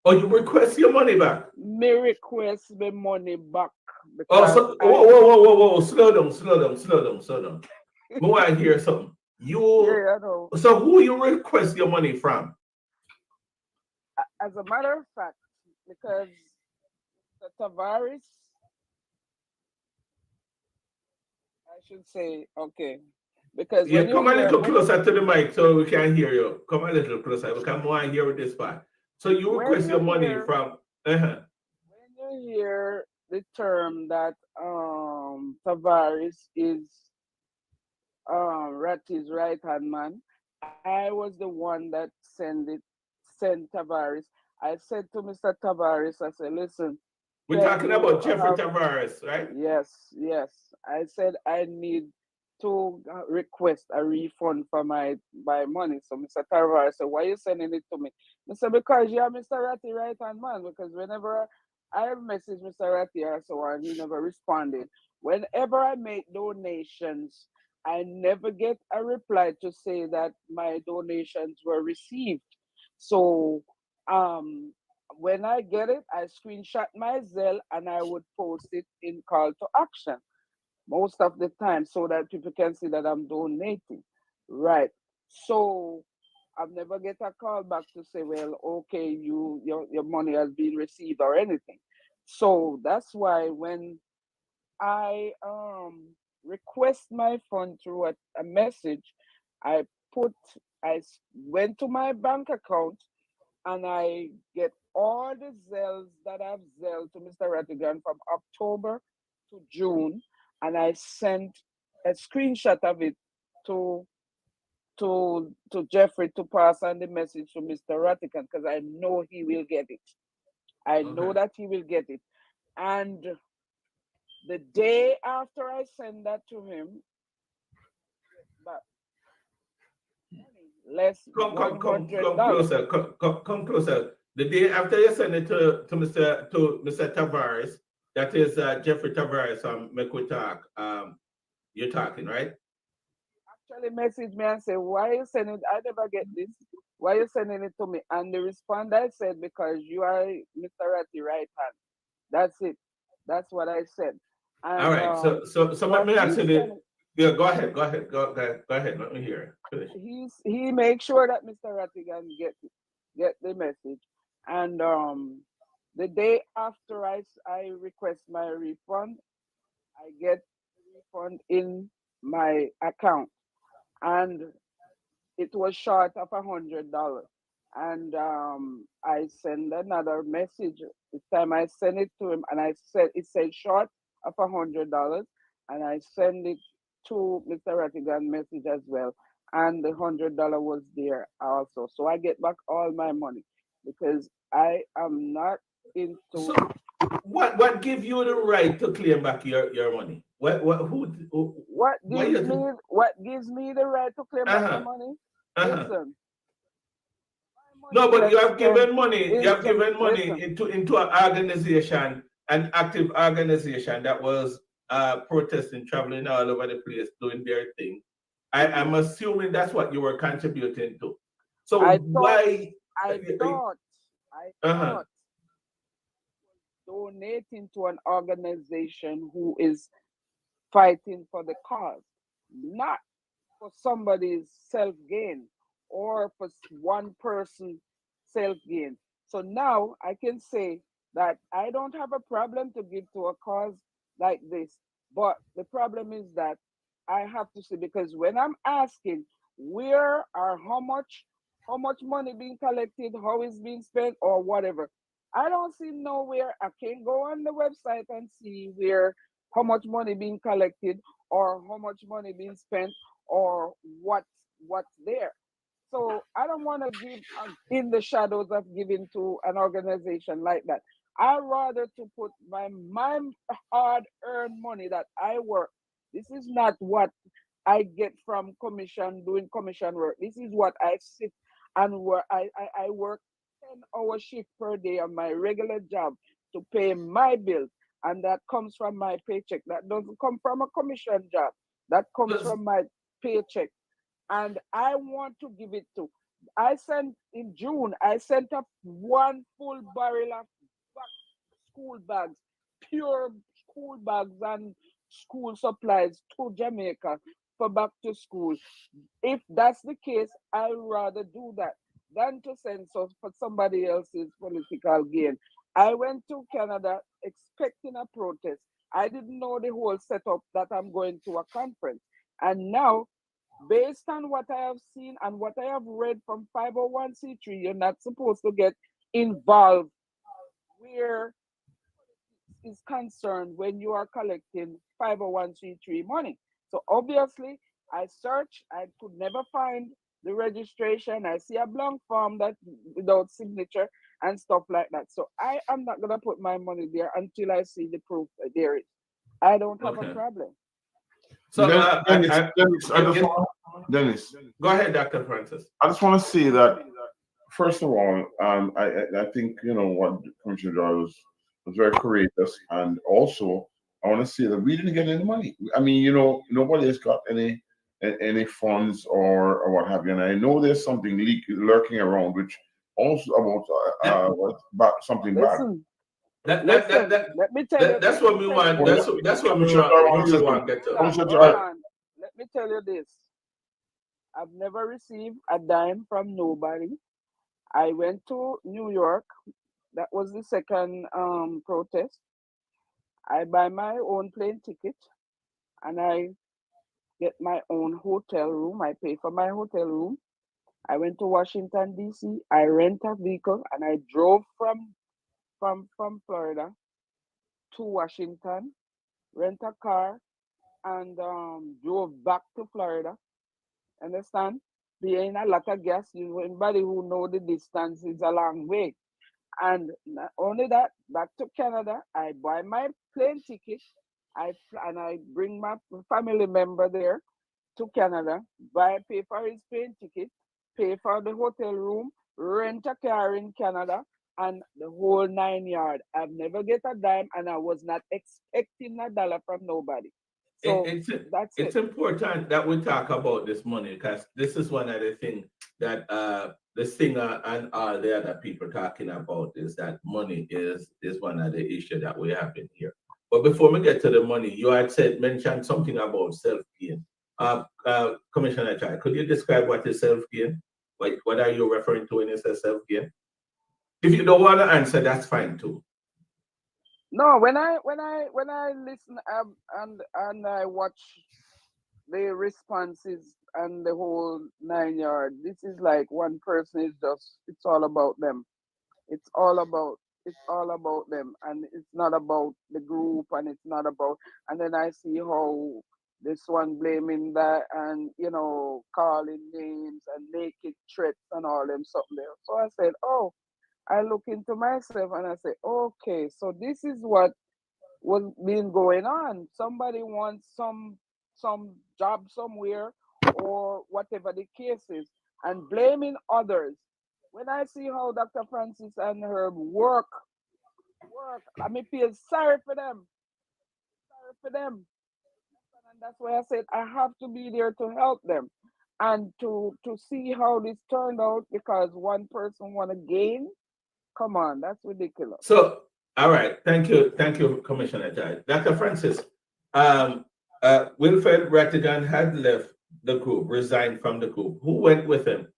Oh, you request your money back?
Me request my money back.
Whoa, slow down. More I hear something.
I know.
So who you request your money from?
As a matter of fact, because the Tavares, I should say, okay. Because
come a little closer to the mic so we can hear you. Come a little closer. We can more hear with this part. So you request your money from. When
you hear the term that Tavares is Ratty's right hand man, I was the one that sent Tavares. I said to Mr. Tavares, I said, listen.
We're talking about Jeffrey Tavares, right?
Yes. I said I need to request a refund for my money. So Mr. Tavares said, why are you sending it to me? I said, because you're Mr. Ratty right hand man. Because whenever I have messaged Mr. Ratia so and he never responded. Whenever I make donations, I never get a reply to say that my donations were received. So when I get it, I screenshot my Zelle and I would post it in call to action most of the time so that people can see that I'm donating. Right. So I've never get a call back to say, well, okay, your money has been received or anything. So that's why when I request my fund through a message, I went to my bank account and I get all the Zells that I've Zelled to Mr. Rattigan from October to June, and I sent a screenshot of it to Jeffrey to pass on the message to Mr. Rattigan because I know he will get it. I know that he will get it. And the day after I send that to him, but less
Come
$100.
closer. Come closer. The day after you send it to Mr. Tavares, that is Jeffrey Tavares from Mekutak. You're talking, right?
Actually message me and say, why are you sending it? I never get this. Why are you sending it to me? And the response I said, because you are Mr. Ratty right hand. That's it. That's what I said. And,
all right. So let me ask you. Yeah, go ahead. Let me hear it. Finish.
He makes sure that Mr. Rattigan get the message. And the day after I request my refund, I get the refund in my account. And it was short of $100. And I send another message. This time I send it to him and it said short of $100. And I send it to Mr. Rattigan message as well. And the $100 was there also. So I get back all my money because I am not into.
So what gives you the right to claim back your money? What
gives me the right to claim back my money? Listen.
No, but you have given money. You have given money into an organization, an active organization that was protesting, traveling all over the place, doing their thing. I'm assuming that's what you were contributing to. So
I thought donating to an organization who is fighting for the cause, not for somebody's self-gain or for one person's self-gain. So now I can say that I don't have a problem to give to a cause like this. But the problem is that I have to say, because when I'm asking where or how much money being collected, how it's being spent or whatever, I don't see nowhere. I can go on the website and see how much money being collected or how much money being spent or what's there. So I don't want to give in the shadows of giving to an organization like that. I rather to put my hard-earned money that I work. This is not what I get from doing commission work. This is what I sit and work. I work 10-hour shift per day on my regular job to pay my bills, and that comes from my paycheck. That doesn't come from a commission job. That comes from my paycheck. And I want to give it to. In June, I sent up one full barrel of school bags, pure school bags and school supplies to Jamaica for back to school. If that's the case, I'd rather do that than to send for somebody else's political gain. I went to Canada expecting a protest. I didn't know the whole setup that I'm going to a conference. And now, based on what I have seen and what I have read from 501c3, you're not supposed to get involved where is concerned when you are collecting 501c3 money. So obviously, I searched, I could never find the registration. I see a blank form that without signature and stuff like that. So I am not gonna put my money there until I see the proof that there is. I don't have a problem.
So
Dennis,
go ahead, Dr. Francis.
I just want to say that first of all, I think what Commissioner Doyle was was very courageous. And also, I want to say that we didn't get any money. I mean, you know, nobody has got any funds or what have you. And I know there's something lurking around, which also about something bad.
Listen, let me tell you.
That's what we want. That's what we want.
Let me tell you this. I've never received a dime from nobody. I went to New York. That was the second protest. I buy my own plane ticket and I get my own hotel room. I pay for my hotel room. I went to Washington, D.C. I rent a vehicle and I drove from Florida to Washington, rent a car, and drove back to Florida. Understand? Being a lot of gas, anybody who know the distance is a long way. And not only that, back to Canada, I buy my plane ticket. I bring my family member there to Canada, pay for his plane ticket, pay for the hotel room, rent a car in Canada, and the whole 9 yards. I've never get a dime, and I was not expecting a dollar from nobody. So
it's important that we talk about this money, because this is one of the things that the singer and all the other people talking about, is that money is one of the issues that we have in here. But before we get to the money, you had mentioned something about self-gain. Commissioner Chai, could you describe what is self-gain? What are you referring to when you say self-gain? If you don't want to answer, that's fine too.
No, when I listen and I watch the responses and the whole 9 yards, this is like one person is just, it's all about them. It's all about them, and it's not about the group, and it's not about, and then I see how this one blaming that, and calling names and making threats and all them something there. So I said, oh, I look into myself and I say, okay, so this is what was been going on. Somebody wants some job somewhere or whatever the case is, and blaming others. When I see how Dr. Francis and her work, I mean, feel sorry for them. And that's why I said I have to be there to help them and to see how this turned out, because one person want to gain. Come on, that's ridiculous.
So, all right, thank you, Commissioner Jai. Dr. Francis, Wilfred Rattigan had left the group, resigned from the group. Who went with him?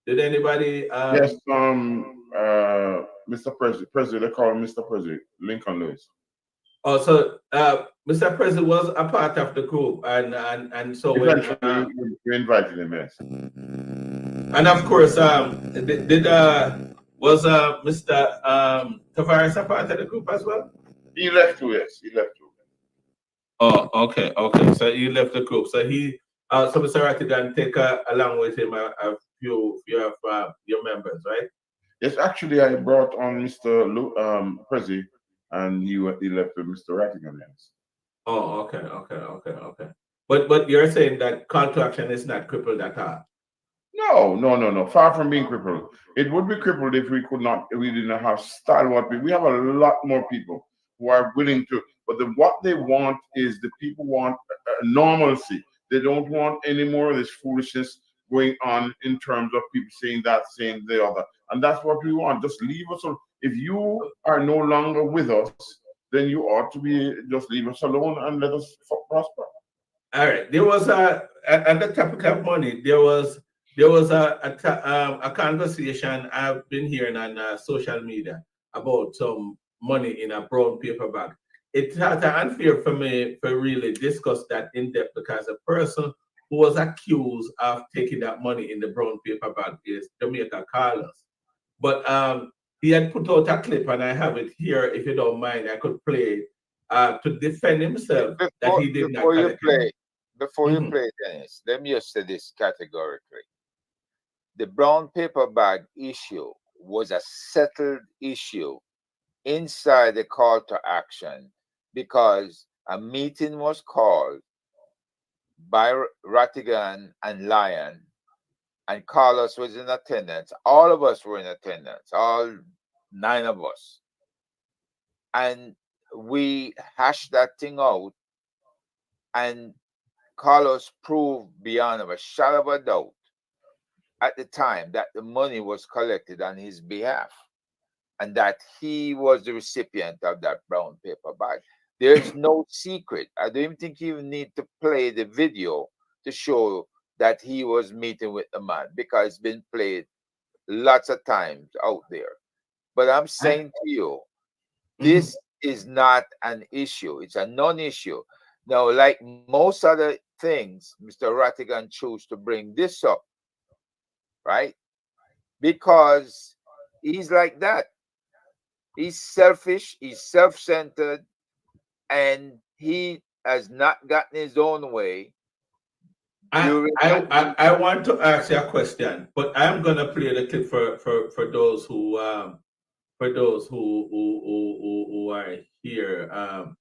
Did anybody?
Yes, Mr. President, they call him Mr. President, Lincoln Lewis.
Oh, so Mr. President was a part of the group, and so
we invited him, yes.
And of course, was Mr. Tavares a part of the group as well?
He left too, yes. He left too.
Oh, okay. So he left the group. So so Mr. Rattigan take along with him a few of your members, right?
Yes, actually, I brought on Mr. Prezi, and he left with Mr. Rattigan, yes.
Oh, okay. But you're saying that call to action is not crippled at all?
No. Far from being crippled. It would be crippled if we didn't have stalwart people. We have a lot more people who are willing to, but what they want is, the people want normalcy. They don't want any more of this foolishness going on in terms of people saying that, saying the other. And that's what we want. Just leave us alone. If you are no longer with us, then you ought to just leave us alone and let us prosper.
All right. There was on the topic of money, there was a conversation I've been hearing on social media about some money in a brown paper bag. It's unfair for me to really discuss that in depth, because a person who was accused of taking that money in the brown paper bag is Jamaica Carlos. But he had put out a clip, and I have it here. If you don't mind, I could play it to defend himself that he did not.
Before you play, Dennis, let me just say this categorically. The brown paper bag issue was a settled issue inside the call to action, because a meeting was called by Rattigan and Lyon, and Carlos was in attendance. All of us were in attendance, all 9 of us. and we hashed that thing out, and Carlos proved beyond a shadow of a doubt at the time that the money was collected on his behalf and that he was the recipient of that brown paper bag. There's no secret. I don't even think you need to play the video to show that he was meeting with the man, because it's been played lots of times out there. But I'm saying to you, this is not an issue. It's a non-issue. Now, like most other things, Mr. Rattigan chose to bring this up, right? Because he's like that. He's selfish, he's self-centered, and he has not gotten his own way.
I want to ask you a question, but I'm gonna play the clip for those who are here. I'm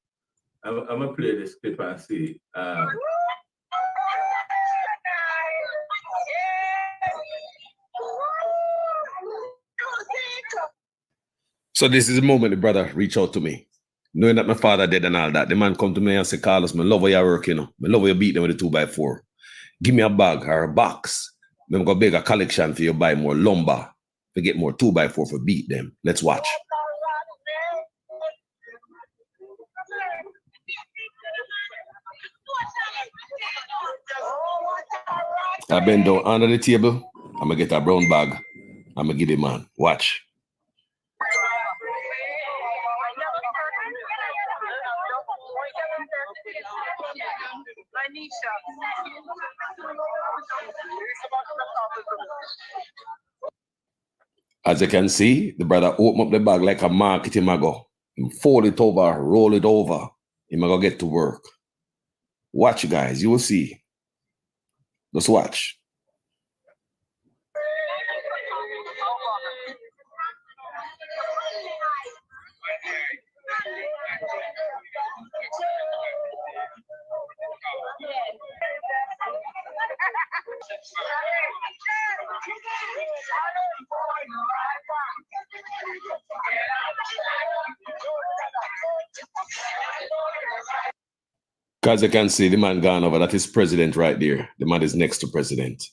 gonna play this clip and see.
So this is the moment the brother reached out to me, knowing that my father dead and all that. The man come to me and say, Carlos, I love how you work, you know. I love how you beat them with the 2x4. Give me a bag or a box. I'm going to beg a collection for you buy more lumber to get more 2x4 for beat them. Let's watch. I bend down under the table. I'm going to get a brown bag. I'm going to give the man. Watch. As you can see, the brother open up the bag like a marketing mago. Fold it over, roll it over. He might go get to work. Watch, guys. You will see. Just watch. As you can see, the man gone over. That is president right there. The man is next to president.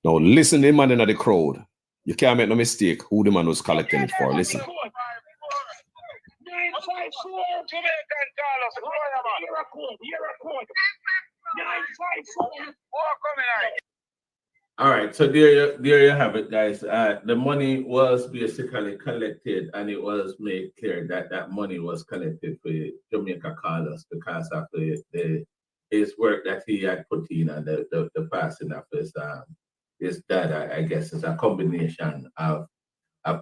Now listen to the man in the crowd. You can't make no mistake who the man was collecting it for. Listen.
All right, so there you have it, guys. The money was basically collected, and it was made clear that that money was collected for Jamaica Carlos because of his work that he had put in and the passing of his dad. I guess is a combination of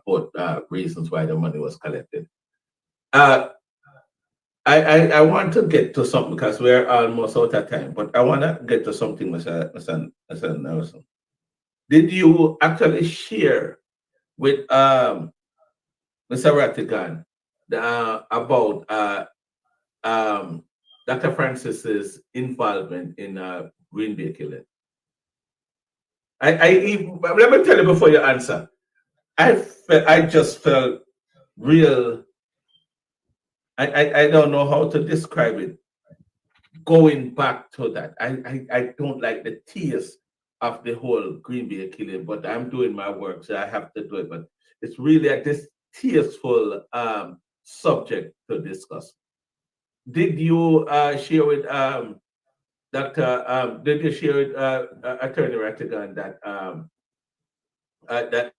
both reasons why the money was collected. I want to get to something because we're almost out of time, but I want to get to something, Mr. Nelson. Did you actually share with Mr. Rattigan about Dr. Francis's involvement in Green Bay killing? Let me tell you before you answer. I just felt real. I don't know how to describe it. Going back to that, I don't like the tears of the whole Green Bay killing, but I'm doing my work, so I have to do it. But it's really a distasteful subject to discuss. Did you share with Did you share with Attorney Rattigan that that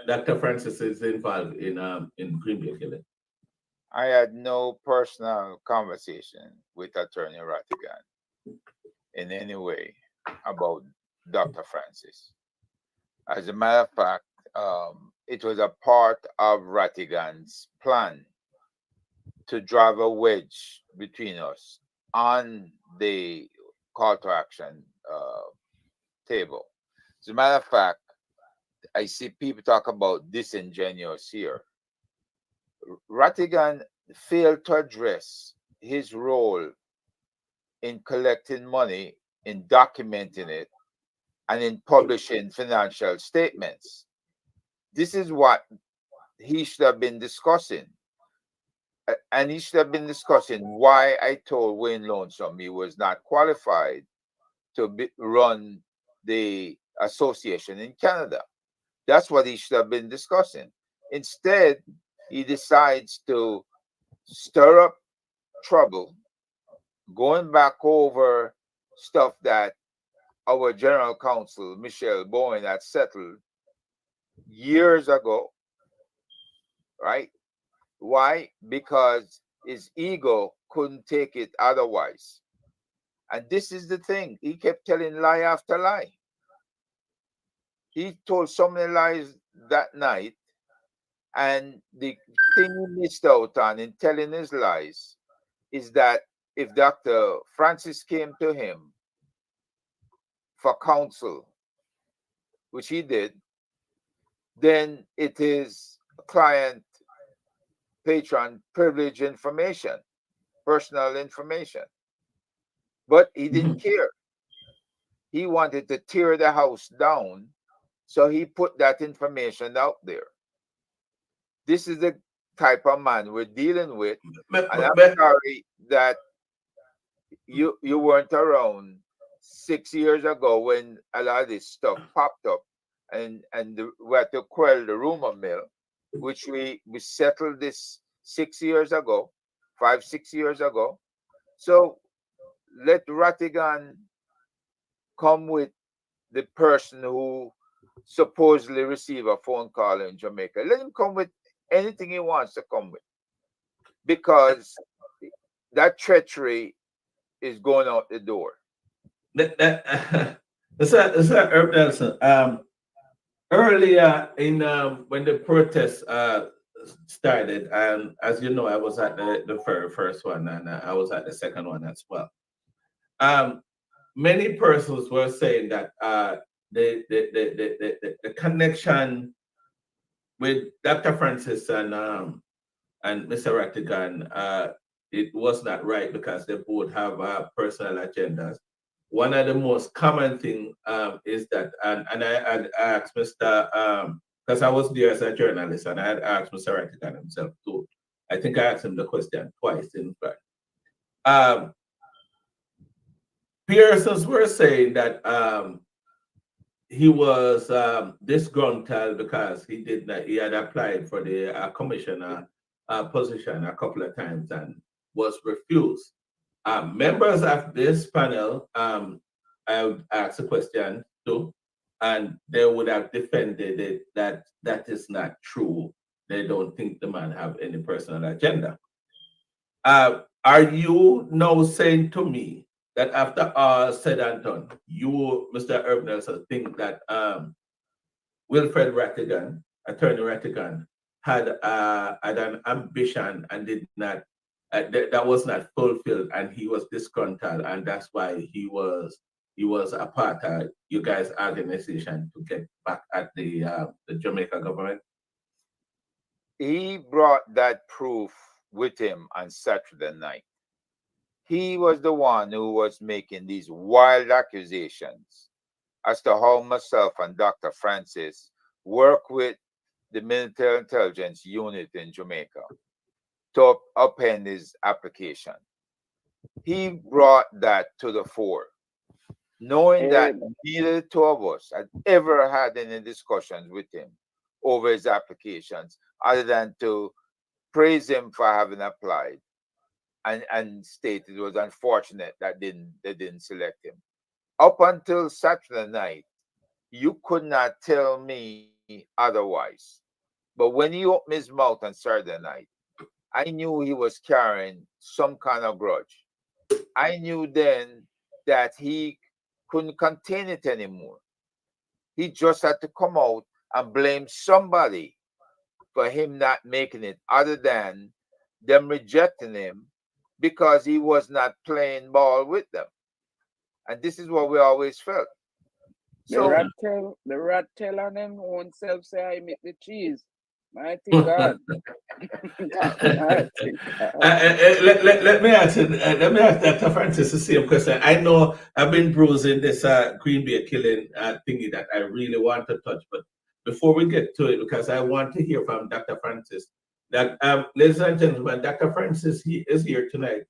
Dr. Francis is involved in Green Bay killing?
I had no personal conversation with Attorney Rattigan in any way about Dr. Francis. As a matter of fact, it was a part of Rattigan's plan to drive a wedge between us on the call to action table. As a matter of fact, I see people talk about disingenuous here. Rattigan failed to address his role in collecting money, in documenting it, and in publishing financial statements. This is what he should have been discussing. and he should have been discussing why I told Wayne Lonesome he was not qualified to run the association in Canada. That's what he should have been discussing. Instead, he decides to stir up trouble, going back over stuff that our general counsel, Michelle Bowen, had settled years ago, right? Why? Because his ego couldn't take it otherwise. And this is the thing. He kept telling lie after lie. He told so many lies that night, and the thing he missed out on in telling his lies is that if Dr. Francis came to him for counsel, which he did, then it is client patron privilege information, personal information. But he didn't care. He wanted to tear the house down, so he put that information out there. This is the type of man we're dealing with. And I'm sorry that you weren't around 6 years ago when a lot of this stuff popped up, and we had to quell the rumor mill, which we settled this 6 years ago, 5, 6 years ago. So let Rattigan come with the person who supposedly received a phone call in Jamaica. Let him come with anything he wants to come with, because that treachery is going out the door.
It's Herb Nelson. Earlier in when the protests started, and as you know, I was at the very first one, and I was at the second one as well. Many persons were saying that the connection with Dr. Francis and Mr. Rattigan, it was not right because they both have personal agendas. One of the most common thing is that, and I had asked Mr. Because I was there as a journalist, and I had asked Mr. Rattigan himself too. I think I asked him the question twice, in fact. Pearsons were saying that he was disgruntled because he had applied for the commissioner position a couple of times and was refused. Members of this panel, I asked a question too, and they would have defended it that is not true. They don't think the man have any personal agenda. Are you now saying to me that after all said and done, you, Mr. Herb Nelson, think that Wilfred Rattigan, Attorney Rattigan, had an ambition and did not, that was not fulfilled, and he was disgruntled, and that's why he was a part of you guys' organization to get back at the Jamaica government?
He brought that proof with him on Saturday night. He was the one who was making these wild accusations as to how myself and Dr. Francis work with the military intelligence unit in Jamaica to upend his application. He brought that to the fore, knowing that neither two of us had ever had any discussions with him over his applications, other than to praise him for having applied and state it was unfortunate that they didn't select him. Up until Saturday night, you could not tell me otherwise. But when he opened his mouth on Saturday night, I knew he was carrying some kind of grudge. I knew then that he couldn't contain it anymore. He just had to come out and blame somebody for him not making it, other than them rejecting him because he was not playing ball with them. And this is what we always felt.
So the rat tail on him own self say I make the cheese. Mighty God.
Let me ask Dr. Francis the same question. I know I've been bruising this Green Bay killing thingy that I really want to touch, but before we get to it, because I want to hear from Dr. Francis That, ladies and gentlemen, Dr. Francis, he is here tonight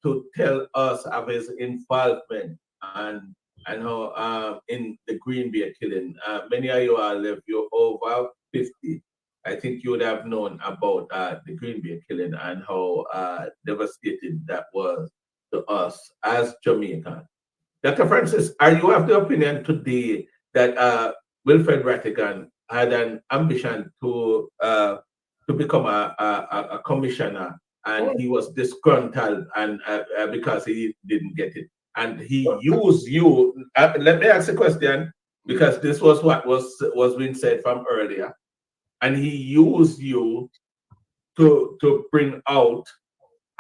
to tell us of his involvement and how in the Green Bay killing. Many of you all, if you're over 50, I think you would have known about the Green Bay killing and how devastating that was to us as Jamaicans. Dr. Francis, are you of the opinion today that Wilfred Rattigan had an ambition to become a commissioner, and he was disgruntled and because he didn't get it, and he used you? Let me ask a question, because this was what was being said from earlier, and he used you to bring out.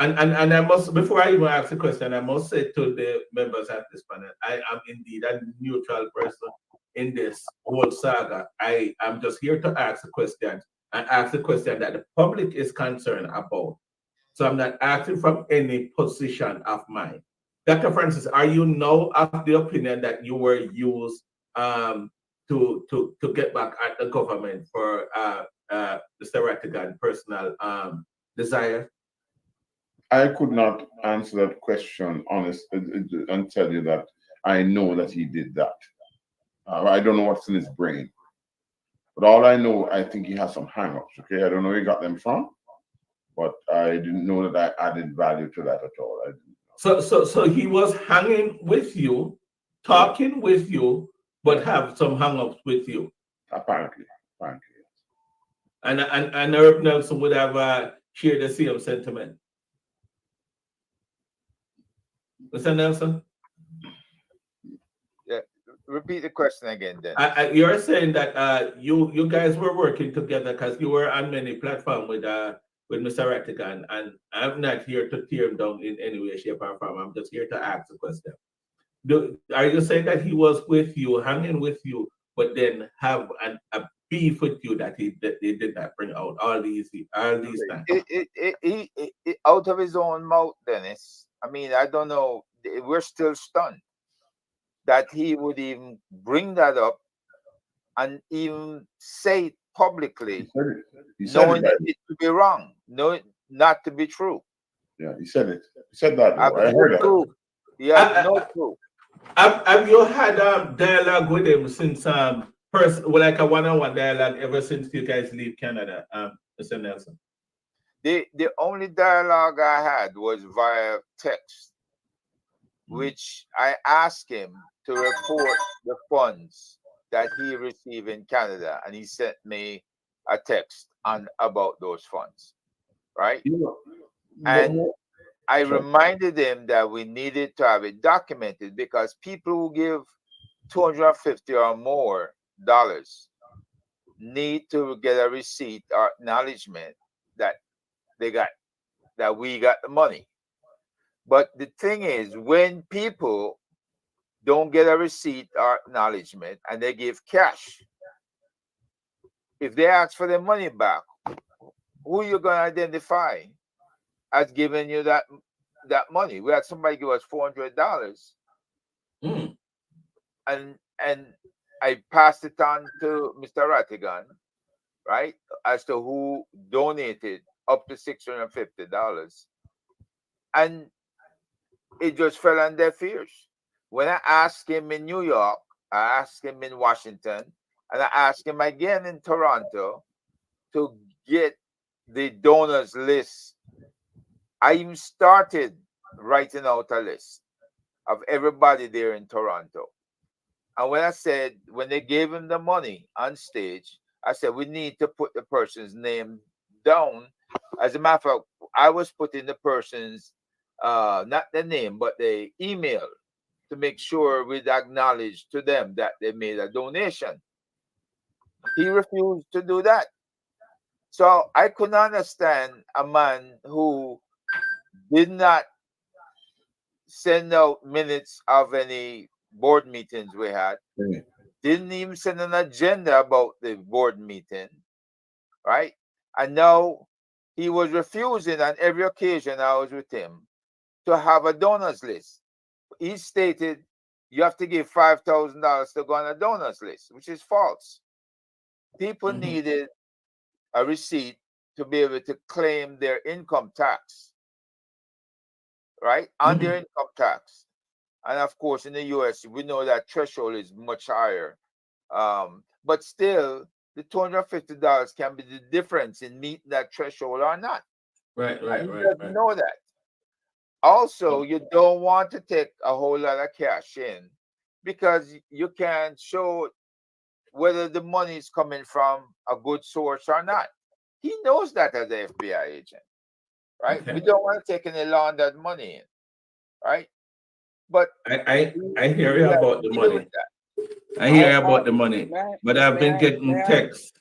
And I must, before I even ask the question, I must say to the members at this panel, I am indeed a neutral person in this whole saga. I am just here to ask a question, and ask the question that the public is concerned about. So I'm not acting from any position of mine. Dr. Francis, are you now of the opinion that you were used to get back at the government for Mr. Rattigan's personal desire?
I could not answer that question honestly and tell you that I know that he did that. I don't know what's in his brain. But all I know, I think he has some hang-ups, okay? I don't know where he got them from, but I didn't know that I added value to that at all.
So he was hanging with you, talking with you, but have some hang-ups with you.
Apparently.
And Herb Nelson would have shared the same sentiment. Mr. Nelson?
Yeah, repeat the question again then.
You're saying that you guys were working together because you were on many platforms with Mr. Rattigan, and I'm not here to tear him down in any way, shape, or form. I'm just here to ask a question. Are you saying that he was with you, hanging with you, but then have a beef with you that they did not bring out all these times?
It out of his own mouth, Dennis. I mean, I don't know. We're still stunned that he would even bring that up and even say it publicly, knowing it to be wrong, knowing not to be true.
Yeah, he said it. He said that. I heard that.
Yeah, no proof.
Have you had dialogue with him since like a one-on-one dialogue ever since you guys leave Canada, Mr. Nelson?
The only dialogue I had was via text, which I asked him to report the funds that he received in Canada, and he sent me a text about those funds, right? And I reminded him that we needed to have it documented, because people who give $250 or more need to get a receipt or acknowledgement that we got the money. But the thing is, when people don't get a receipt or acknowledgement and they give cash, if they ask for their money back, who are you going to identify as giving you that money? We had somebody give us $400, and I passed it on to Mr. Rattigan, right, as to who donated up to $650, and it just fell on deaf ears. When I asked him in New York, I asked him in Washington, and I asked him again in Toronto to get the donors list. I even started writing out a list of everybody there in Toronto. And when they gave him the money on stage, I said, we need to put the person's name down. As a matter of fact, I was putting the person's, not the name, but the email, to make sure we'd acknowledge to them that they made a donation. He refused to do that. So I couldn't understand a man who did not send out minutes of any board meetings we had, didn't even send an agenda about the board meeting, right? And now he was refusing on every occasion I was with him to have a donors list. He stated you have to give $5,000 to go on a donors list, which is false. People needed a receipt to be able to claim their income tax, right? On their income tax. And of course, in the US, we know that threshold is much higher. But still, the $250 can be the difference in meeting that threshold or not.
Right.
You know that. Also, you don't want to take a whole lot of cash in because you can't show whether the money is coming from a good source or not. He knows that as an FBI agent, right?
Okay.
We don't want to take any laundered money in, right? But
I hear you about the money. I hear you about the money, but I've been getting texts.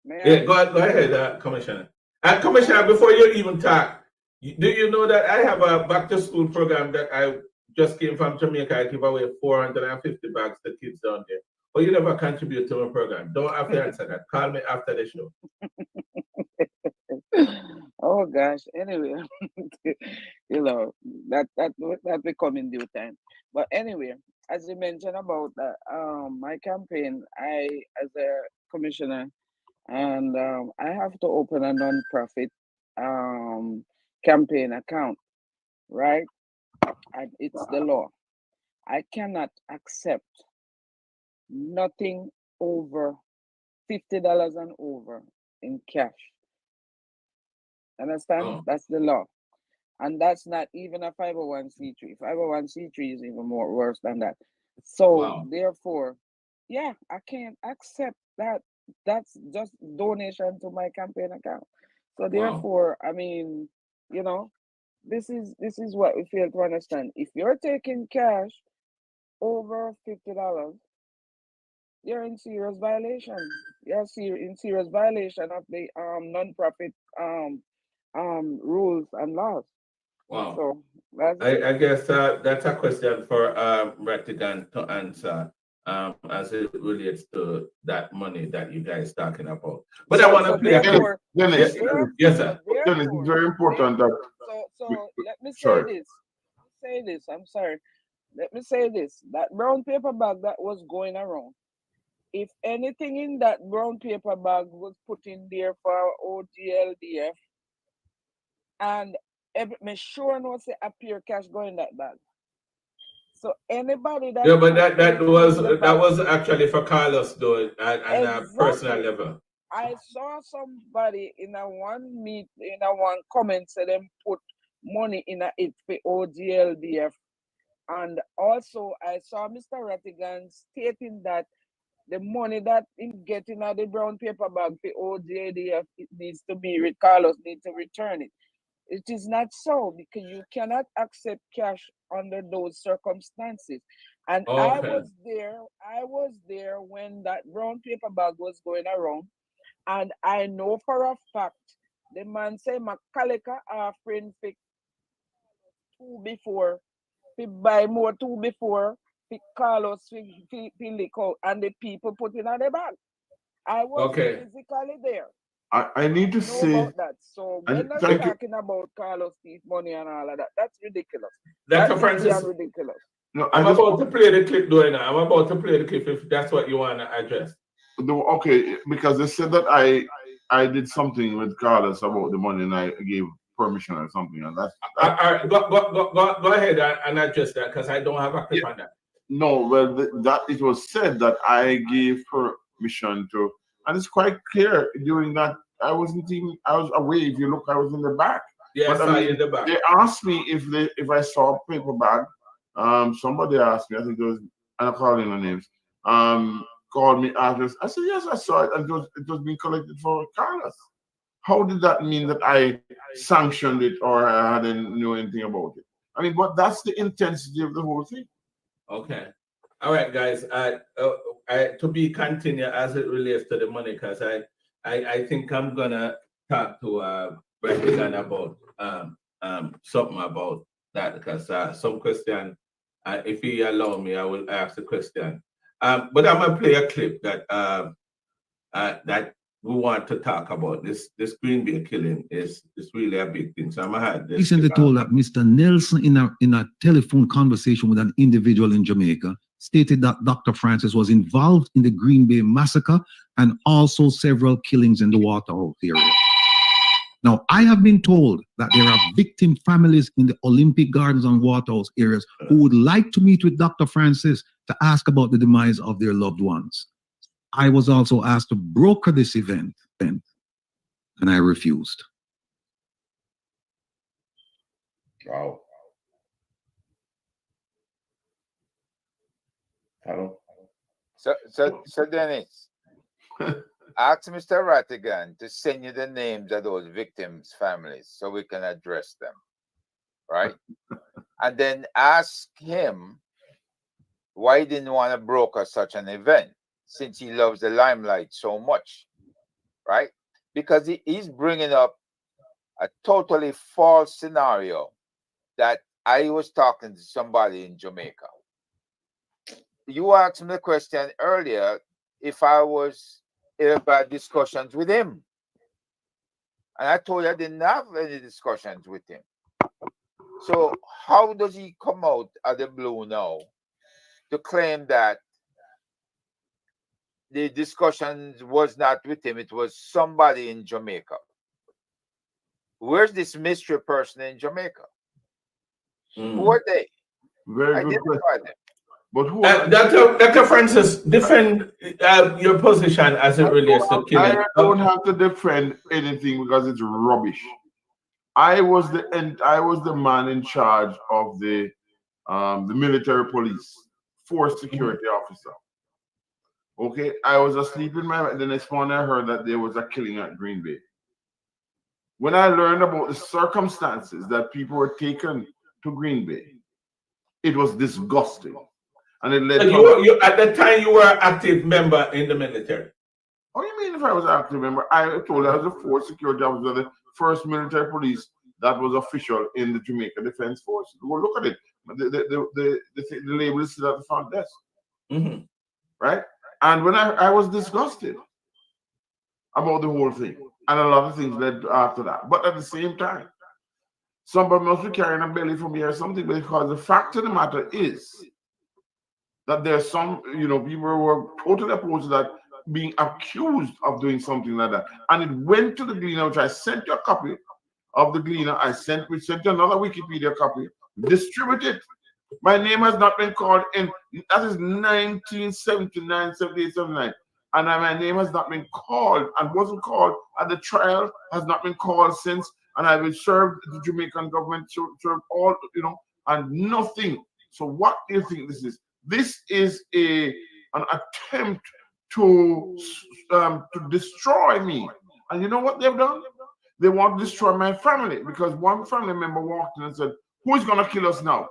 Yeah, go ahead, Commissioner. And Commissioner, before you even talk, do you know that I have a back to school program that I just came from Jamaica? I give away 450 bags to kids down there. But you never contribute to my program. Don't have to answer that. Call me after the show.
Oh gosh. Anyway, you know that will come in due time. But anyway, as you mentioned about my campaign, I as a commissioner, and I have to open a non-profit campaign account, right? And it's the law. I cannot accept nothing over $50 and over in cash. Understand?
Oh.
That's the law. And that's not even a 501c3. 501c3 is even more worse than that. So therefore, yeah, I can't accept that. That's just donation to my campaign account. So therefore, I mean, you know, this is what we fail to understand. If you're taking cash over $50, you're in serious violation. You're in serious violation of the non-profit rules and laws.
Wow.
So that's
I guess that's a question for Rattigan to answer as it relates to that money that you guys talking about. But I want to play
Dennis,
yes, sir.
Dennis, it's very important that.
So let me say this. I'm sorry. Let me say this. That brown paper bag that was going around, if anything in that brown paper bag was put in there for OGLDF, and me sure no say a pure cash going in that bag. So anybody that
but that was actually for Carlos though at a personal level.
I saw somebody in a one comment say them put money in it for OGLDF. And also I saw Mr. Rattigan stating that the money that is getting out the brown paper bag for OGLDF, it needs to be Carlos needs to return it. It is not so, because you cannot accept cash under those circumstances. And I was there when that brown paper bag was going around. And I know for a fact, the man say Macaleka offering for two before, to buy more two before, to Carlos to lick out, and the people put in on the bag. I was physically there.
I need to say
about that. So when they're talking about Carlos thief money and all of that, that's ridiculous.
Dr. Francis,
ridiculous.
No,
I'm about to play the clip though now. I'm about to play the clip if that's what you want to address.
Okay, because they said that I did something with Carlos about the money and I gave permission or something, and that's
go ahead and address that, because I don't have a clip on that.
No, well, that it was said that I gave permission to, and it's quite clear during that I was away. If you look, I was in the back.
Yes,
I mean,
in the back.
They asked me if I saw a paper bag. Somebody asked me, I think it was, I'm not calling the names. Called me after. I said yes, I saw it, and it was being collected for Carlos. How did that mean that I sanctioned it or I didn't know anything about it? I mean, but that's the intensity of the whole thing. Okay.
All right, guys. To be continued as it relates to the money, because I think I'm gonna talk to Rattigan about something about that, because some question, if he allow me, I will ask the question. But I'm gonna play a clip that that we want to talk about. This Green Bay killing is really a big thing. So I'm gonna have this.
Recently told that Mr. Nelson in a telephone conversation with an individual in Jamaica stated that Dr. Francis was involved in the Green Bay massacre and also several killings in the Waterhouse area. Now, I have been told that there are victim families in the Olympic Gardens and Waterhouse areas who would like to meet with Dr. Francis to ask about the demise of their loved ones. I was also asked to broker this event, and I refused.
Wow. Hello.
So Dennis, ask Mr. Rattigan to send you the names of those victims' families so we can address them, right? And then ask him why he didn't want to broker such an event since he loves the limelight so much, right? Because he's bringing up a totally false scenario that I was talking to somebody in Jamaica. You asked me the question earlier if I was about discussions with him. And I told you I didn't have any discussions with him. So how does he come out of the blue now to claim that the discussions was not with him, it was somebody in Jamaica? Where's this mystery person in Jamaica? Who are they?
Very good question. But who
Dr. Francis, defend your position as it relates to killing.
I don't have to defend anything because it's rubbish. I was the man in charge of the military police, force security officer. Okay, I was asleep in my bed. The next morning I heard that there was a killing at Green Bay. When I learned about the circumstances that people were taken to Green Bay, it was disgusting. And it led
you at the time you were an active member in the military.
What do you mean if I was an active member? I told you I was a force security officer, the first military police that was official in the Jamaica Defense Force. Go look at it. The label is still at the front desk. Right? And when I was disgusted about the whole thing. And a lot of things led after that. But at the same time, somebody must be carrying a belly for me or something, because the fact of the matter is that there's some, people who were totally opposed to that being accused of doing something like that. And it went to the Gleaner, which I sent you a copy of the Gleaner. We sent you another Wikipedia copy. Distribute it. My name has not been called in, that is 1979, 78, 79. And my name has not been called and wasn't called at the trial, has not been called since. And I will serve the Jamaican government, serve all, and nothing. So what do you think this is? This is an attempt to destroy me. And you know what they've done? They want to destroy my family, because one family member walked in and said, "Who is going to kill us now?"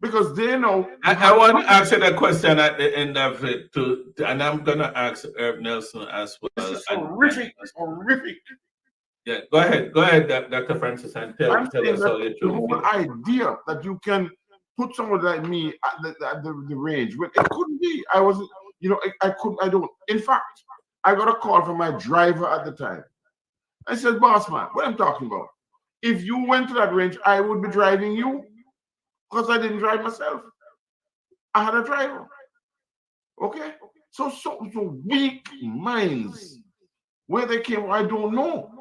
Because they know.
I want to ask you that question at the end of it, and I'm going to ask Herb Nelson as well.
This is horrific. It's horrific.
Yeah, go ahead, Dr. Francis, and tell us all the truth.
The whole idea that you can put somebody like me at the range, but it couldn't be. I wasn't, I don't. In fact, I got a call from my driver at the time. I said, "Boss man, what I'm talking about? If you went to that range, I would be driving you, because I didn't drive myself. I had a driver." Okay, so weak minds, where they came, I don't know.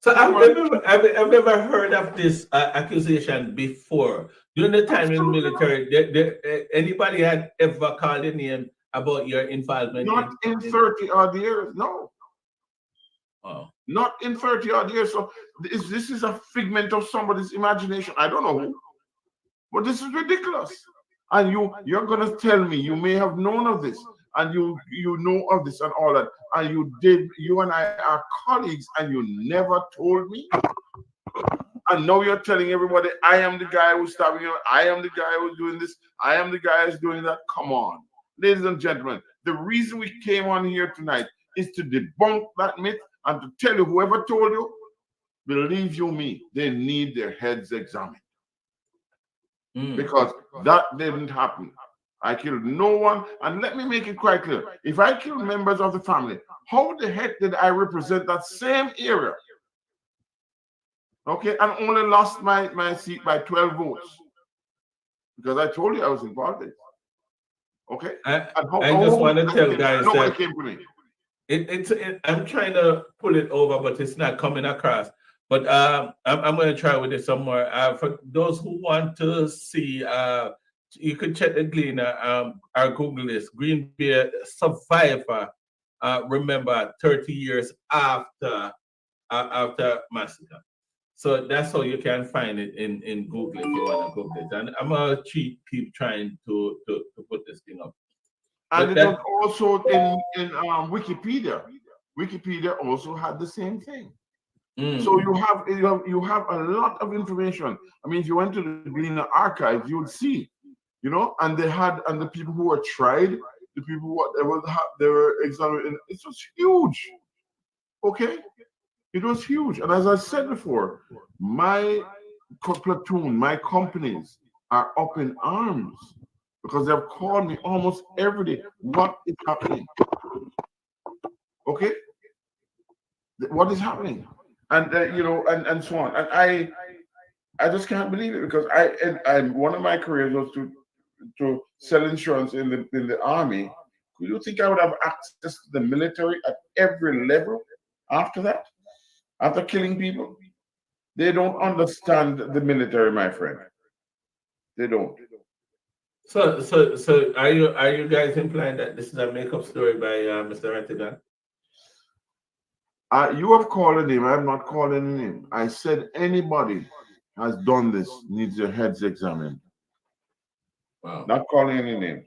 So I've never heard of this accusation before. During the time in the military, anybody had ever called your name about your involvement?
Not in 30 odd years, no.
Oh.
Not in 30 odd years. So this is a figment of somebody's imagination. I don't know who, but this is ridiculous. And you're gonna tell me you may have known of this, and you know of this and all that, and you and I are colleagues, and you never told me. And now you're telling everybody I am the guy who's stabbing you, I am the guy who's doing this, I am the guy who's doing that. Come on, ladies and gentlemen, the reason we came on here tonight is to debunk that myth and to tell you, whoever told you, believe you me, they need their heads examined. Because that didn't happen. I killed no one. And let me make it quite clear. If I killed members of the family, how the heck did I represent that same area? Okay, and only lost my seat by 12 votes. Because I told you I was involved in it. Okay?
I just want to tell guys
nobody
that
came to me.
I'm trying to pull it over, but it's not coming across. But I'm going to try with it some more. For those who want to see, you could check the Gleaner or Google this Green Bay survivor. Remember, 30 years after massacre. So that's how you can find it in Google if you want to Google it. And I'm gonna keep trying to put this thing up.
And it was also in Wikipedia. Wikipedia also had the same thing. So you have a lot of information. I mean, if you went to the Gleaner archive, you would see, and the people who were tried, the people they were examined. It was huge. Okay, it was huge. And as I said before, my platoon, my companies are up in arms because they've called me almost every day. What is happening? Okay, what is happening? And and so on. And I just can't believe it because I one of my careers was to sell insurance in the army. Do you think I would have access to the military at every level after that? After killing people? They don't understand the military, my friend. They don't.
So are you guys implying that this is a make-up story by Mr. Rattigan?
You have called a name. I'm not calling a name. I said anybody has done this needs their heads examined.
Wow.
Not calling any names.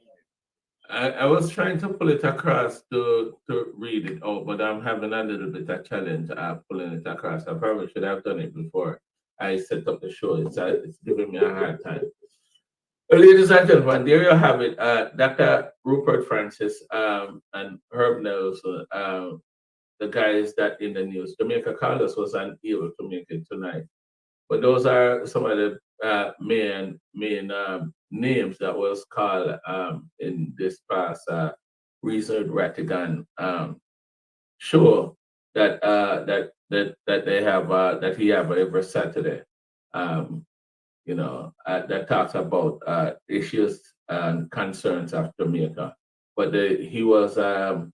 I was trying to pull it across to read it out, but I'm having a little bit of challenge pulling it across. I probably should have done it before I set up the show. It's giving me a hard time. Ladies and gentlemen, there you have it. Dr. Rupert Francis and Herb Nelson, the guys that in the news. Jamaica Carlos was unable to make it tonight. But those are some of the main names that was called in this past Reason Rattigan show that they have that he have every Saturday. That talks about issues and concerns of Jamaica. But he was a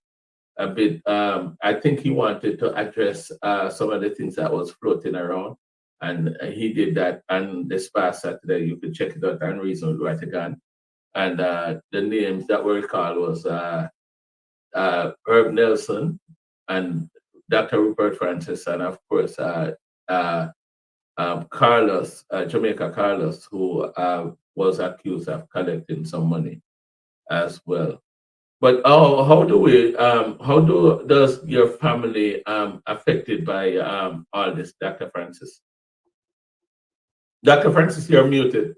bit. I think he wanted to address some of the things that was floating around. And he did that on this past Saturday. You can check it out on Reason Rattigan. And the names that were called was Herb Nelson and Dr. Rupert Francis, and of course Carlos, Jamaica Carlos, who was accused of collecting some money as well. But how does your family affected by all this, Dr. Francis? Dr. Francis, you're muted.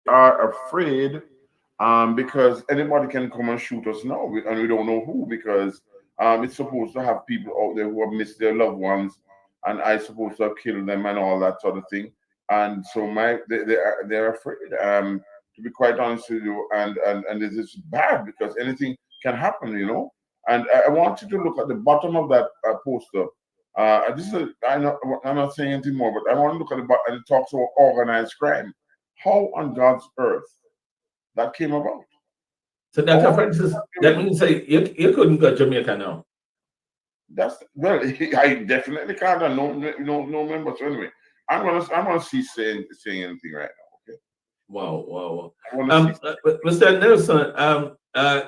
Are afraid because anybody can come and shoot us now, and we don't know who, because it's supposed to have people out there who have missed their loved ones, and I supposed to have killed them and all that sort of thing. And so they're afraid. To be quite honest with you, and this is bad because anything can happen, And I want you to look at the bottom of that poster. I'm not saying anything more, but I want to look at the bottom, and it talks about organized crime. How on God's earth that came about?
So, Dr. Francis, that means you couldn't go to Jamaica now.
I definitely can't. No members. So anyway, I'm gonna cease saying anything right now. Okay.
Wow. Mr. Nelson,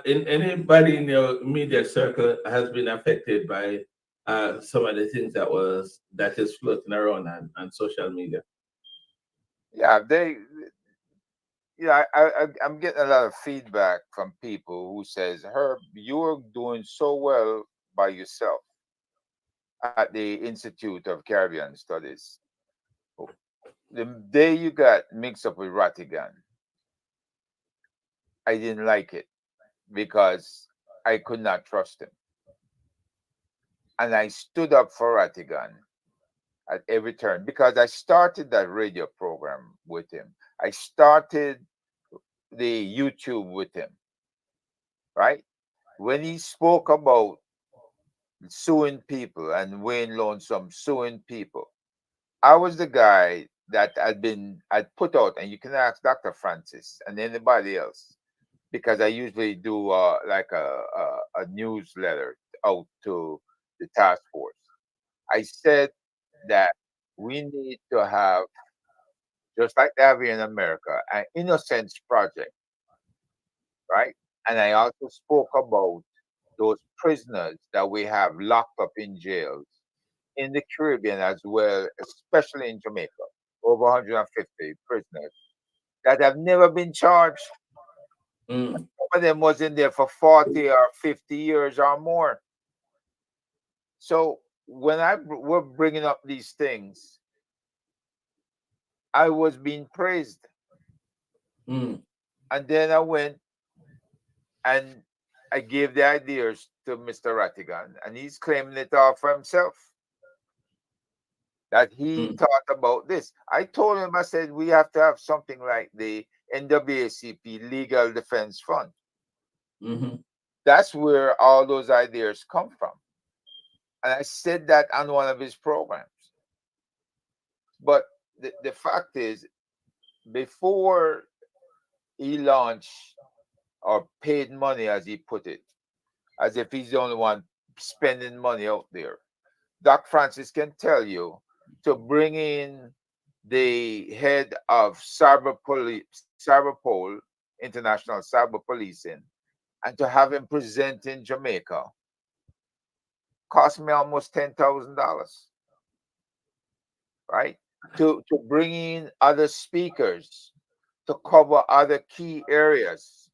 anybody in your immediate circle has been affected by some of the things that is floating around on social media?
Yeah, I'm getting a lot of feedback from people who says, Herb, you're doing so well by yourself at the Institute of Caribbean Studies. The day you got mixed up with Rattigan, I didn't like it because I could not trust him. And I stood up for Rattigan at every turn because I started that radio program with him. I started the YouTube with him, right? When he spoke about suing people and Wayne Lonesome suing people, I was the guy that I'd put out, and you can ask Dr. Francis and anybody else, because I usually do like a newsletter out to the task force. I said that we need to have, just like they have here in America, an innocence project, right? And I also spoke about those prisoners that we have locked up in jails in the Caribbean as well, especially in Jamaica, over 150 prisoners that have never been charged. Some of them was in there for 40 or 50 years or more. So when we're bringing up these things, I was being praised. And then I went and I gave the ideas to Mr. Rattigan, and he's claiming it all for himself. That he thought about this. I told him, I said, we have to have something like the NAACP Legal Defense Fund. That's where all those ideas come from. And I said that on one of his programs. But the fact is, before he launched or paid money, as he put it, as if he's the only one spending money out there, Doc Francis can tell you to bring in the head of Cyberpol, International Cyber Policing, and to have him present in Jamaica cost me almost $10,000, right? To bring in other speakers to cover other key areas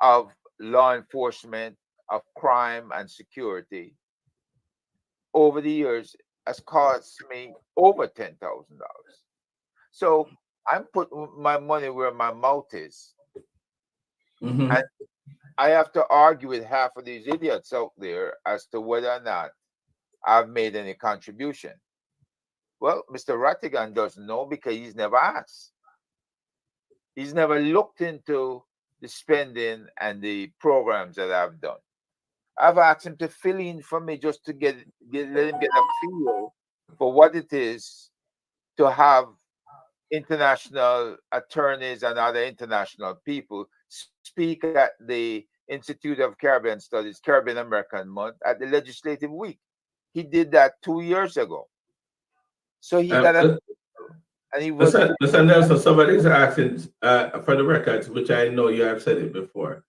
of law enforcement, of crime and security over the years has cost me over $10,000. So I'm putting my money where my mouth is. And I have to argue with half of these idiots out there as to whether or not I've made any contribution. Well, Mr. Rattigan doesn't know because he's never asked. He's never looked into the spending and the programs that I've done. I've asked him to fill in for me just to let him get a feel for what it is to have international attorneys and other international people speak at the Institute of Caribbean Studies, Caribbean American Month, at the Legislative Week. He did that 2 years ago. So he got a... And he was...
Listen, Nelson, somebody's asking for the records, which I know you have said it before.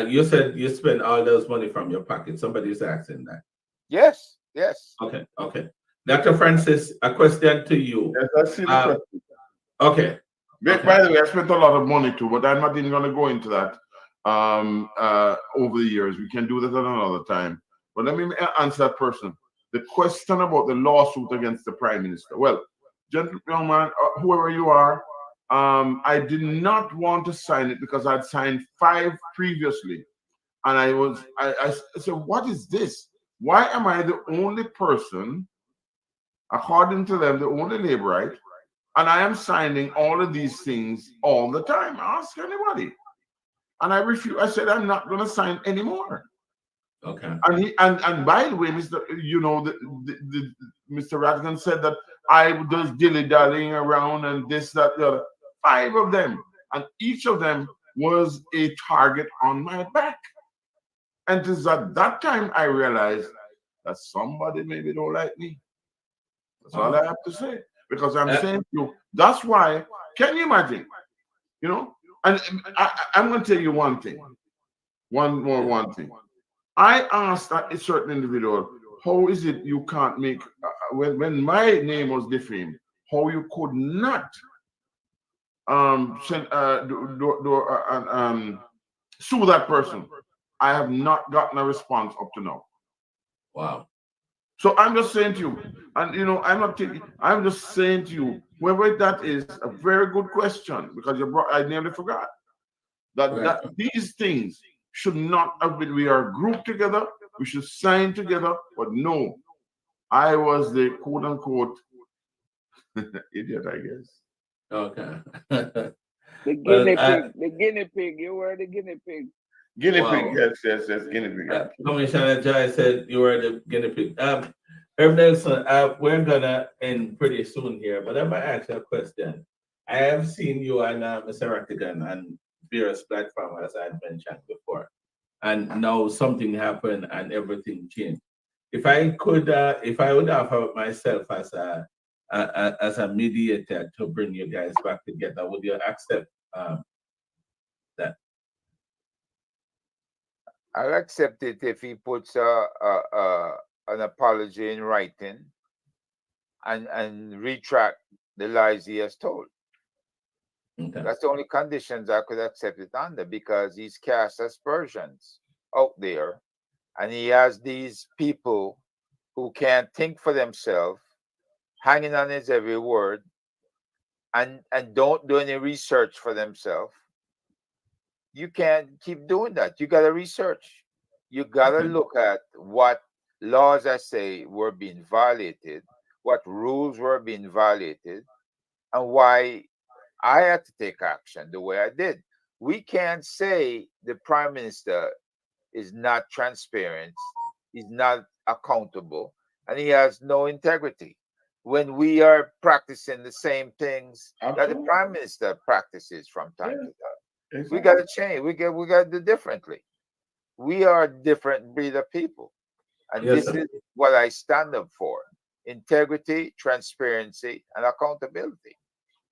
You said you spend all those money from your pocket. Somebody's asking that.
Yes, yes.
Okay, okay. Dr. Francis, a question to you.
Yes, I see the question.
Okay.
By the way, I spent a lot of money too, but I'm not even going to go into that over the years. We can do that at another time. But let me answer that person. The question about the lawsuit against the Prime Minister. Well, gentleman, whoever you are, I did not want to sign it because I'd signed 5 previously. And I said, what is this? Why am I the only person, according to them, the only laborite, and I am signing all of these things all the time? Ask anybody. And I refused. I said, I'm not going to sign anymore.
Okay.
And by the way, Mr. Rattigan said that I was dilly-dallying around and this, that, the other. 5 of them. And each of them was a target on my back. And it is at that time I realized that somebody maybe don't like me. That's all I have to say. Because I'm saying to you, that's why, can you imagine? You know? And I'm going to tell you one thing. One thing. I asked a certain individual, how is it you can't make, when my name was defamed, how you could not sue that person? I have not gotten a response up to now.
Wow.
So I'm just saying to you, and you know, I'm just saying to you, whoever that is, a very good question, because I nearly forgot that these things should not have been, we are grouped together, we should sign together, but no, I was the quote unquote idiot, I guess.
Okay.
The guinea pig, you were the guinea pig.
Guinea pig, yes, guinea pig.
Commissioner Jai said you were the guinea pig. Herb Nelson, we're gonna end pretty soon here, but I might ask you a question. I have seen you and Mr. Rattigan on various platforms, as I had mentioned before. And now something happened and everything changed. If I would offer myself as a mediator to bring you guys back together, would you accept that?
I'll accept it if he puts an apology in writing and retract the lies he has told.
Okay.
That's the only conditions I could accept it under, because he's cast aspersions out there, and he has these people who can't think for themselves, hanging on his every word, and don't do any research for themselves. You can't keep doing that. You got to research. You got to look at what laws I say were being violated, what rules were being violated, and why I had to take action the way I did. We can't say the Prime Minister is not transparent, he's not accountable, and he has no integrity when we are practicing the same things that the Prime Minister practices from time to time.
Exactly.
We got to change. We got to do differently. We are a different breed of people. And
Yes,
this
sir.
is what I stand up for: integrity, transparency, and accountability.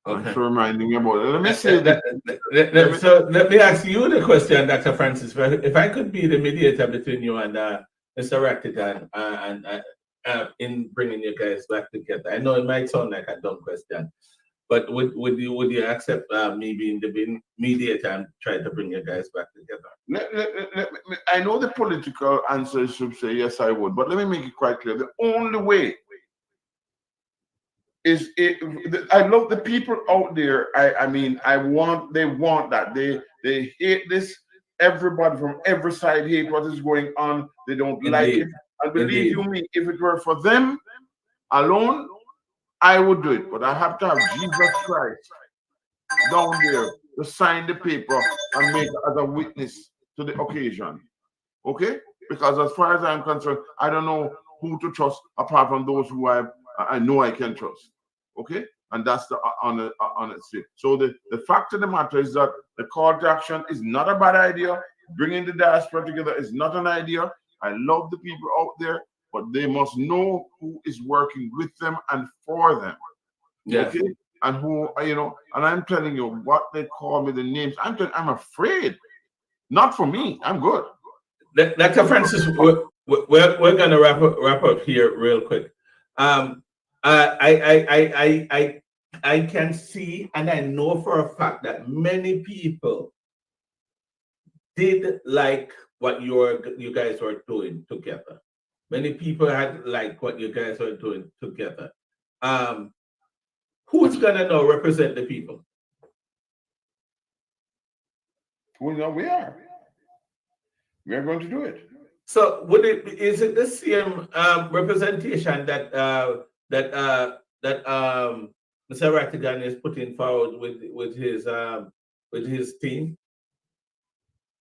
Thanks for reminding me about it. Let me say that.
So let me ask you the question, Dr. Francis. If I could be the mediator between you and Mr. Rattigan in bringing you guys back together, I know it might sound like a dumb question, but would you accept me being the mediator and try to bring you guys back together?
I know the political answer should say yes, I would, but let me make it quite clear. The only way is I love the people out there. They want that. They hate this. Everybody from every side hate what is going on. They don't like it. And believe you me, if it were for them alone, I would do it. But I have to have Jesus Christ down there to sign the paper and make as a witness to the occasion. Okay? Because as far as I'm concerned, I don't know who to trust apart from those who I know I can trust. Okay? And that's the honesty. So the fact of the matter is that the call to action is not a bad idea. Bringing the diaspora together is not an idea. I love the people out there, but they must know who is working with them and for them.
Yes.
Okay? And who, and I'm telling you what they call me, the names. I'm afraid. Not for me. I'm good.
Dr. Francis, we're gonna wrap up here real quick. I can see and I know for a fact that many people did like what you guys were doing together. Many people had liked what you guys were doing together. Who's gonna now represent the people?
Well, we are. We are going to do it.
So is it the same representation that Mr. Rattigan is putting forward with his team?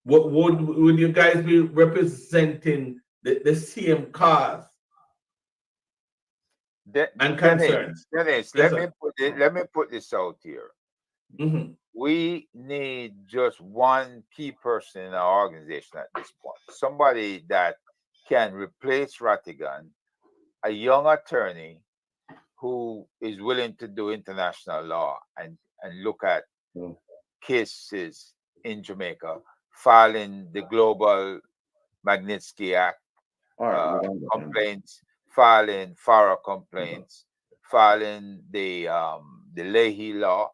What would you guys be representing the same cause and concerns?
Dennis,
Yes,
let me put this out here.
Mm-hmm.
We need just one key person in our organization at this point. Somebody that can replace Rattigan, a young attorney who is willing to do international law and look at cases in Jamaica, filing the Global Magnitsky Act complaints, filing FARA complaints, filing the Leahy law.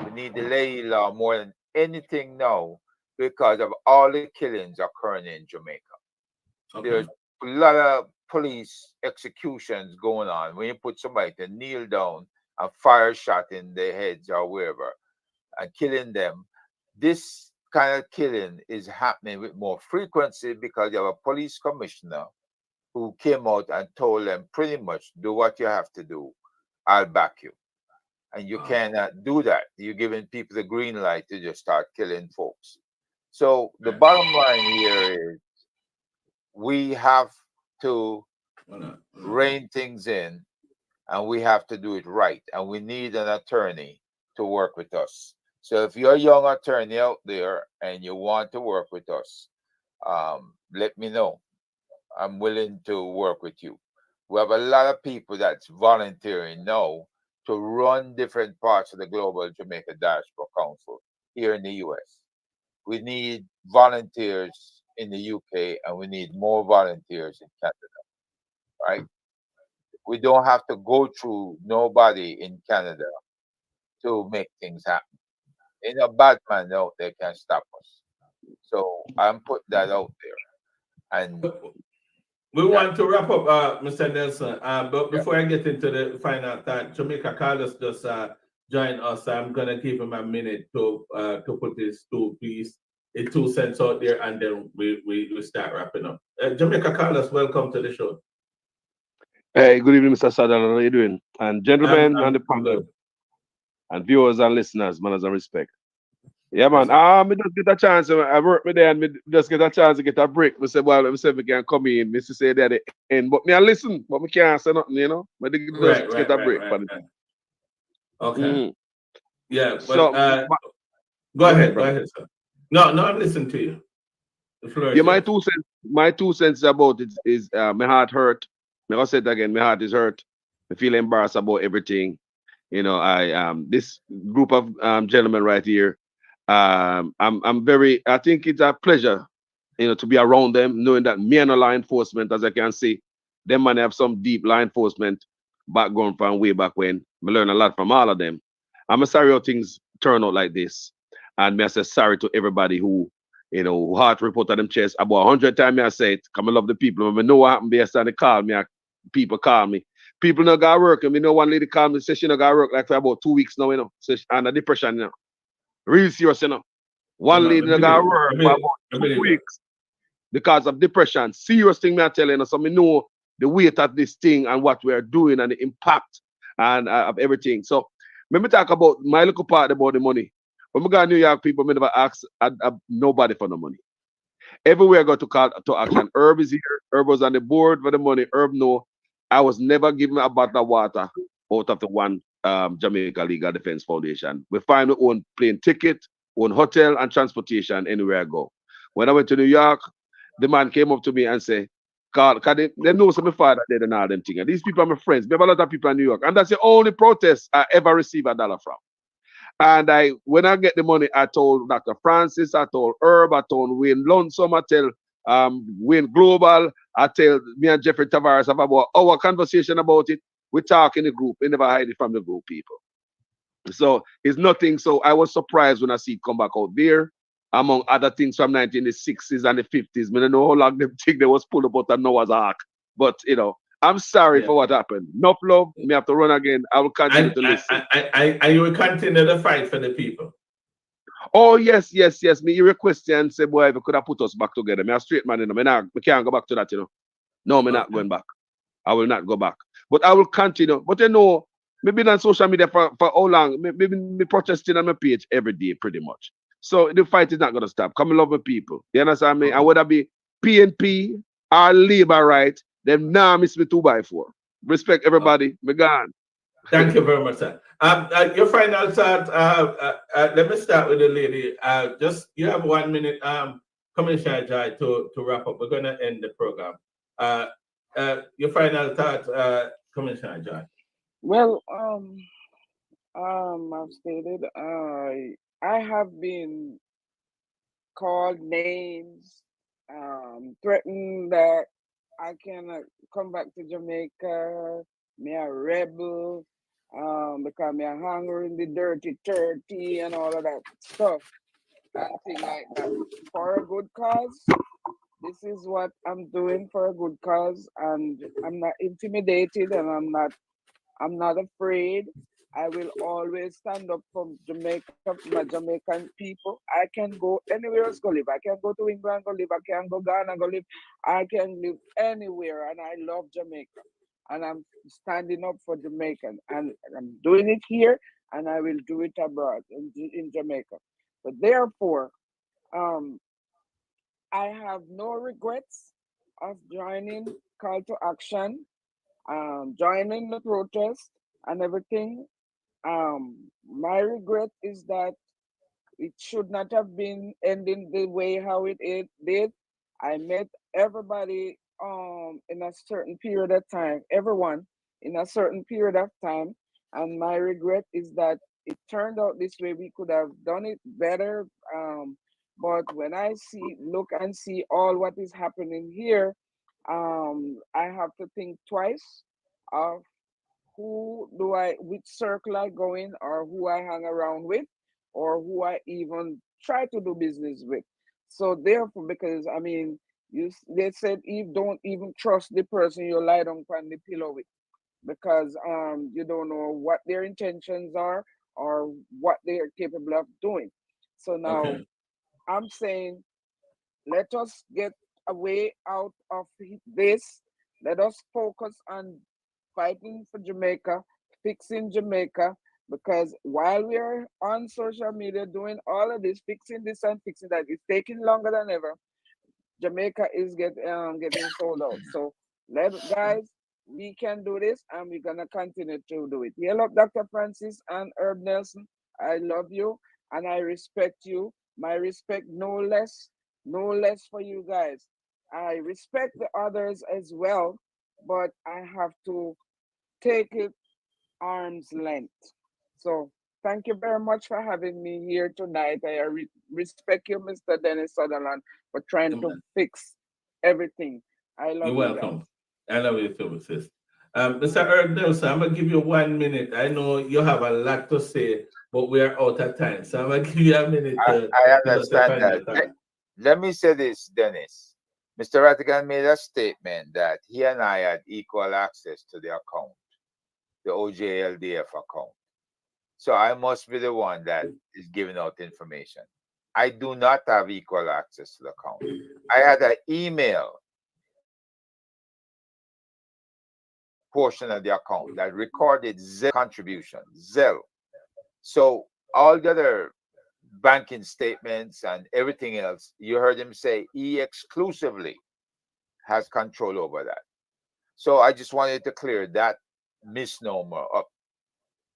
We need the Leahy law more than anything now because of all the killings occurring in Jamaica. Okay. There's a lot of police executions going on. When you put somebody to kneel down and fire a shot in their heads or wherever and killing them, this kind of killing is happening with more frequency because you have a police commissioner who came out and told them pretty much, do what you have to do. I'll back you. And you cannot do that. You're giving people the green light to just start killing folks. So the bottom line here is we have to rein things in and we have to do it right. And we need an attorney to work with us. So if you're a young attorney out there and you want to work with us, let me know. I'm willing to work with you. We have a lot of people that's volunteering now to run different parts of the Global Jamaica Diaspora Council here in the US. We need volunteers in the UK and we need more volunteers in Canada, right? We don't have to go through nobody in Canada to make things happen. Ain't a bad man out there can stop us. So I'm putting that out there. And
we want to wrap up, Mr. Nelson. But before I get into the final thought, Jamaica Carlos just joined us. I'm gonna give him a minute to put his 2 cents out there, and then we start wrapping up. Jamaica Carlos, welcome to the show.
Hey, good evening, Mr. Sadal. How are you doing? And gentlemen on the panel, and viewers and listeners, manners and respect. Yeah, man. Me just get a chance. I work me there and me just get a chance to get a break. Me say, well, me say we can come in. Me say that at the end, but me I listen, but me can't say nothing, you know. Me just get a break.
Okay. Yeah, but
So,
go ahead, sir. No, I'm listening to you. The floor is
yeah,
yours.
my 2 cents about it is my heart hurt. Me gonna say it again. My heart is hurt. I feel embarrassed about everything. You know, I this group of gentlemen right here. I'm very. I think it's a pleasure, you know, to be around them, knowing that me and the law enforcement, as I can see, them man have some deep law enforcement background from way back when. I learn a lot from all of them. I'm sorry how things turn out like this, and me I say sorry to everybody who, you know, who heart report on them chest. About 100 times me I say it. Come, I love the people. When I know what happened, based on the call me, people call me. People not got work, and me know one lady called me, say she not got work like for about 2 weeks now, you know, so she under depression, you know. Real serious, you know. One lady that got work for about 2 weeks because of depression. Serious thing me I tell you, so me know the weight of this thing and what we are doing and the impact and of everything. So let me talk about my little part about the money. When we go to New York, people me never ask nobody for no money. Everywhere I go to call to action. Herb is here. Herb was on the board for the money. Herb no. I was never given a bottle of water out of the one Jamaica Legal Defense Foundation. We find our own plane ticket, own hotel and transportation anywhere I go. When I went to New York, the man came up to me and said, "Carl, they know some my father did and all them things. And these people are my friends. We have a lot of people in New York. And that's the only protest I ever received $1 from. And when I get the money, I told Dr. Francis, I told Herb, I told Wayne Lonesome, I tell Wayne Global, I tell me and Jeffrey Tavares have about our conversation about it. We talk in the group. We never hide it from the group people. So it's nothing. So I was surprised when I see it come back out there, among other things from 1960s and the 50s. I don't know how long them think they was pulled up out of Noah's Ark. But, you know, I'm sorry for what happened. Enough love. Me have to run again. I will continue to listen.
And you will continue to fight for the people.
Oh, yes. Me hear a question and say, boy, if you could have put us back together. Me a straight man, you know. Me can't go back to that, you know. No, me not going back. I will not go back. But I will continue. But you know, maybe on social media for how long? Maybe me protesting on my page every day, pretty much. So the fight is not gonna stop. Come and love my people. You understand me? And whether I be PNP or Labour right, them now miss me 2x4. Respect everybody. Me gone.
Thank you very much, sir. Your final thought. Let me start with the lady. Just you have 1 minute, Commissioner Jai, to wrap up. We're gonna end the program. Your final thought, Commissioner Jai.
Well, I've stated I have been called names, threatened that I cannot come back to Jamaica. Me a rebel, because me a hanger in the dirty 30 and all of that stuff and thing like that for a good cause. This is what I'm doing for a good cause, and I'm not intimidated, and I'm not afraid. I will always stand up for Jamaica, for my Jamaican people. I can go anywhere else go live. I can go to England go live. I can go Ghana go live. I can live anywhere, and I love Jamaica. And I'm standing up for Jamaican, and I'm doing it here, and I will do it abroad in Jamaica. But therefore, I have no regrets of joining Call to Action, joining the protest and everything. My regret is that It should not have been ending the way how it did. I met everybody in a certain period of time, everyone in a certain period of time, and my regret is that it turned out this way. We could have done it better. But when I look and see all what is happening here, I have to think twice of which circle I go in, or who I hang around with, or who I even try to do business with. So therefore, because I mean, they said, Eve, don't even trust the person you lie down on the pillow with, because you don't know what their intentions are or what they are capable of doing. So now
Okay.
I'm saying, let us get a way out of this. Let us focus on fighting for Jamaica, fixing Jamaica, because while we are on social media doing all of this, fixing this and fixing that, it's taking longer than ever. Jamaica is getting sold out. So guys, we can do this, and we're gonna continue to do it. Hello, Dr. Francis and Herb Nelson. I love you and I respect you. My respect no less for you guys. I respect the others as well, but I have to take it arm's length. So thank you very much for having me here tonight. I respect you, Mr. Dennis Sutherland, for trying to fix everything. I love
You're
you guys.
welcome. I love you too, sis. Mr. Herb Nelson, I'm gonna give you 1 minute. I know you have a lot to say, but we are out of time. So I'm gonna give you a minute to
I
give us the
understand
final
that.
thought.
Let me say this, Dennis. Mr. Rattigan made a statement that he and I had equal access to the account, the OJLDF account. So I must be the one that is giving out information. I do not have equal access to the account. I had an email portion of the account that recorded Zelle contribution, Zelle. So all the other banking statements and everything else, you heard him say he exclusively has control over that. So I just wanted to clear that misnomer up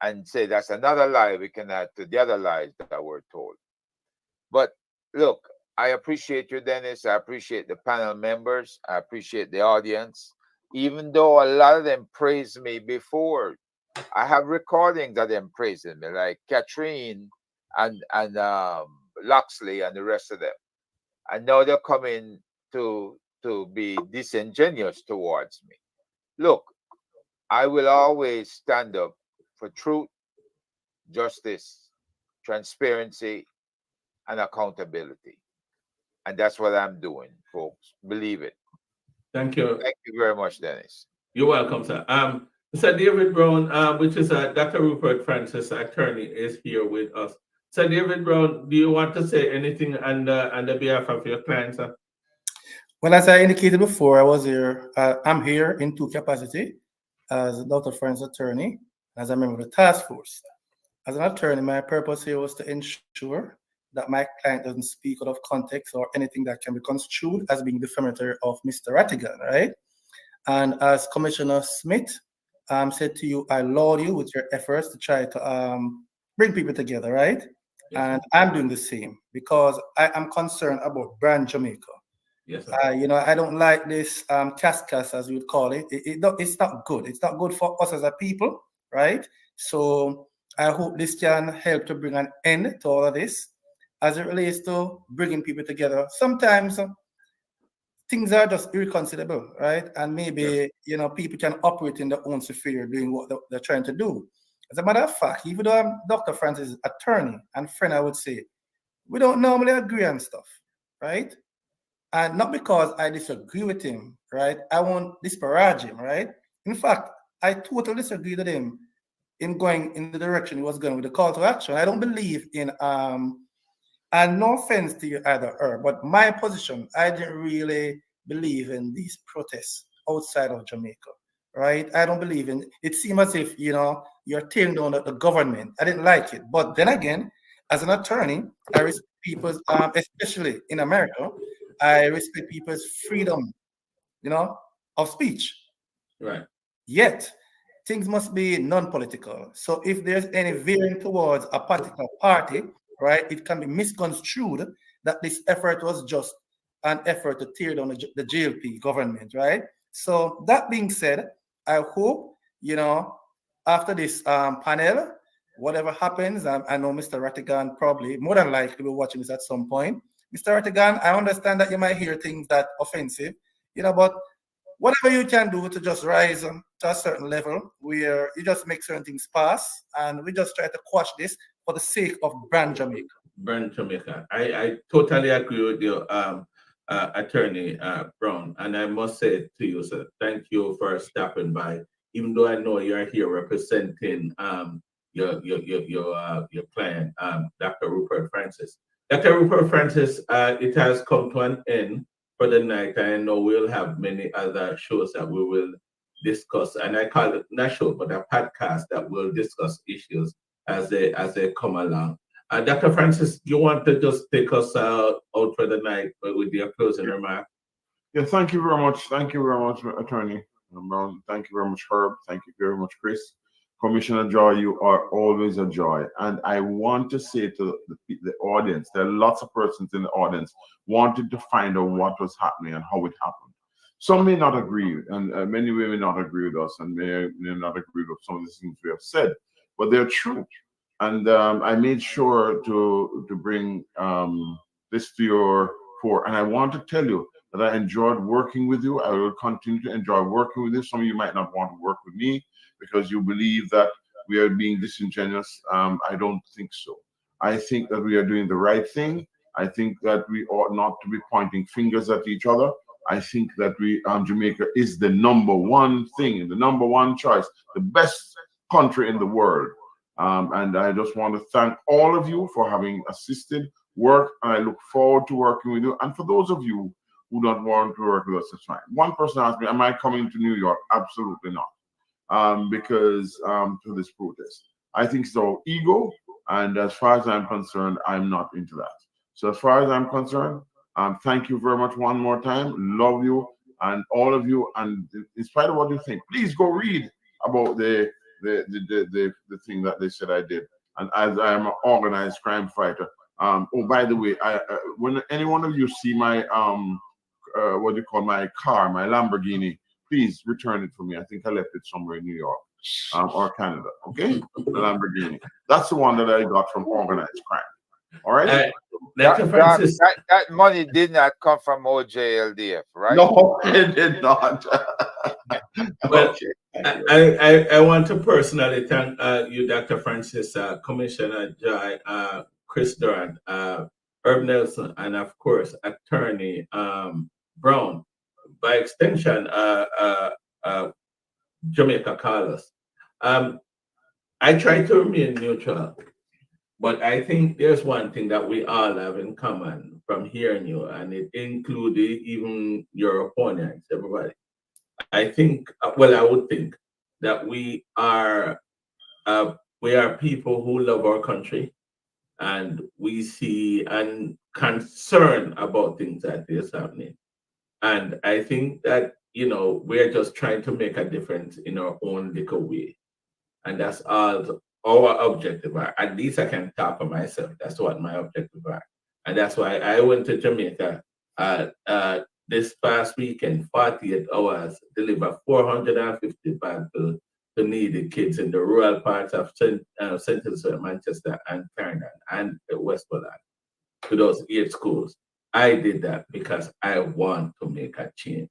and say that's another lie we can add to the other lies that were told. But look, I appreciate you, Dennis. I appreciate the panel members. I appreciate the audience. Even though a lot of them praised me before, I have recordings of them praising me, like Catherine and Loxley and the rest of them. And now they're coming to be disingenuous towards me. Look, I will always stand up for truth, justice, transparency, and accountability. And that's what I'm doing, folks. Believe it.
Thank you.
Thank you very much, Dennis.
You're welcome, sir. Sir David Brown, which is Dr. Rupert Francis, attorney, is here with us. Sir David Brown, do you want to say anything on the behalf of your client, sir?
Well, as I indicated before, I'm here in two capacities, as Dr. Francis attorney, as a member of the task force. As an attorney, my purpose here was to ensure that my client doesn't speak out of context or anything that can be construed as being defamatory of Mr. Rattigan, right? And as Commissioner Smith said to you, I laud you with your efforts to try to bring people together, right? Yes. And I'm doing the same because I am concerned about brand Jamaica.
Yes,
I don't like this cascas, as we would call it. It's not good. It's not good for us as a people, right? So I hope this can help to bring an end to all of this as it relates to bringing people together. Sometimes things are just irreconcilable, right? And maybe, people can operate in their own sphere doing what they're trying to do. As a matter of fact, even though I'm Dr. Francis' attorney and friend, I would say, we don't normally agree on stuff, right? And not because I disagree with him, right? I won't disparage him, right? In fact, I totally disagree with him in going in the direction he was going with the call to action. I don't believe in, and no offense to you either, but my position, I didn't really believe in these protests outside of Jamaica, right? I don't believe in, it seems as if, you're tearing down the government. I didn't like it. But then again, as an attorney, I respect people's, especially in America, I respect people's freedom, of speech.
Right.
Yet, things must be non-political. So if there's any veering towards a particular party right, it can be misconstrued that this effort was just an effort to tear down the JLP government, right? So that being said, I hope, after this panel, whatever happens, I know Mr. Rattigan probably, more than likely, will be watching this at some point. Mr. Rattigan, I understand that you might hear things that offensive, but whatever you can do to just rise to a certain level where you just make certain things pass, and we just try to quash this for the sake of brand Jamaica.
Brand Jamaica. I totally agree with you, Attorney Brown, and I must say to you, sir, thank you for stopping by. Even though I know you're here representing your client, Dr. Rupert Francis. Dr. Rupert Francis, it has come to an end for the night. I know we'll have many other shows that we will discuss, and I call it not show, but a podcast that will discuss issues as they come along. Dr. Francis, you want to just take us out for the night with your closing remark?
Yeah, thank you very much. Thank you very much, Attorney Brown. Thank you very much, Herb. Thank you very much, Chris. Commissioner Joy, you are always a joy. And I want to say to the audience, there are lots of persons in the audience wanted to find out what was happening and how it happened. Some may not agree, and many may not agree with us, and may not agree with some of the things we have said, but they're true. And I made sure to bring this to your fore. And I want to tell you that I enjoyed working with you. I will continue to enjoy working with you. Some of you might not want to work with me because you believe that we are being disingenuous. I don't think so. I think that we are doing the right thing. I think that we ought not to be pointing fingers at each other. I think that Jamaica is the number one thing, the number one choice, the best country in the world. And I just want to thank all of you for having assisted work. And I look forward to working with you. And for those of you who don't want to work with us, that's fine. One person asked me, am I coming to New York? Absolutely not. Because to this protest, I think it's our ego. And as far as I'm concerned, I'm not into that. So as far as I'm concerned, thank you very much one more time. Love you and all of you. And in spite of what you think, please go read about the thing that they said I did. And as I am an organized crime fighter. Oh, by the way, when any one of you see my what do you call my car, my Lamborghini, please return it for me. I think I left it somewhere in New York or Canada. Okay, the Lamborghini. That's the one that I got from organized crime. All right.
That money did not come from OJLDF, right?
No, it did not.
But I want to personally thank you, Dr. Francis, Commissioner Joy, Chris Durant, Herb Nelson, and of course, Attorney Brown. By extension, Jamaica Carlos. I try to remain neutral, but I think there's one thing that we all have in common from hearing you, and it included even your opponents, everybody. I think, well, I would think that we are people who love our country, and we see and concern about things that is happening. And I think that, we're just trying to make a difference in our own little way. And that's all our objective are. At least I can talk for myself. That's what my objective are. And that's why I went to Jamaica this past weekend, 48 hours, deliver 450 bags to needy kids in the rural parts of Central Manchester and Clarendon and Westmoreland, to those 8 schools. I did that because I want to make a change.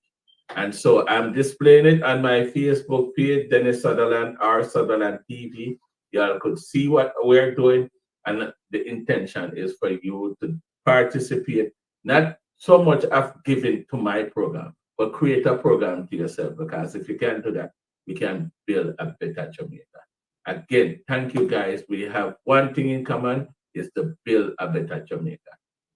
And so I'm displaying it on my Facebook page, Dennis Sutherland, R Sutherland TV. Y'all could see what we're doing. And the intention is for you to participate, not so much of giving to my program, but create a program to yourself. Because if you can do that, we can build a better Jamaica. Again, thank you guys. We have one thing in common, is to build a better Jamaica.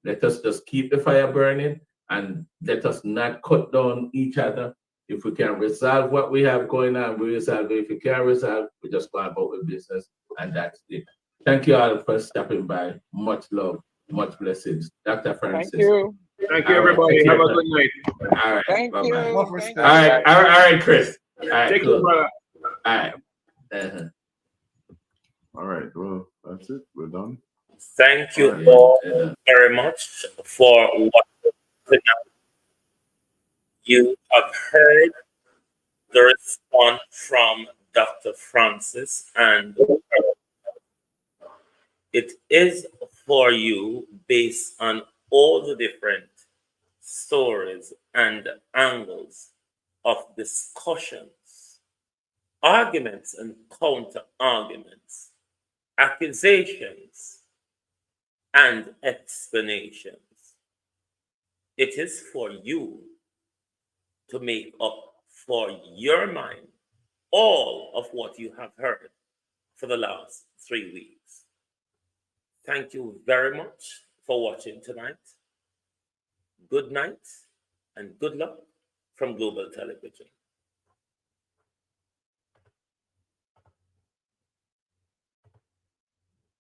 Let us just keep the fire burning and let us not cut down each other. If we can resolve what we have going on, we resolve it. If we can't resolve, we just go about with business, and that's it. Thank you all for stopping by. Much love, much blessings. Dr. Francis.
Thank you.
Thank you, everybody. Have a good night.
All right.
Thank
Bye-bye.
you.
All right, Chris. All right,
Take
cool.
care, brother.
All right.
All right. Well, that's it. We're done.
Thank you all very much for watching tonight. You have heard the response from Dr. Francis, and it is for you based on all the different stories and angles of discussions, arguments and counter arguments, accusations and explanations. It is for you to make up for your mind all of what you have heard for the last 3 weeks. Thank you very much for watching tonight. Good night and good luck from Global Television.